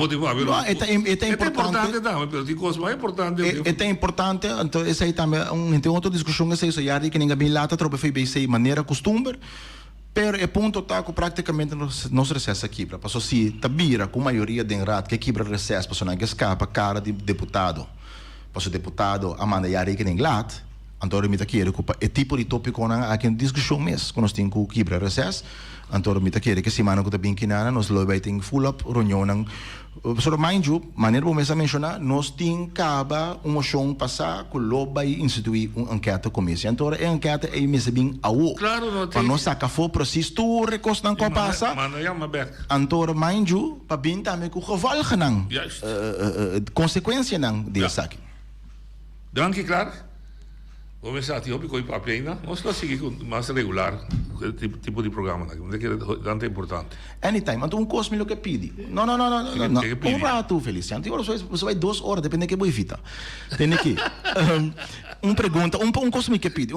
importante também, mas tem coisa mais importante. É importante, então essa aí também tem outra discussão que isso jaren que ninguém bem lata tropa foi bem sei maneira costume. Pero é ponto tá que praticamente nós recesso aqui para passou se tabira com maioria de rat que quebra recesso para não escapa cara de deputado. Para o deputado Amanda Yari que nem lat, então me taqueira que é tipo de tópico na aqui discussão mesmo quando nós temos que quebrar recesso, então me taqueira que semana que tá bem que nós lo vai ter full up reunião nang só mind you maneira como essa mencionar nós tem caba moção passar que lo vai instituir enquete comissão, então a enquete é mesmo bem awo. Claro, não tem. Para nós sacar for processo tu recurso não que passa. Então mind you para bem também que o gevolg nang consequência nang desse aqui. Dank je, klaar? Vamos estar aqui, hopi, com a pena. Vamos lá seguir com mais regular, tipo de programa. Tanto é importante. Anytime, então coisa melhor que pede. Não. Um rato, Feliciano. Você vai 2 horas, depende de que você evita. Tem aqui. Pergunta, coisa que pede.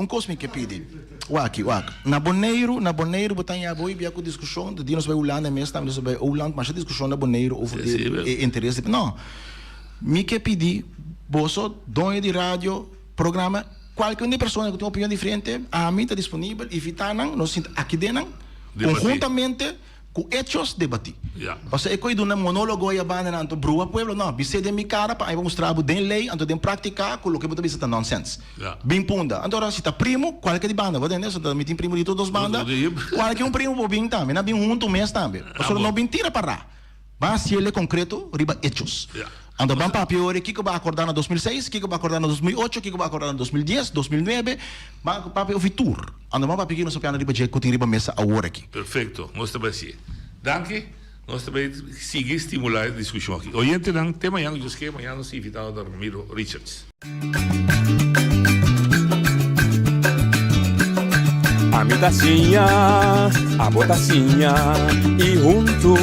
Waki. Na Boneiro, botan ya boi, bia com discussão, de nós vai Holanda mesmo, nós vai Holanda, mas a discussão na Boneiro, over interesse. Não. Me que pedir, boso, dono de rádio, programa, qualquer pessoa que tem uma opinião diferente, a mim está disponível, evitanam, nós aqui dentro, conjuntamente com hechos, debatir. Você é coisa de um monólogo e a banda não brua pueblo, não, você de mi cara para mostrar den lei, então den prática, com o que você está nonsense. Bem punda. Então se está primo, qualquer de banda, você entende? Se está metem primo de todas as bandas, qualquer primo bem também, não bem junto mês também. Você não bem tira para lá. Mas se ele é concreto, riba hechos. Então vamos para pior, o que vai acordar em 2006, o que vai acordar em 2008, o que vai acordar em 2010, 2009, vamos para o futuro. Então vamos para nós piano riba que tem riba mesa agora aqui. Perfeito, nós também sim. Danke, nós também seguir estimular a discussão aqui. Oyente ng tema yang just que amanhã nos invitado a Ramiro Richards. A mi tacinha, a botacinha e junto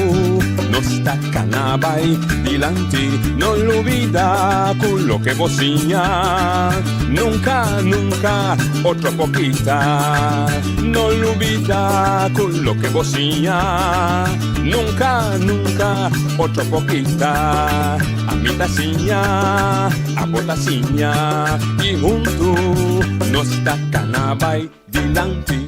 nos tacanabay dilante, no olvida con lo que vocinha, nunca otro poquita, no olvida con lo que vocinha, nunca otro poquita, a mi tacinha, a botacinha y junto nos tacanabay dilante.